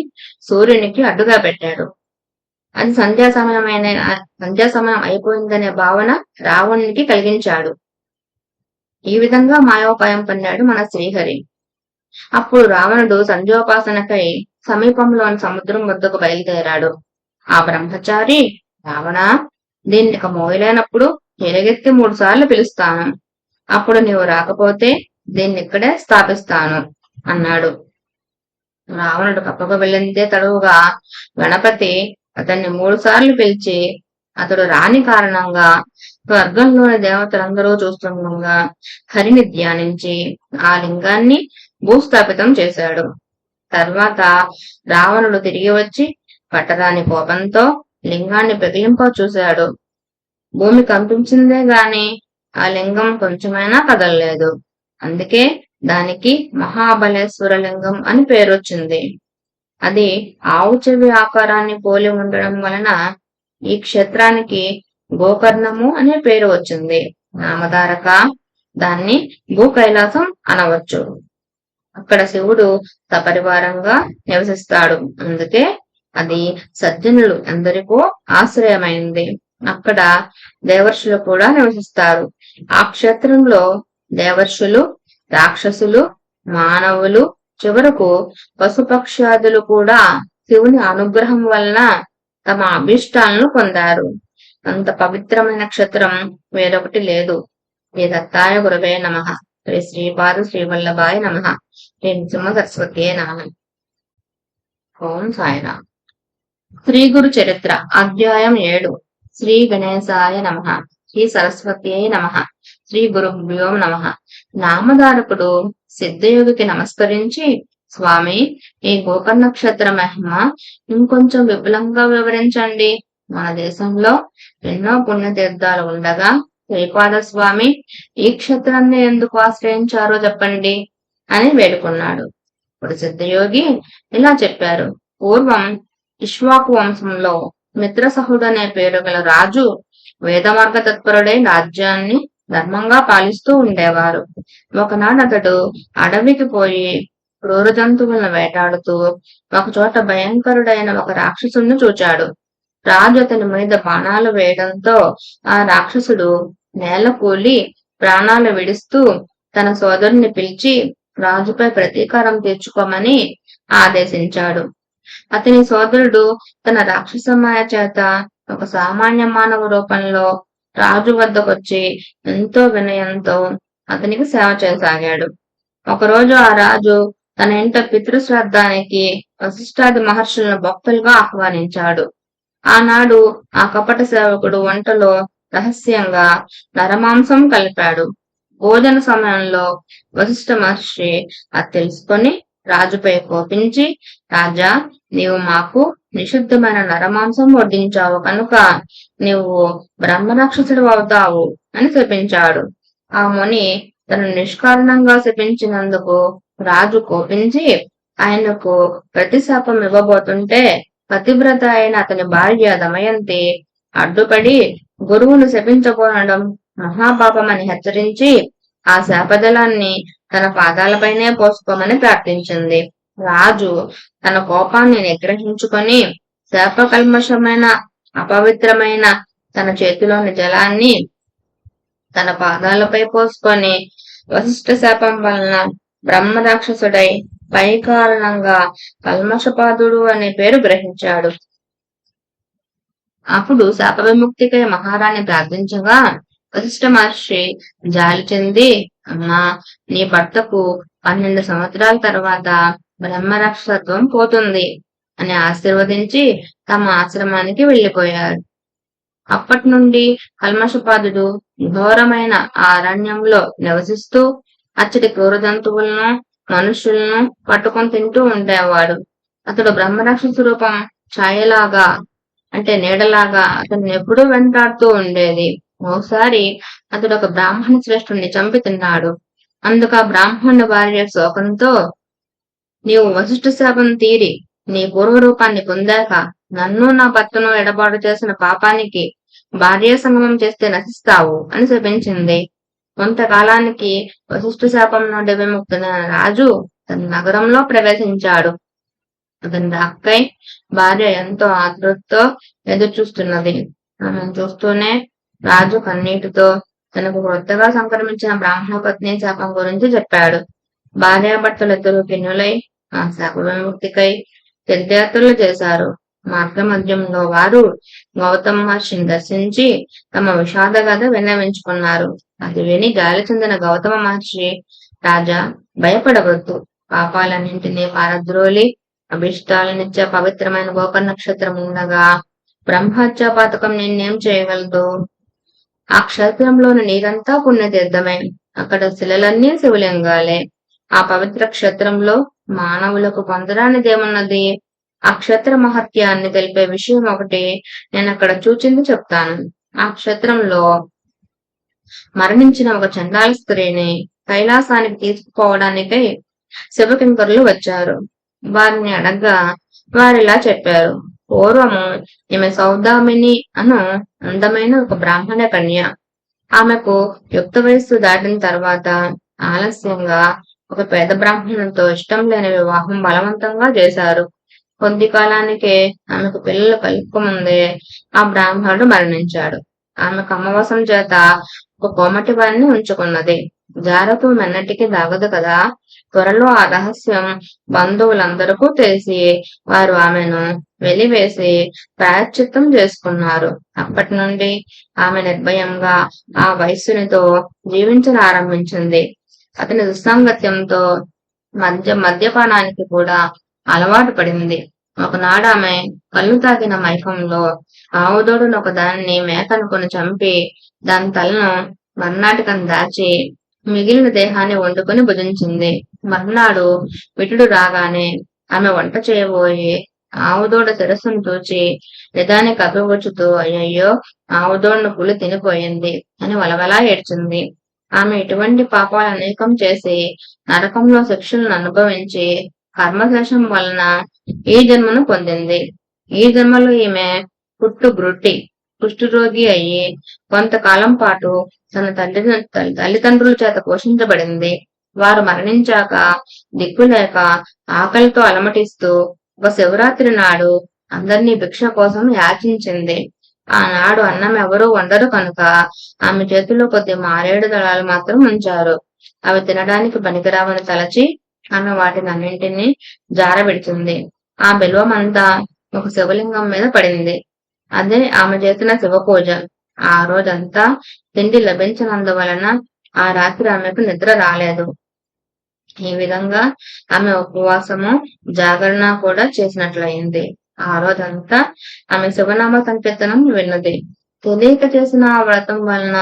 సూర్యునికి అడ్డుగా పెట్టాడు. అది సంధ్యా సమయం అయిపోయిందనే భావన రావణునికి కలిగించాడు. ఈ విధంగా మాయోపాయం పన్నాడు మన శ్రీహరి. అప్పుడు రావణుడు సంధ్యోపాసనకై సమీపంలోని సముద్రం వద్దకు బయలుదేరాడు. ఆ బ్రహ్మచారి, రావణ, దీన్ని ఇక మోయలేనప్పుడు ఎలుగెత్తి 3 సార్లు పిలుస్తాను. అప్పుడు నీవు రాకపోతే దీన్ని ఇక్కడే స్థాపిస్తాను అన్నాడు. రావణుడు పక్కకు వెళ్ళిందే తడువుగా గణపతి అతన్ని 3 సార్లు పిలిచి, అతడు రాని కారణంగా స్వర్గంలోని దేవతలందరూ చూస్తుండగా హరిని ధ్యానించి ఆ లింగాన్ని భూస్థాపితం చేశాడు. తర్వాత రావణుడు తిరిగి వచ్చి పట్టరాని కోపంతో లింగాన్ని పెగిలింప చూశాడు. భూమి కంపించిందే గాని ఆ లింగం కొంచెమైనా కదలలేదు. అందుకే దానికి మహాబలేశ్వర లింగం అని పేరొచ్చింది. అది ఆవు చెవి ఆకారాన్ని పోలి ఉండడం వలన ఈ క్షేత్రానికి గోకర్ణము అనే పేరు వచ్చింది. నామధారక దాన్ని భూ కైలాసం అనవచ్చు. అక్కడ శివుడు సపరివారంగా నివసిస్తాడు. అందుకే అది సజ్జనులు ఎందరికో ఆశ్రయమైంది. అక్కడ దేవర్షులు కూడా నివసిస్తారు. ఆ క్షేత్రంలో దేవర్షులు, రాక్షసులు, మానవులు, చివరకు పశుపక్ష్యాదులు కూడా శివుని అనుగ్రహం వలన తమ అభీష్టాలను పొందారు. అంత పవిత్రమైన క్షేత్రం వేరొకటి లేదు. శ్రీ దత్తాయ గురవే నమః. శ్రీ శ్రీపాద శ్రీవల్లభాయ నమః. శ్రీ నృసింహ సరస్వతియే నమః. ఓం సాయిరామ్. శ్రీ గురు చరిత్ర అధ్యాయం 7. శ్రీ గణేశాయ నమః. శ్రీ సరస్వతియే నమః. శ్రీ గురుభ్యో నమః. నామధారకుడు సిద్ధయోగికి నమస్కరించి, స్వామి, ఈ గోకర్ణ క్షేత్ర మహిమ ఇంకొంచెం విపులంగా వివరించండి మన దేశంలో ఎన్నో పుణ్యతీర్థాలు ఉండగా శ్రీపాద స్వామి ఈ క్షేత్రాన్ని ఎందుకు ఆశ్రయించారో చెప్పండి అని వేడుకున్నాడు. ఇప్పుడు సిద్ధయోగి ఇలా చెప్పారు. పూర్వం ఇక్ష్వాకు వంశంలో మిత్రసహుడు అనే పేరు గల రాజు వేదమార్గ తత్పరుడై రాజ్యాన్ని ధర్మంగా పాలిస్తూ ఉండేవారు. ఒకనాడు అతడు అడవికి పోయి క్రూర జంతువులను వేటాడుతూ ఒకచోట భయంకరుడైన ఒక రాక్షసుని చూచాడు. రాజు అతని మీద బాణాలు వేయడంతో ఆ రాక్షసుడు నేల కూలి ప్రాణాలు విడుస్తూ తన సోదరుని పిలిచి రాజుపై ప్రతీకారం తీర్చుకోమని ఆదేశించాడు. అతని సోదరుడు తన రాక్షసమాయ చేత ఒక సామాన్య మానవ రూపంలో రాజు వద్దకొచ్చి ఎంతో వినయంతో అతనికి సేవ చేయసాగాడు. ఒకరోజు ఆ రాజు తన ఇంట పితృశ్రాద్ధానికి వశిష్ఠాది మహర్షులను భక్తులుగా ఆహ్వానించాడు. ఆనాడు ఆ కపట సేవకుడు వంటలో రహస్యంగా నరమాంసం కలిపాడు. భోజన సమయంలో వశిష్ఠ మహర్షి అది తెలుసుకొని రాజుపై కోపించి, రాజా, నీవు మాకు నిషిద్ధమైన నరమాంసం వడ్డించావు కనుక నీవు బ్రహ్మరాక్షసుడు అవుతావు అని శపించాడు. ఆ ముని తను నిష్కారణంగా శపించినందుకు రాజు కోపించి ఆయనకు ప్రతిశాపం ఇవ్వబోతుంటే పతివ్రత అయిన అతని భార్య దమయంతి అడ్డుపడి గురువును శపించబోనడం మహాపాపమని హెచ్చరించి ఆ శాపజలాన్ని తన పాదాలపైనే పోసుకోమని ప్రార్థించింది. రాజు తన కోపాన్ని నిగ్రహించుకొని శాపకల్మషమైన అపవిత్రమైన తన చేతిలోని జలాన్ని తన పాదాలపై పోసుకొని వశిష్ఠ శాపం వలన బ్రహ్మ రాక్షసుడై పై కారణంగా కల్మషపాదుడు అనే పేరు గ్రహించాడు. అప్పుడు శాప విముక్తికై మహారాణి ప్రార్థించగా వశిష్ఠ మహర్షి జాలి చెంది, అమ్మా, నీ భర్తకు 12 సంవత్సరాల తర్వాత బ్రహ్మరాక్షసత్వం పోతుంది అని ఆశీర్వదించి తమ ఆశ్రమానికి వెళ్లిపోయారు. అప్పటి నుండి కల్మషపాదుడు ఘోరమైన ఆ అరణ్యంలో నివసిస్తూ అచ్చటి క్రూర జంతువులను మనుష్యులను పట్టుకొని తింటూ ఉండేవాడు. అతడు బ్రహ్మరాక్షస రూపం ఛాయలాగా అంటే నీడలాగా అతన్ని ఎప్పుడూ వెంటాడుతూ ఉండేది. ఓసారి అతడు ఒక బ్రాహ్మణ శ్రేష్ఠుణ్ణి చంపి తిన్నాడు. అందుకు ఆ బ్రాహ్మణుని భార్య శోకంతో, నీవు వశిష్ఠ శాపం తీరి నీ పూర్వరూపాన్ని పొందాక నన్ను నా భర్తను ఎడబాటు చేసిన పాపానికి భార్య సంగమం చేస్తే నశిస్తావు అని శపించింది. కొంతకాలానికి వశిష్ఠ శాపం నుండి విముక్తుడైన రాజు తన నగరంలో ప్రవేశించాడు. అతని రాకై భార్య ఎంతో ఆతృతతో ఎదురు చూస్తున్నది. ఆమెను చూస్తూనే రాజు కన్నీటితో తనకు కొత్తగా సంక్రమించిన బ్రాహ్మణ పత్ని శాపం గురించి చెప్పాడు. భార్యాభర్తలిద్దరూ కిన్నులై ఆ శాప విముక్తికై తీర్థయాత్రలు చేశారు. మార్గ మధ్యంలో వారు గౌతమ మహర్షిని దర్శించి తమ విషాద కథ విన్నవించుకున్నారు. అది విని గాలి చెందిన గౌతమ మహర్షి, రాజా, భయపడవద్దు. పాపాలన్నింటినీ పారద్రోలి అభిష్టాలనిచ్చే పవిత్రమైన గోప నక్షత్రం ఉండగా బ్రహ్మహత్యా పాతకం నిన్నేం చేయగలదు? ఆ క్షేత్రంలోని నీరంతా పుణ్యతీర్థమే. అక్కడ శిలలన్నీ శివలింగాలే. ఆ పవిత్ర క్షేత్రంలో మానవులకు పొందడానిదేమున్నది? ఆ క్షేత్ర మహత్యాన్ని తెలిపే విషయం ఒకటి నేను అక్కడ చూచింది చెప్తాను. ఆ క్షేత్రంలో మరణించిన ఒక చండాల స్త్రీని కైలాసానికి తీసుకుపోవడానికై శివకింకరులు వచ్చారు. వారిని అడగ్గా వారిలా చెప్పారు. పూర్వము ఈమె సౌదామిని అను అందమైన ఒక బ్రాహ్మణ కన్య. ఆమెకు యుక్త వయస్సు దాటిన తర్వాత ఆలస్యంగా ఒక పేద బ్రాహ్మణునితో ఇష్టం లేని వివాహం బలవంతంగా చేశారు. కొద్ది కాలానికే ఆమెకు పిల్లలు కలుపుకముందే ఆ బ్రాహ్మణుడు మరణించాడు. ఆమె కమ్మవశం చేత ఒక కోమటి వారిని ఉంచుకున్నది. జారపు మెన్నటికి దాగదు కదా. త్వరలో ఆ రహస్యం బంధువులందరికీ తెలిసి వారు ఆమెను వెలివేసి ప్రాయశ్చిత్తం చేసుకున్నారు. అప్పటి నుండి ఆమె నిర్భయంగా ఆ వయస్సునితో జీవించనారంభించింది. అతని దుస్సాంగత్యంతో మద్యపానానికి కూడా అలవాటు పడింది. ఒకనాడు ఆమె కళ్ళు తాగిన మైకంలో ఆవుదోడును ఒక దానిని మేకనుకొని చంపి దాని తలను మర్నాటికం దాచి మిగిలిన దేహాన్ని వండుకొని భుజించింది. మర్నాడు విటుడు రాగానే ఆమె వంట చేయబోయి ఆవుదోడ శిరస్సును చూచి నిదానికి అభివృచుతూ అయ్యయ్యో ఆవుదోడను పులి తినిపోయింది అని వలవలా ఏడ్చింది. ఆమె ఇటువంటి పాపాలు అనేకం చేసి నరకంలో శిక్షలను అనుభవించి కర్మశేషం వలన ఈ జన్మను పొందింది. ఈ జన్మలో ఈమె పుట్టుగ్రుడ్డి కుష్ఠరోగి అయ్యి కొంతకాలం పాటు తన తల్లిదండ్రుల చేత పోషించబడింది. వారు మరణించాక దిక్కులేక ఆకలితో అలమటిస్తూ ఒక శివరాత్రి నాడు అందరినీ భిక్ష కోసం యాచించింది. ఆనాడు అన్నం ఎవరూ వండరు కనుక ఆమె చేతిలో కొద్ది మారేడు దళాలు మాత్రం ఉంచారు. అవి తినడానికి పనికిరావని తలచి ఆమె వాటిని అన్నింటినీ జారబెడుతుంది. ఆ బిల్వమంతా ఒక శివలింగం మీద పడింది. అదే ఆమె చేసిన శివ పూజ. ఆ రోజంతా తిండి లభించనందువలన ఆ రాత్రి ఆమెకు నిద్ర రాలేదు. ఈ విధంగా ఆమె ఉపవాసము జాగరణ కూడా చేసినట్లయింది. ఆ రోజంతా ఆమె శివనామ సంకీర్తనం విన్నది. తెలియక చేసిన ఆ వ్రతం వలన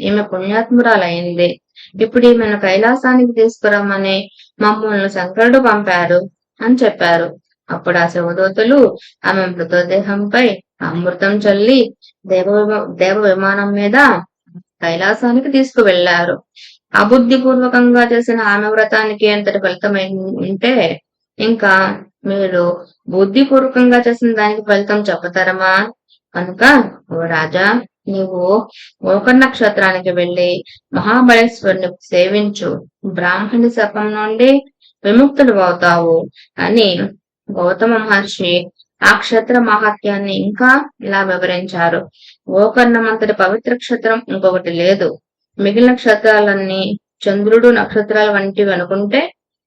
ఈమె పుణ్యాత్మురాలైంది. ఇప్పుడు ఈమెను కైలాసానికి తీసుకురమ్మని మమ్మల్ని శంకరుడు పంపారు అని చెప్పారు. అప్పుడు ఆ శివదూతలు ఆమె మృతదేహంపై అమృతం చల్లి దేవ విమానం మీద కైలాసానికి తీసుకువెళ్లారు. అబుద్ధిపూర్వకంగా చేసిన ఆమె వ్రతానికి ఎంతటి ఫలితం ఉంటే ఇంకా మీరు బుద్ధిపూర్వకంగా చేసిన దానికి ఫలితం చెబుతారమా? కనుక ఓ రాజా, నీవు ఓక నక్షత్రానికి వెళ్లి మహాబలేశ్వరుని సేవించు, బ్రాహ్మణి శపం నుండి విముక్తుడు అవుతావు అని గౌతమ మహర్షి ఆ క్షేత్ర మహాత్యాన్ని ఇంకా ఇలా వివరించారు. గోకర్ణమంతటి పవిత్ర క్షేత్రం ఇంకొకటి లేదు. మిగిలిన క్షేత్రాలన్నీ చంద్రుడు నక్షత్రాల వంటివి అనుకుంటే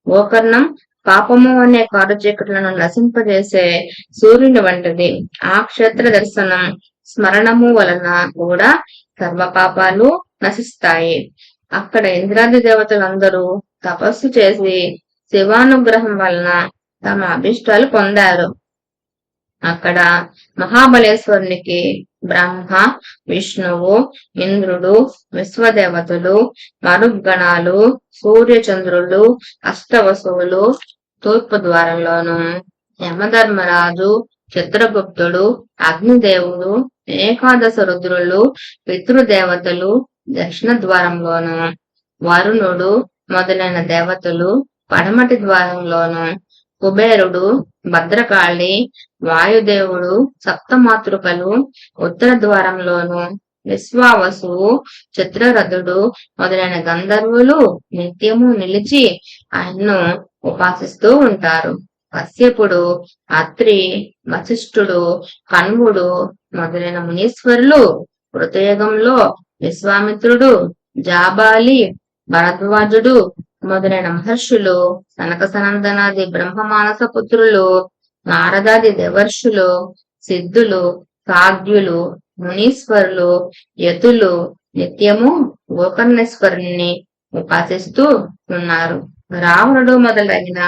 గోకర్ణం పాపము అనే కారు చీకట్లను నశింపజేసే సూర్యుని వంటిది. ఆ క్షేత్ర దర్శనం స్మరణము వలన కూడా సర్వ పాపాలు నశిస్తాయి. అక్కడ ఇంద్రాది దేవతలందరూ తపస్సు చేసి శివానుగ్రహం వలన తమ అభిష్టాలు పొందారు. అక్కడ మహాబలేశ్వరునికి బ్రహ్మ, విష్ణువు, ఇంద్రుడు, విశ్వదేవతలు, మరుద్గణాలు, సూర్యచంద్రులు, అష్టవసువులు తూర్పు ద్వారంలోను, యమధర్మరాజు, చిత్రగుప్తుడు, అగ్నిదేవుడు, ఏకాదశ రుద్రులు, పితృదేవతలు దక్షిణ ద్వారంలోను, వరుణుడు మొదలైన దేవతలు పడమటి ద్వారంలోను, కుబేరుడు, భద్రకాళి, వాయుదేవుడు, సప్తమాతృకలు ఉత్తర ద్వారంలోను, విశ్వావసువు, చిత్రరథుడు మొదలైన గంధర్వులు నిత్యము నిలిచి ఆయన్ను ఉపాసిస్తూ ఉంటారు. కశ్యపుడు, అత్రి, వశిష్ఠుడు, కణ్వుడు మొదలైన మునీశ్వరులు కృతయుగంలో విశ్వామిత్రుడు, జాబాలి, భరద్వాజుడు మొదలైన మహర్షులు, సనక సనందనాది బ్రహ్మమానస పుత్రులు, నారదాది దేవర్షులు, సిద్ధులు, సాధ్యులు, మునీశ్వరులు, యతులు నిత్యము గోకర్ణేశ్వరుని ఉపాసిస్తూ ఉన్నారు. రావణుడు మొదలైన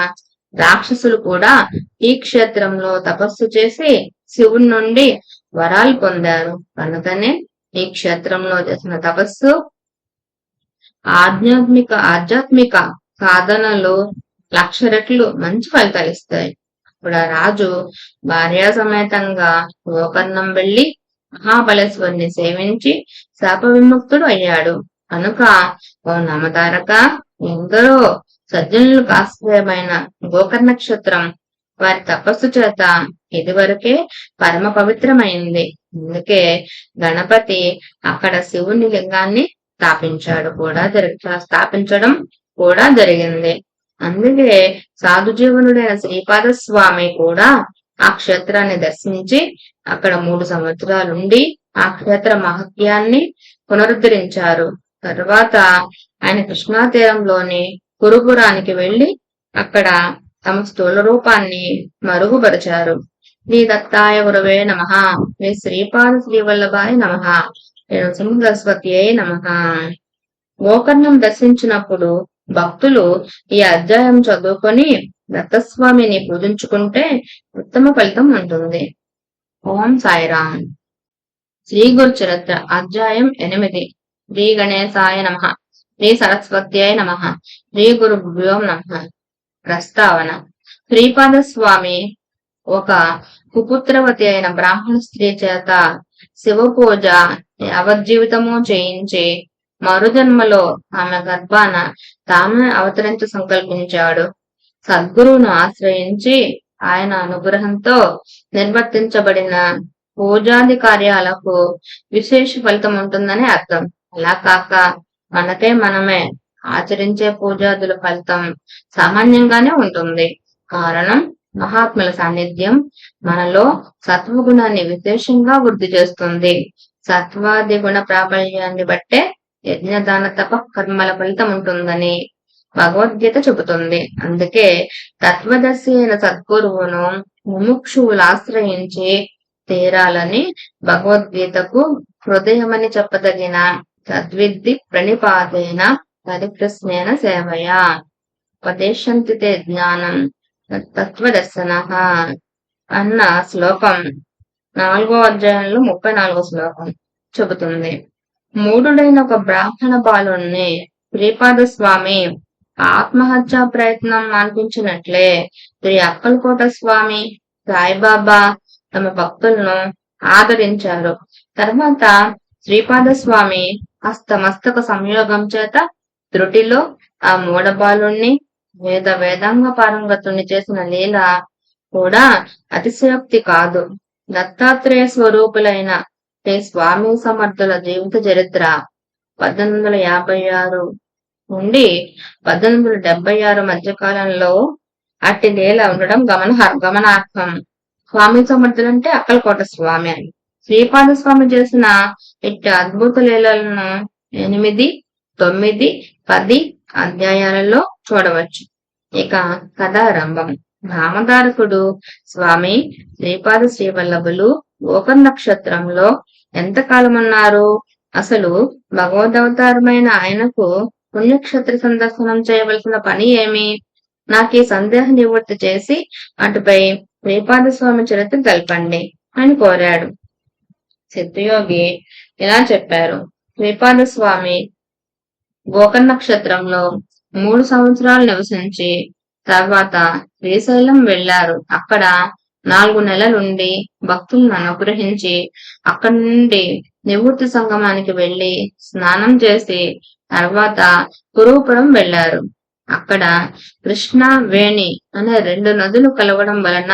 రాక్షసులు కూడా ఈ క్షేత్రంలో తపస్సు చేసి శివుని నుండి వరాలు పొందారు. కనుకనే ఈ క్షేత్రంలో చేసిన తపస్సు ఆధ్యాత్మిక సాధనలు 1,00,000 రెట్లు మంచి ఫలితాలు ఇస్తాయి. అప్పుడు ఆ రాజు భార్యా సమేతంగా గోకర్ణం వెళ్లి మహాబలేశ్వరుని సేవించి శాప విముక్తుడు అయ్యాడు. కనుక ఓ నమతారక, ఎందరో సజ్జనులకు ఆశ్రయమైన గోకర్ణ క్షేత్రం వారి తపస్సు చేత ఇదివరకే పరమ పవిత్రమైంది. అందుకే గణపతి అక్కడ శివుని లింగాన్ని స్థాపించడం కూడా జరిగింది. అందుకే సాధుజీవనుడైన శ్రీపాద స్వామి కూడా ఆ క్షేత్రాన్ని దర్శించి అక్కడ 3 సంవత్సరాలుండి ఆ క్షేత్ర మహత్యాన్ని పునరుద్ధరించారు. తరువాత ఆయన కృష్ణా తీరంలోని కురుపురానికి వెళ్లి అక్కడ తమ స్థూల రూపాన్ని మరుగుపరిచారు. శ్రీ దత్తాయ గురవే నమః, శ్రీ శ్రీపాద శ్రీవల్లభాయ నమః, నృసింహసరస్వత్యై నమః. గోకర్ణం దర్శించినప్పుడు భక్తులు ఈ అధ్యాయం చదువుకొని దత్తస్వామిని పూజించుకుంటే ఉత్తమ ఫలితం ఉంటుంది. ఓం సాయిరాం. శ్రీ గురు చరిత్ర అధ్యాయం 8. శ్రీ గణేశాయ నమః, శ్రీ సరస్వత్యై నమః, శ్రీ గురుభ్యో నమః. ప్రస్తావన. శ్రీపాద స్వామి ఒక కుపుత్రవతి అయిన బ్రాహ్మణ స్త్రీ చేత శివ పూజ యావజ్జీవితము చేయించి మరుజన్మలో ఆమె గర్భాన తామే అవతరించ సంకల్పించాడు. సద్గురువును ఆశ్రయించి ఆయన అనుగ్రహంతో నిర్వర్తించబడిన పూజాది కార్యాలకు విశేష ఫలితం ఉంటుందని అర్థం. అలా కాక మనకే మనమే ఆచరించే పూజాదుల ఫలితం సామాన్యంగానే ఉంటుంది. కారణం మహాత్ముల సాన్నిధ్యం మనలో సత్వగుణాన్ని విశేషంగా వృద్ధి చేస్తుంది. సత్వాది గుణ ప్రాబల్యాన్ని బట్టే యజ్ఞదాన తప కర్మల ఫలితం ఉంటుందని భగవద్గీత చెబుతుంది. అందుకే తత్వదర్శి అయిన సద్గురువును ముముక్షువులు ఆశ్రయించి తీరాలని భగవద్గీతకు హృదయమని చెప్పదగిన తద్విద్ది ప్రణిపాతేన పరికృష్ణేన సేవయా ఉపదేశంతి తే జ్ఞానం తత్వదర్శన అన్న శ్లోకం 4వ అధ్యాయంలో 34వ శ్లోకం చెబుతుంది. మూఢుడైన ఒక బ్రాహ్మణ బాలుణ్ణి శ్రీపాద స్వామి ఆత్మహత్యా ప్రయత్నం అనిపించినట్లే శ్రీ అక్కలకోట స్వామి సాయిబాబా తమ భక్తులను ఆదరించారు. తర్వాత శ్రీపాద స్వామి హస్తమస్తక సంయోగం చేత త్రుటిలో ఆ మూఢబాలుణ్ణి వేదాంగ పారంగతుణ్ణి చేసిన లీల కూడా అతిశయోక్తి కాదు. దత్తాత్రేయ స్వరూపులైన శ్రీ స్వామి సమర్థుల జీవిత చరిత్ర 1856 నుండి 1876 మధ్య కాలంలో అట్టి లీల ఉండడం గమనార్హం. స్వామి సమర్థులంటే అక్కలకోట స్వామి అని. శ్రీపాద స్వామి చేసిన ఇట్టి అద్భుత లీలలను 8, 9, 10 అధ్యాయాలలో చూడవచ్చు. ఇక కథారంభం. నామధారకుడు స్వామి శ్రీపాద శ్రీవల్లభులు ఓకర్ నక్షత్రంలో ఎంతకాలమన్నారు? అసలు భగవదవతారమైన ఆయనకు పుణ్యక్షత్ర సందర్శనం చేయవలసిన పని ఏమి? నాకు ఈ సందేహ నివృత్తి చేసి అటుపై శ్రీపాద స్వామి చరిత్ర తెలపండి అని కోరాడు. సిద్ధయోగి ఇలా చెప్పారు. శ్రీపాద స్వామి గోకర్ నక్షత్రంలో 3 సంవత్సరాలు నివసించి తర్వాత శ్రీశైలం వెళ్లారు. అక్కడ 4 నెలలుండి భక్తులను అనుగ్రహించి అక్కడి నుండి నివృత్తి సంగమానికి వెళ్లి స్నానం చేసి తర్వాత కురుపురం వెళ్లారు. అక్కడ కృష్ణ వేణి అనే 2 నదులు కలవడం వలన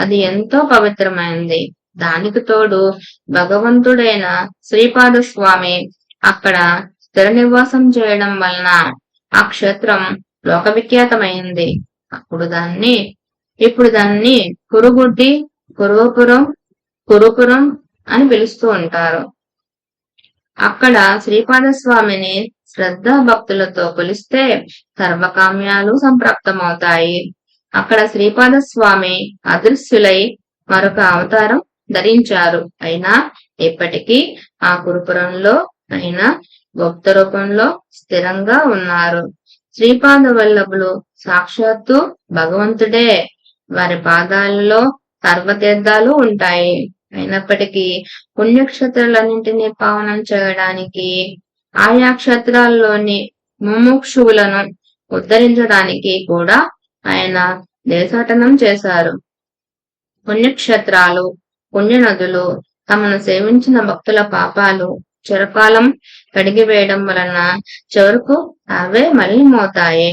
అది ఎంతో పవిత్రమైంది. దానికి తోడు భగవంతుడైన శ్రీపాద స్వామి అక్కడ స్థిర నివాసం చేయడం వలన ఆ క్షేత్రం లోకవిఖ్యాతమైంది. ఇప్పుడు దాన్ని కురుగుడ్డి, కురుపురం అని పిలుస్తూ ఉంటారు. అక్కడ శ్రీపాద స్వామిని శ్రద్ధా భక్తులతో కొలిస్తే సర్వకామ్యాలు సంప్రాప్తమవుతాయి. అక్కడ శ్రీపాద స్వామి అదృశ్యులై మరొక అవతారం ధరించారు. అయినా ఇప్పటికీ ఆ కురుపురంలో అయినా గుప్త రూపంలో స్థిరంగా ఉన్నారు. శ్రీపాద వల్లభులు సాక్షాత్తు భగవంతుడే. వారి పాదాలలో సర్వతీర్థాలు ఉంటాయి. అయినప్పటికీ పుణ్యక్షేత్రాలన్నింటినీ పావనం చేయడానికి ఆయా క్షేత్రాల్లోని ముముక్షువులను ఉద్ధరించడానికి కూడా ఆయన దేశాటనం చేశారు. పుణ్యక్షేత్రాలు, పుణ్యనదులు తమను సేవించిన భక్తుల పాపాలు చిరకాలం కడిగివేయడం వలన చివరకు అవే మలినమవుతాయి.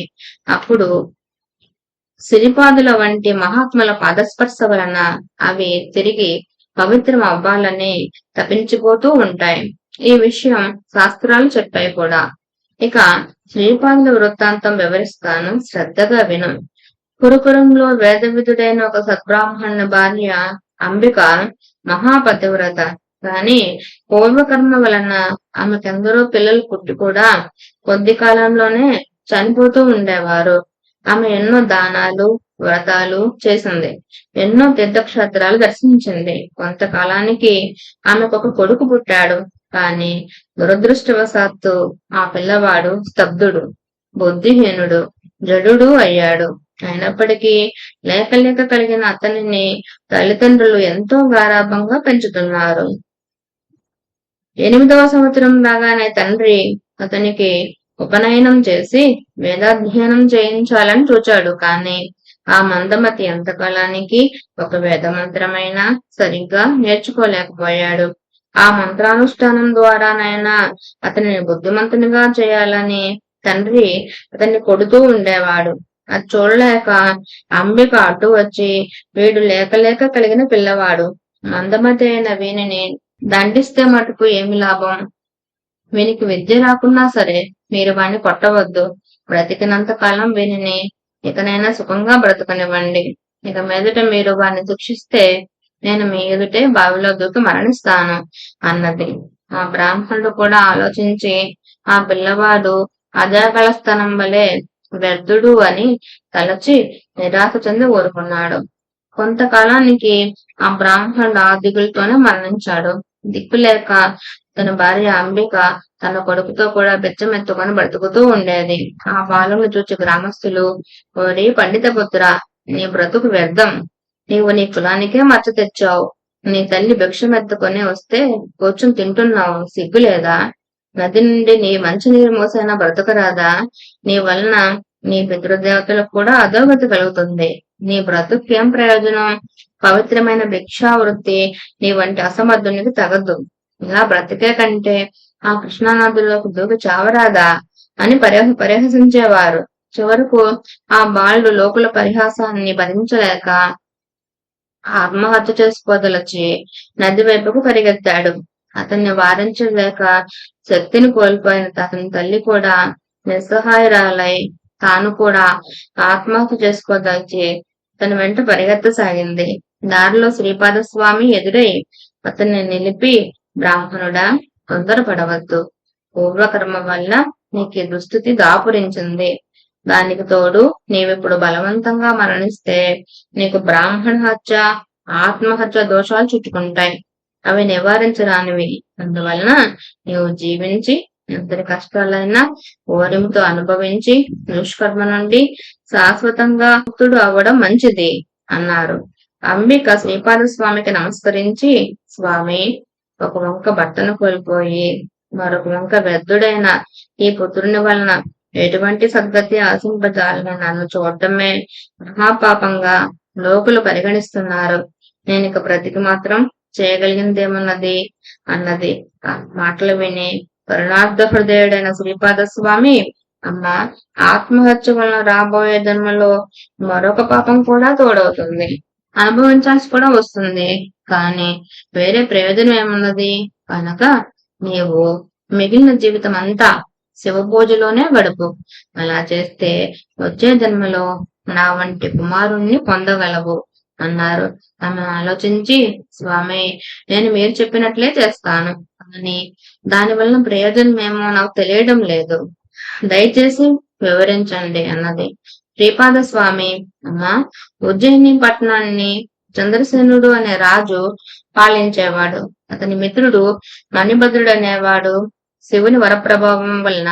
అప్పుడు శ్రీపాదుల వంటి మహాత్ముల పాదస్పర్శ వలన అవి తిరిగి పవిత్రం అవ్వాలని తపించిపోతూ ఉంటాయి. ఈ విషయం శాస్త్రాలు చెప్పాయి కూడా. ఇక శ్రీపాదుల వృత్తాంతం వివరిస్తాను, శ్రద్ధగా విను. కురుకురంలో వేదవిధుడైన ఒక సద్బ్రాహ్మణుని భార్య అంబిక మహాపతివ్రత. కాని పూర్వకర్మ వలన ఆమెకెందరో పిల్లలు పుట్టి కూడా కొద్ది కాలంలోనే చనిపోతూ ఉండేవారు. ఆమె ఎన్నో దానాలు, వ్రతాలు చేసింది. ఎన్నో తీర్థక్షేత్రాలు దర్శించింది. కొంతకాలానికి ఆమెకు ఒక కొడుకు పుట్టాడు. కాని దురదృష్టవశాత్తు ఆ పిల్లవాడు స్తబ్దుడు, బుద్ధిహీనుడు, జడుడు అయ్యాడు. అయినప్పటికీ లేక కలిగిన అతనిని తల్లిదండ్రులు ఎంతో గారాభంగా పెంచుతున్నారు. 8వ సంవత్సరం రాగానే తండ్రి అతనికి ఉపనయనం చేసి వేదాధ్యయనం చేయించాలని చూచాడు. కాని ఆ మందమతి ఎంతకాలానికి ఒక వేదమంత్రమైనా సరిగ్గా నేర్చుకోలేకపోయాడు. ఆ మంత్రానుష్ఠానం ద్వారానైనా అతనిని బుద్ధిమంతునిగా చేయాలని తండ్రి అతన్ని కొడుతూ ఉండేవాడు. అది చూడలేక అంబిక అడ్డు వచ్చి, వీడు లేక లేక కలిగిన పిల్లవాడు, మందమతి అయిన వీనిని దండిస్తే మటుకు ఏమి లాభం? వీనికి విద్య రాకున్నా సరే మీరు వాణ్ణి కొట్టవద్దు. బ్రతికినంత కాలం వీనిని ఇకనైనా సుఖంగా బ్రతకనివ్వండి. ఇక మీదట మీరు వాణ్ణి శిక్షిస్తే నేను మీ ఎదుటే బావిలో దూకి మరణిస్తాను అన్నది. ఆ బ్రాహ్మణుడు కూడా ఆలోచించి ఆ పిల్లవాడు అజాకళస్థనం వలె వ్యర్థుడు అని తలచి నిరాశ చెంది ఊరుకున్నాడు. కొంతకాలానికి ఆ బ్రాహ్మణుడు ఆ దిగులతోనే మరణించాడు. దిక్కులేక తన భార్య అంబిక తన కొడుకుతో కూడా బెచ్చమెత్తుకొని బ్రతుకుతూ ఉండేది. ఆ బాలుని చూచి గ్రామస్తులు, ఓరి పండిత పుత్ర, నీ బ్రతుకు వ్యర్థం. నీవు నీ కులానికే మచ్చ తెచ్చావు. నీ తల్లి భిక్షమెత్తుకొని వస్తే కూర్చుని తింటున్నావు, సిగ్గులేదా? నది నుండి నీ మంచినీరు మోసైనా బ్రతకరాదా? నీ వలన నీ పితృదేవతలకు కూడా అధోగతి కలుగుతుంది. నీ బ్రతుకేం ప్రయోజనం? పవిత్రమైన భిక్షావృత్తి నీ వంటి అసమర్థునికి తగదు. ఇలా బ్రతికే కంటే ఆ కృష్ణానదుల్లోకి దూకి చావరాదా అని పరిహసించేవారు. చివరకు ఆ బాలుడు లోకుల పరిహాసాన్ని భరించలేక ఆత్మహత్య చేసుకోదలచి నది వైపుకు పరిగెత్తాడు. అతన్ని వారించలేక శక్తిని కోల్పోయిన అతని తల్లి కూడా నిస్సహాయరాలై తాను కూడా ఆత్మహత్య చేసుకోదలిచి తన వెంట పరిగెత్తసాగింది. దారిలో శ్రీపాదస్వామి ఎదురై అతన్ని నిలిపి, బ్రాహ్మణుడా, తొందరపడవద్దు. పూర్వకర్మ వల్ల నీకు దుస్థితి దాపురించింది. దానికి తోడు నీవిప్పుడు బలవంతంగా మరణిస్తే నీకు బ్రాహ్మణ హత్య, ఆత్మహత్య దోషాలు చుట్టుకుంటాయి. అవి నివారించరానివి. అందువలన నీవు జీవించి ఎంతటి కష్టాలైనా ఓరిమితో అనుభవించి దుష్కర్మ నుండి శాశ్వతంగా ముక్తుడు అవ్వడం మంచిది అన్నారు. అంబిక శ్రీపాదస్వామికి నమస్కరించి, స్వామి, ఒక వంక భర్తను కోల్పోయి మరొక వంక వ్యర్థుడైన ఈ పుత్రుని వలన ఎటువంటి సద్గతి ఆశింపజాలని నన్ను చూడటమే మహాపాపంగా లోకులు పరిగణిస్తున్నారు. నేను ఇక బ్రతికి మాత్రం చేయగలిగిందేమున్నది అన్నది. ఆ మాటలు విని కరుణార్థ హృదయుడైన శ్రీపాద స్వామి, అమ్మా, ఆత్మహత్య వలన రాబోయే జన్మలో మరొక పాపం కూడా తోడవుతుంది, అనుభవించాల్సి కూడా వస్తుంది. కానీ వేరే ప్రయోజనం ఏమున్నది? కనుక నీవు మిగిలిన జీవితం అంతా శివ పూజలోనే గడుపు. అలా చేస్తే వచ్చే జన్మలో నా వంటి కుమారుణ్ణి పొందగలవు అన్నారు. ఆమె ఆలోచించి, స్వామి, నేను మీరు చెప్పినట్లే చేస్తాను, కానీ దానివల్ల ప్రయోజనం ఏమో నాకు తెలియడం లేదు, దయచేసి వివరించండి అన్నది. శ్రీపాద స్వామి, అమ్మా, ఉజ్జయిని పట్టణాన్ని చంద్రసేనుడు అనే రాజు పాలించేవాడు. అతని మిత్రుడు మణిభద్రుడు అనేవాడు శివుని వరప్రభావం వలన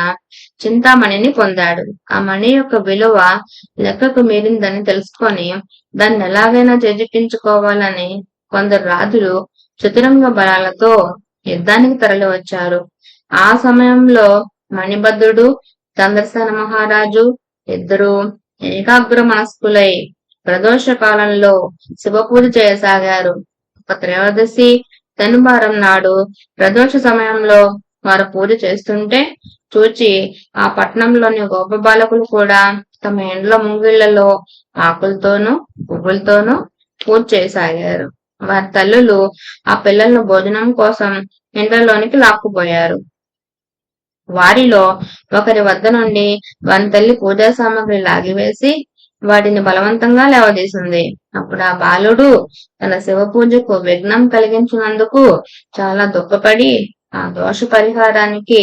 చింతామణిని పొందాడు. ఆ మణి యొక్క విలువ లెక్కకు మీరిందని తెలుసుకొని దాన్ని ఎలాగైనా చేజిక్కించుకోవాలని కొందరు రాజులు చతురంగ బలాలతో యుద్ధానికి తరలి వచ్చారు. ఆ సమయంలో మణిభద్రుడు, చంద్రసేన మహారాజు ఇద్దరు ఏకాగ్ర మనస్కులై ప్రదోష కాలంలో శివపూజ చేయసాగారు. ఒక త్రయోదశి శనివారం నాడు ప్రదోష సమయంలో వారు పూజ చేస్తుంటే చూచి ఆ పట్టణంలోని గోప బాలకులు కూడా తమ ఇండ్ల ముంగిళ్లలో ఆకులతోనూ పువ్వులతోనూ పూజ చేయసాగారు. వారి తల్లులు ఆ పిల్లలను భోజనం కోసం ఇండ్లలోనికి లాక్కుపోయారు. వారిలో ఒకరి వద్ద నుండి వారి తల్లి పూజా సామాగ్రి లాగివేసి వాటిని బలవంతంగా లేవదీసింది. అప్పుడు ఆ బాలుడు తన శివ పూజకు విఘ్నం కలిగించినందుకు చాలా దుఃఖపడి ఆ దోష పరిహారానికి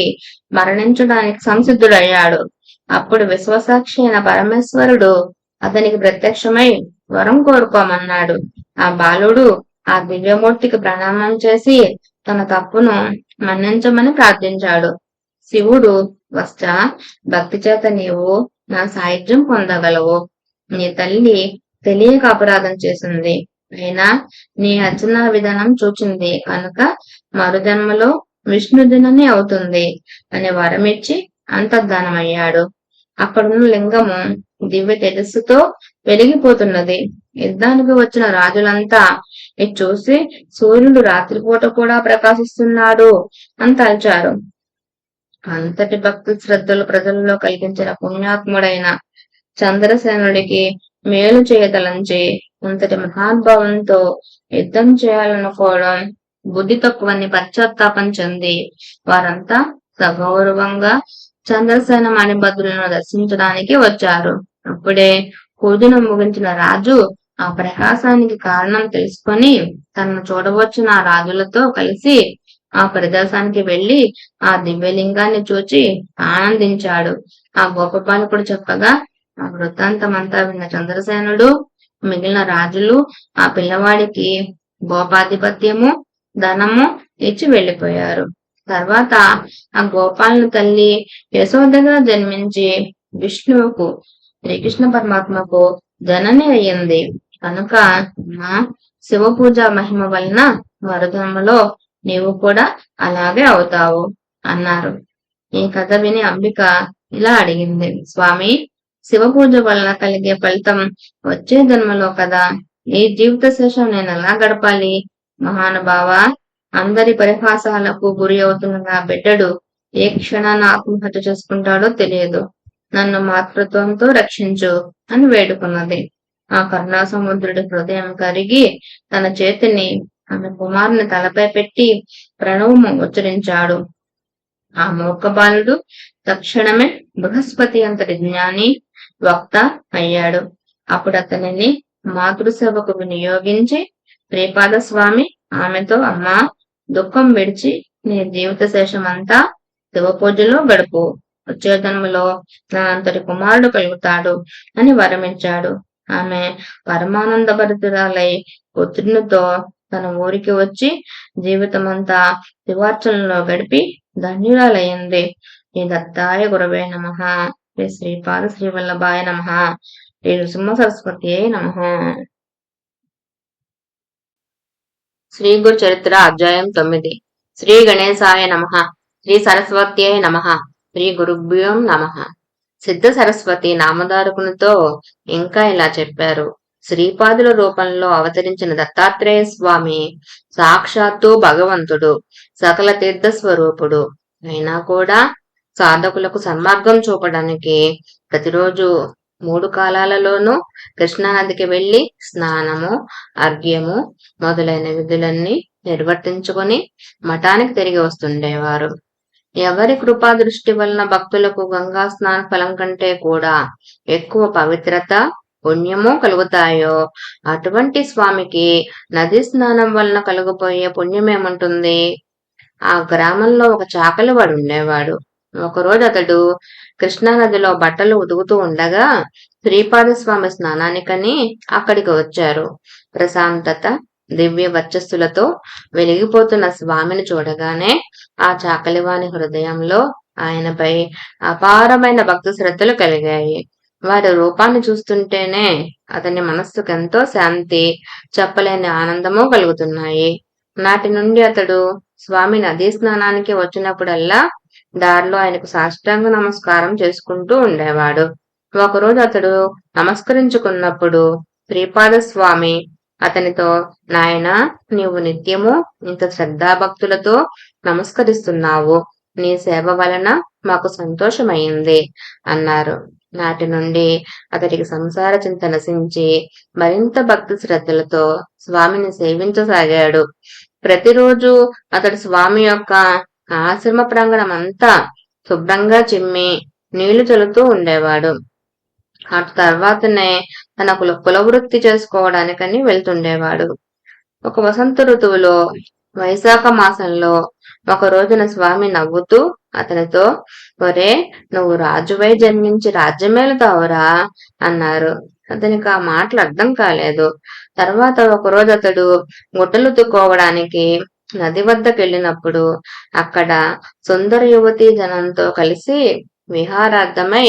మరణించడానికి సంసిద్ధుడయ్యాడు. అప్పుడు విశ్వసాక్షి అయిన పరమేశ్వరుడు అతనికి ప్రత్యక్షమై వరం కోరుకోమన్నాడు. ఆ బాలుడు ఆ దివ్యమూర్తికి ప్రణామం చేసి తన తప్పును మన్నించమని ప్రార్థించాడు. శివుడు, వత్స, భక్తి చేత నీవు నా సాయుధ్యం పొందగలవు. నీ తల్లి తెలియక అపరాధం చేసింది, అయినా నీ అర్చనా విధానం చూచింది కనుక మరుజన్మలో విష్ణుదినని అవుతుంది అని వరమిచ్చి అంతర్ధానమయ్యాడు. అక్కడున్న లింగము దివ్య తేజస్సుతో వెలిగిపోతున్నది. యుద్ధానికి వచ్చిన రాజులంతా ఇది చూసి సూర్యుడు రాత్రిపూట కూడా ప్రకాశిస్తున్నాడు అని తలచారు. అంతటి భక్తి శ్రద్ధలు ప్రజల్లో కలిగించిన పుణ్యాత్ముడైన చంద్రసేనుడికి మేలు చేయదలంచి అంతటి మహానుభావంతో యుద్ధం చేయాలనుకోవడం బుద్ధి తక్కువని పశ్చాత్తాపం చెంది వారంతా సగౌరవంగా చంద్రసేన మణిభద్రులను దర్శించడానికి వచ్చారు. అప్పుడే పూజను ముగించిన రాజు ఆ ప్రకాశానికి కారణం తెలుసుకొని తనను చూడవచ్చిన ఆ రాజులతో కలిసి ఆ ప్రదేశానికి వెళ్లి ఆ దివ్యలింగాన్ని చూచి ఆనందించాడు. ఆ గోపబాలకుడు చెప్పగా ఆ వృత్తాంతమంతా విన్న చంద్రసేనుడు మిగిలిన రాజులు ఆ పిల్లవాడికి గోపాధిపత్యము ధనము ఇచ్చి వెళ్లిపోయారు. తర్వాత ఆ గోపాలను తల్లి యశోదగా జన్మించి విష్ణువుకు శ్రీకృష్ణ పరమాత్మకు జనని అయ్యింది. కనుక మా శివ పూజ మహిమ వలన మరుజన్మలో నీవు కూడా అలాగే అవుతావు అన్నారు. ఈ కథ విని అంబిక ఇలా అడిగింది, స్వామి, శివ పూజ వలన కలిగే ఫలితం వచ్చే జన్మలో కదా, ఈ జీవిత శేషం నేను ఎలా గడపాలి? మహానుభావ, అందరి పరిహాసాలకు గురి అవుతున్న నా బిడ్డడు ఏ క్షణాన ఆత్మహత్య చేసుకుంటాడో తెలియదు. నన్ను మాతృత్వంతో రక్షించు అని వేడుకున్నది. ఆ కరుణా సముద్రుడి హృదయం కరిగి తన చేతిని ఆమె కుమారుని తలపై పెట్టి ప్రణవము ఉచ్చరించాడు. ఆ మూర్ఖ బాలుడు తక్షణమే బృహస్పతి అంతటి జ్ఞాని వక్త అయ్యాడు. అప్పుడు అతనిని మాతృసేవకు వినియోగించి శ్రీపాద స్వామి ఆమెతో, అమ్మా, దుఃఖం విడిచి నీ జీవిత శేషమంతా శివ పూజలో గడుపు. వచ్చే జన్మలో నా అంతటి కుమారుడు కలుగుతాడు అని వరమించాడు. ఆమె పరమానందభరితురాలై పుత్రునితో తన ఊరికి వచ్చి జీవితమంతా శివార్చనలో గడిపి ధన్యురాలయ్యింది. శ్రీ దత్తాయ గురవే నమః. శ్రీ శ్రీపాద శ్రీవల్లభాయ నమః. శ్రీ నృసింహ సరస్వతియే నమః. శ్రీ గురు చరిత్ర అధ్యాయం 9. శ్రీ గణేశాయ నమః. శ్రీ సరస్వత్యై నమః. శ్రీ గురుభ్యో నమః. సిద్ధ సరస్వతి నామధారకునితో ఇంకా ఇలా చెప్పారు. శ్రీపాదుల రూపంలో అవతరించిన దత్తాత్రేయ స్వామి సాక్షాత్తు భగవంతుడు, సకల తీర్థ స్వరూపుడు. అయినా కూడా సాధకులకు సన్మార్గం చూపడానికి ప్రతిరోజు 3 కాలాలలోనూ కృష్ణానదికి వెళ్లి స్నానము, అర్ఘ్యము మొదలైన విధులన్నీ నిర్వర్తించుకొని మఠానికి తిరిగి వస్తుండేవారు. ఎవరి కృపా దృష్టి వలన భక్తులకు గంగా స్నాన ఫలం కంటే కూడా ఎక్కువ పవిత్రత, పుణ్యము కలుగుతాయో అటువంటి స్వామికి నది స్నానం వలన కలుగుపోయే పుణ్యమేముంటుంది? ఆ గ్రామంలో ఒక చాకలివాడు ఉండేవాడు. ఒకరోజు అతడు కృష్ణానదిలో బట్టలు ఉతుకుతూ ఉండగా శ్రీపాద స్వామి స్నానానికని అక్కడికి వచ్చారు. ప్రశాంతత, దివ్య వర్చస్సులతో వెలిగిపోతున్న స్వామిని చూడగానే ఆ చాకలివాని హృదయంలో ఆయనపై అపారమైన భక్తి శ్రద్ధలు కలిగాయి. వారి రూపాన్ని చూస్తుంటేనే అతని మనస్సుకు ఎంతో శాంతి, చెప్పలేని ఆనందము కలుగుతున్నాయి. నాటి నుండి అతడు స్వామి నదీ స్నానానికి వచ్చినప్పుడల్లా దారిలో ఆయనకు సాష్టాంగ నమస్కారం చేసుకుంటూ ఉండేవాడు. ఒకరోజు అతడు నమస్కరించుకున్నప్పుడు శ్రీపాద స్వామి అతనితో, నాయనా, నీవు నిత్యము ఇంత శ్రద్ధాభక్తులతో నమస్కరిస్తున్నావు. నీ సేవ వలన మాకు సంతోషమైంది అన్నారు. నాటి నుండి అతడికి సంసార చింత నశించి మరింత భక్తి శ్రద్ధలతో స్వామిని సేవించసాగాడు. ప్రతిరోజు అతడు స్వామి యొక్క ఆశ్రమ ప్రాంగణం అంతా శుభ్రంగా చిమ్మి నీళ్లు చల్లుతూ ఉండేవాడు. ఆ తర్వాతనే తన కులవృత్తి చేసుకోవడానికని వెళ్తుండేవాడు. ఒక వసంత ఋతువులో వైశాఖ మాసంలో ఒక రోజున స్వామి నవ్వుతూ అతనితో, ఒరే, నువ్వు రాజువై జన్మించి రాజ్యమేలుతావురా అన్నారు. అతనికి ఆ మాటలు అర్థం కాలేదు. తర్వాత ఒకరోజు అతడు గుట్టలు తుక్కోవడానికి నది వద్దకెళ్ళినప్పుడు అక్కడ సుందర యువతీ జనంతో కలిసి విహారార్థమై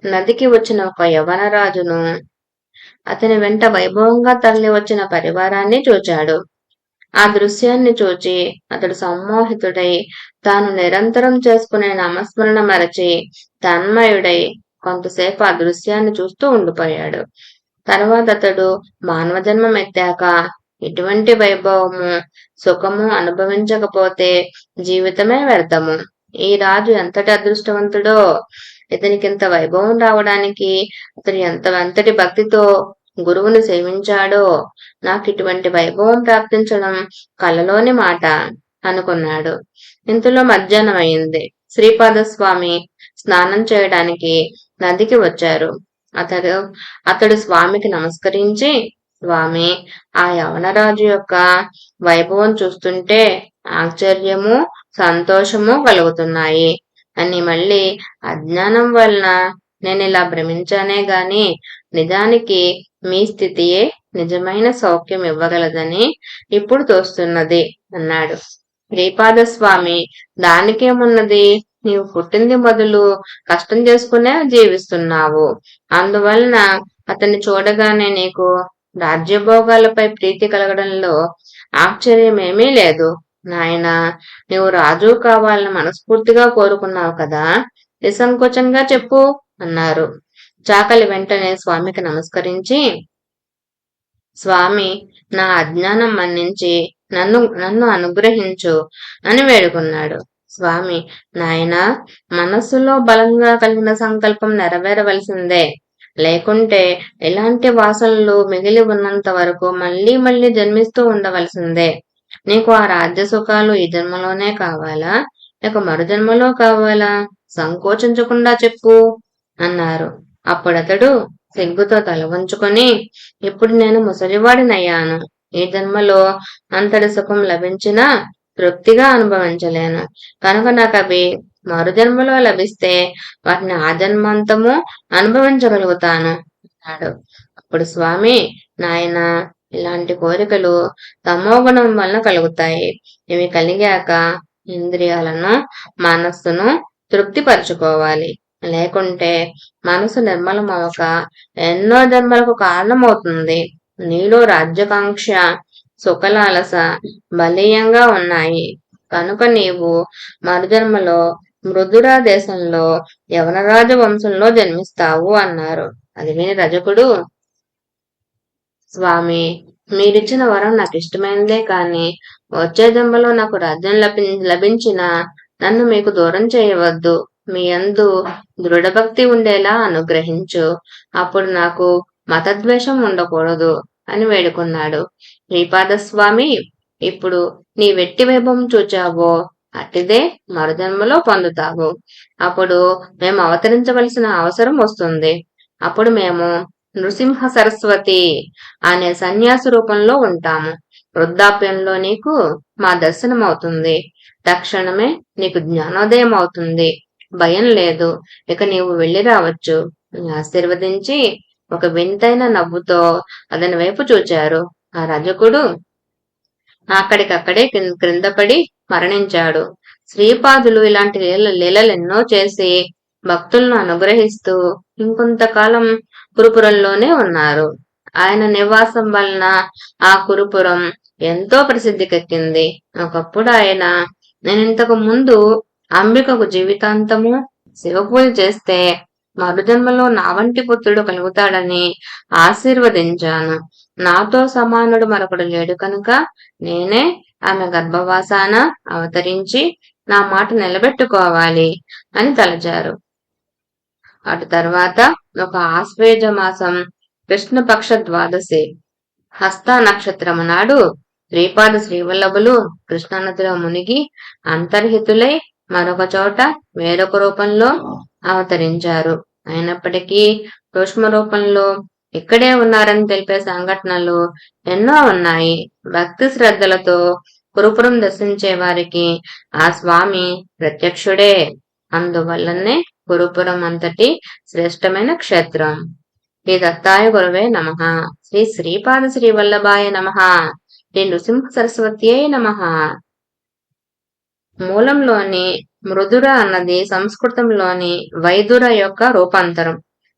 నదికి వచ్చిన ఒక యవనరాజును, అతని వెంట వైభవంగా తరలి వచ్చిన పరివారాన్ని చూచాడు. ఆ దృశ్యాన్ని చూచి అతడు సమ్మోహితుడై తాను నిరంతరం చేసుకునే నామస్మరణ మరచి తన్మయుడై కొంతసేపు ఆ దృశ్యాన్ని చూస్తూ ఉండిపోయాడు. తర్వాత అతడు మానవ జన్మం ఎత్తాక ఇటువంటి వైభవము సుఖము అనుభవించకపోతే జీవితమే వ్యర్థము. ఈ రాజు ఎంతటి అదృష్టవంతుడో! ఇతనికింత వైభవం రావడానికి అతను ఎంతటి భక్తితో గురువుని సేవించాడో! నాకు ఇటువంటి వైభవం ప్రాప్తించడం కలలోని మాట అనుకున్నాడు. ఇంతలో మధ్యాహ్నం అయింది. శ్రీపాదస్వామి స్నానం చేయడానికి నదికి వచ్చారు. అతడు స్వామికి నమస్కరించి, స్వామి, ఆ యవనరాజు యొక్క వైభవం చూస్తుంటే ఆశ్చర్యము సంతోషము కలుగుతున్నాయి అని, మళ్ళీ అజ్ఞానం వలన నేను ఇలా భ్రమించానే గాని నిజానికి మీ స్థితియే నిజమైన సౌఖ్యం ఇవ్వగలదని ఇప్పుడు తోస్తున్నది అన్నాడు. శ్రీపాదస్వామి, దానికేమున్నది, నీవు పుట్టింది మొదలు కష్టం చేసుకునే జీవిస్తున్నావు. అందువలన అతన్ని చూడగానే నీకు రాజ్యభోగాలపై ప్రీతి కలగడంలో ఆశ్చర్యమేమీ లేదు. నాయనా, నీవు రాజు కావాలని మనస్ఫూర్తిగా కోరుకున్నావు కదా, నిస్సంకోచంగా చెప్పు అన్నారు. చాకలి వెంటనే స్వామికి నమస్కరించి, స్వామి, నా అజ్ఞానం మన్నించి నన్ను అనుగ్రహించు అని వేడుకున్నాడు. స్వామి, నాయనా, మనస్సులో బలంగా కలిగిన సంకల్పం నెరవేరవలసిందే. లేకుంటే ఎలాంటి వాసనలు మిగిలి ఉన్నంత వరకు మళ్లీ మళ్లీ జన్మిస్తూ ఉండవలసిందే. నీకు ఆ రాజ్య సుఖాలు ఈ జన్మలోనే కావాలా, లేక మరు జన్మలో కావాలా? సంకోచించకుండా చెప్పు అన్నారు. అప్పుడతడు సిగ్గుతో తల వంచుకొని, ఇప్పుడు నేను ముసలివాడినయ్యాను. ఈ జన్మలో అంతటి సుఖం లభించినా తృప్తిగా అనుభవించలేను. కనుక నాకు అవి మరు జన్మలో లభిస్తే వాటిని ఆ జన్మాంతము అనుభవించగలుగుతాను అన్నాడు. అప్పుడు స్వామి, నాయన, ఇలాంటి కోరికలు తమోగుణం వలన కలుగుతాయి. ఇవి కలిగాక ఇంద్రియాలను మనస్సును తృప్తిపరచుకోవాలి. లేకుంటే మనసు నిర్మలమవక ఎన్నో జన్మలకు కారణమవుతుంది. నీలో రాజ్యకాంక్ష సుఖలాలస బలీయంగా ఉన్నాయి. కనుక నీవు మరుజన్మలో మృదురా దేశంలో యవనరాజ వంశంలో జన్మిస్తావు అన్నారు. అది విని రజకుడు, స్వామి, మీరిచ్చిన వరం నాకు ఇష్టమైనదే కాని వచ్చే జన్మలో నాకు రాజ్యం లభించినా నన్ను మీకు దూరం చేయవద్దు. మీ యందు దృఢభక్తి ఉండేలా అనుగ్రహించు. అప్పుడు నాకు మతద్వేషం ఉండకూడదు అని వేడుకున్నాడు. శ్రీపాదస్వామి, ఇప్పుడు నీ వెట్టి వైభవం చూచావో అట్టిదే మరుజన్మలో పొందుతావు. అప్పుడు మేము అవతరించవలసిన అవసరం వస్తుంది. అప్పుడు మేము నృసింహ సరస్వతి అనే సన్యాసి రూపంలో ఉంటాము. వృద్ధాప్యంలో నీకు మా దర్శనం అవుతుంది. తక్షణమే నీకు జ్ఞానోదయం అవుతుంది. భయం లేదు. ఇక నీవు వెళ్లి రావచ్చు. ఆశీర్వదించి ఒక వింతైన నవ్వుతో అతని వైపు చూచారు. ఆ రజకుడు అక్కడికక్కడే క్రిందపడి మరణించాడు. శ్రీపాదులు ఇలాంటి లీలలెన్నో చేసి భక్తులను అనుగ్రహిస్తూ ఇంకొంతకాలం కురుపురంలోనే ఉన్నారు. ఆయన నివాసం వలన ఆ కురుపురం ఎంతో ప్రసిద్ధికెక్కింది. ఒకప్పుడు ఆయన, నేనింతకు ముందు అంబికకు జీవితాంతము శివపూజ చేస్తే మరుజన్మలో నా వంటి పుత్రుడు కలుగుతాడని ఆశీర్వదించాను. నాతో సమానుడు మరొకడు లేడు కనుక నేనే ఆమె గర్భవాసాన అవతరించి నా మాట నిలబెట్టుకోవాలి అని తలచారు. అటు తర్వాత ఒక ఆశ్వేజ మాసం కృష్ణపక్ష ద్వాదశి హస్త నక్షత్రము నాడు శ్రీపాద శ్రీవల్లభులు కృష్ణానదిలో మునిగి అంతర్హితులై మరొక చోట వేరొక రూపంలో అవతరించారు. అయినప్పటికీ సూక్ష్మ రూపంలో ఇక్కడే ఉన్నారని తెలిపే సంఘటనలు ఎన్నో ఉన్నాయి. భక్తి శ్రద్ధలతో కురుపురం దర్శించే వారికి ఆ స్వామి ప్రత్యక్షుడే. అందువల్లనే కురుపురం అంతటి శ్రేష్టమైన క్షేత్రం. శ్రీ దత్తాయ గురవే నమః. శ్రీ శ్రీపాద శ్రీవల్లభాయ నమః. శ్రీ నృసింహ సరస్వత్యై నమః. మూలంలోని మృదుర అన్నది సంస్కృతంలోని వైదుర యొక్క రూపాంతరం.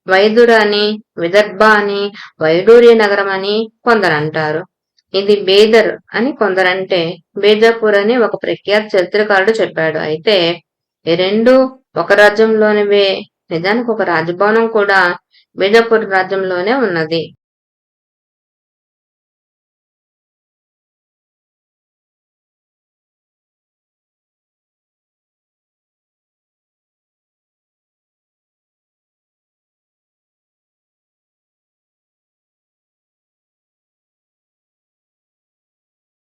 వైదుర అని, విదర్భ అని, వైడూర్య నగరం అని కొందరంటారు. ఇది బేదర్ అని కొందరంటే బేజాపూర్ అని ఒక ప్రఖ్యాత చరిత్రకారుడు చెప్పాడు. అయితే ఈ రెండు ఒక రాజ్యంలోనివే నిజానికి ఒక రాజభవనం కూడా బీజాపూర్ రాజ్యంలోనే ఉన్నది.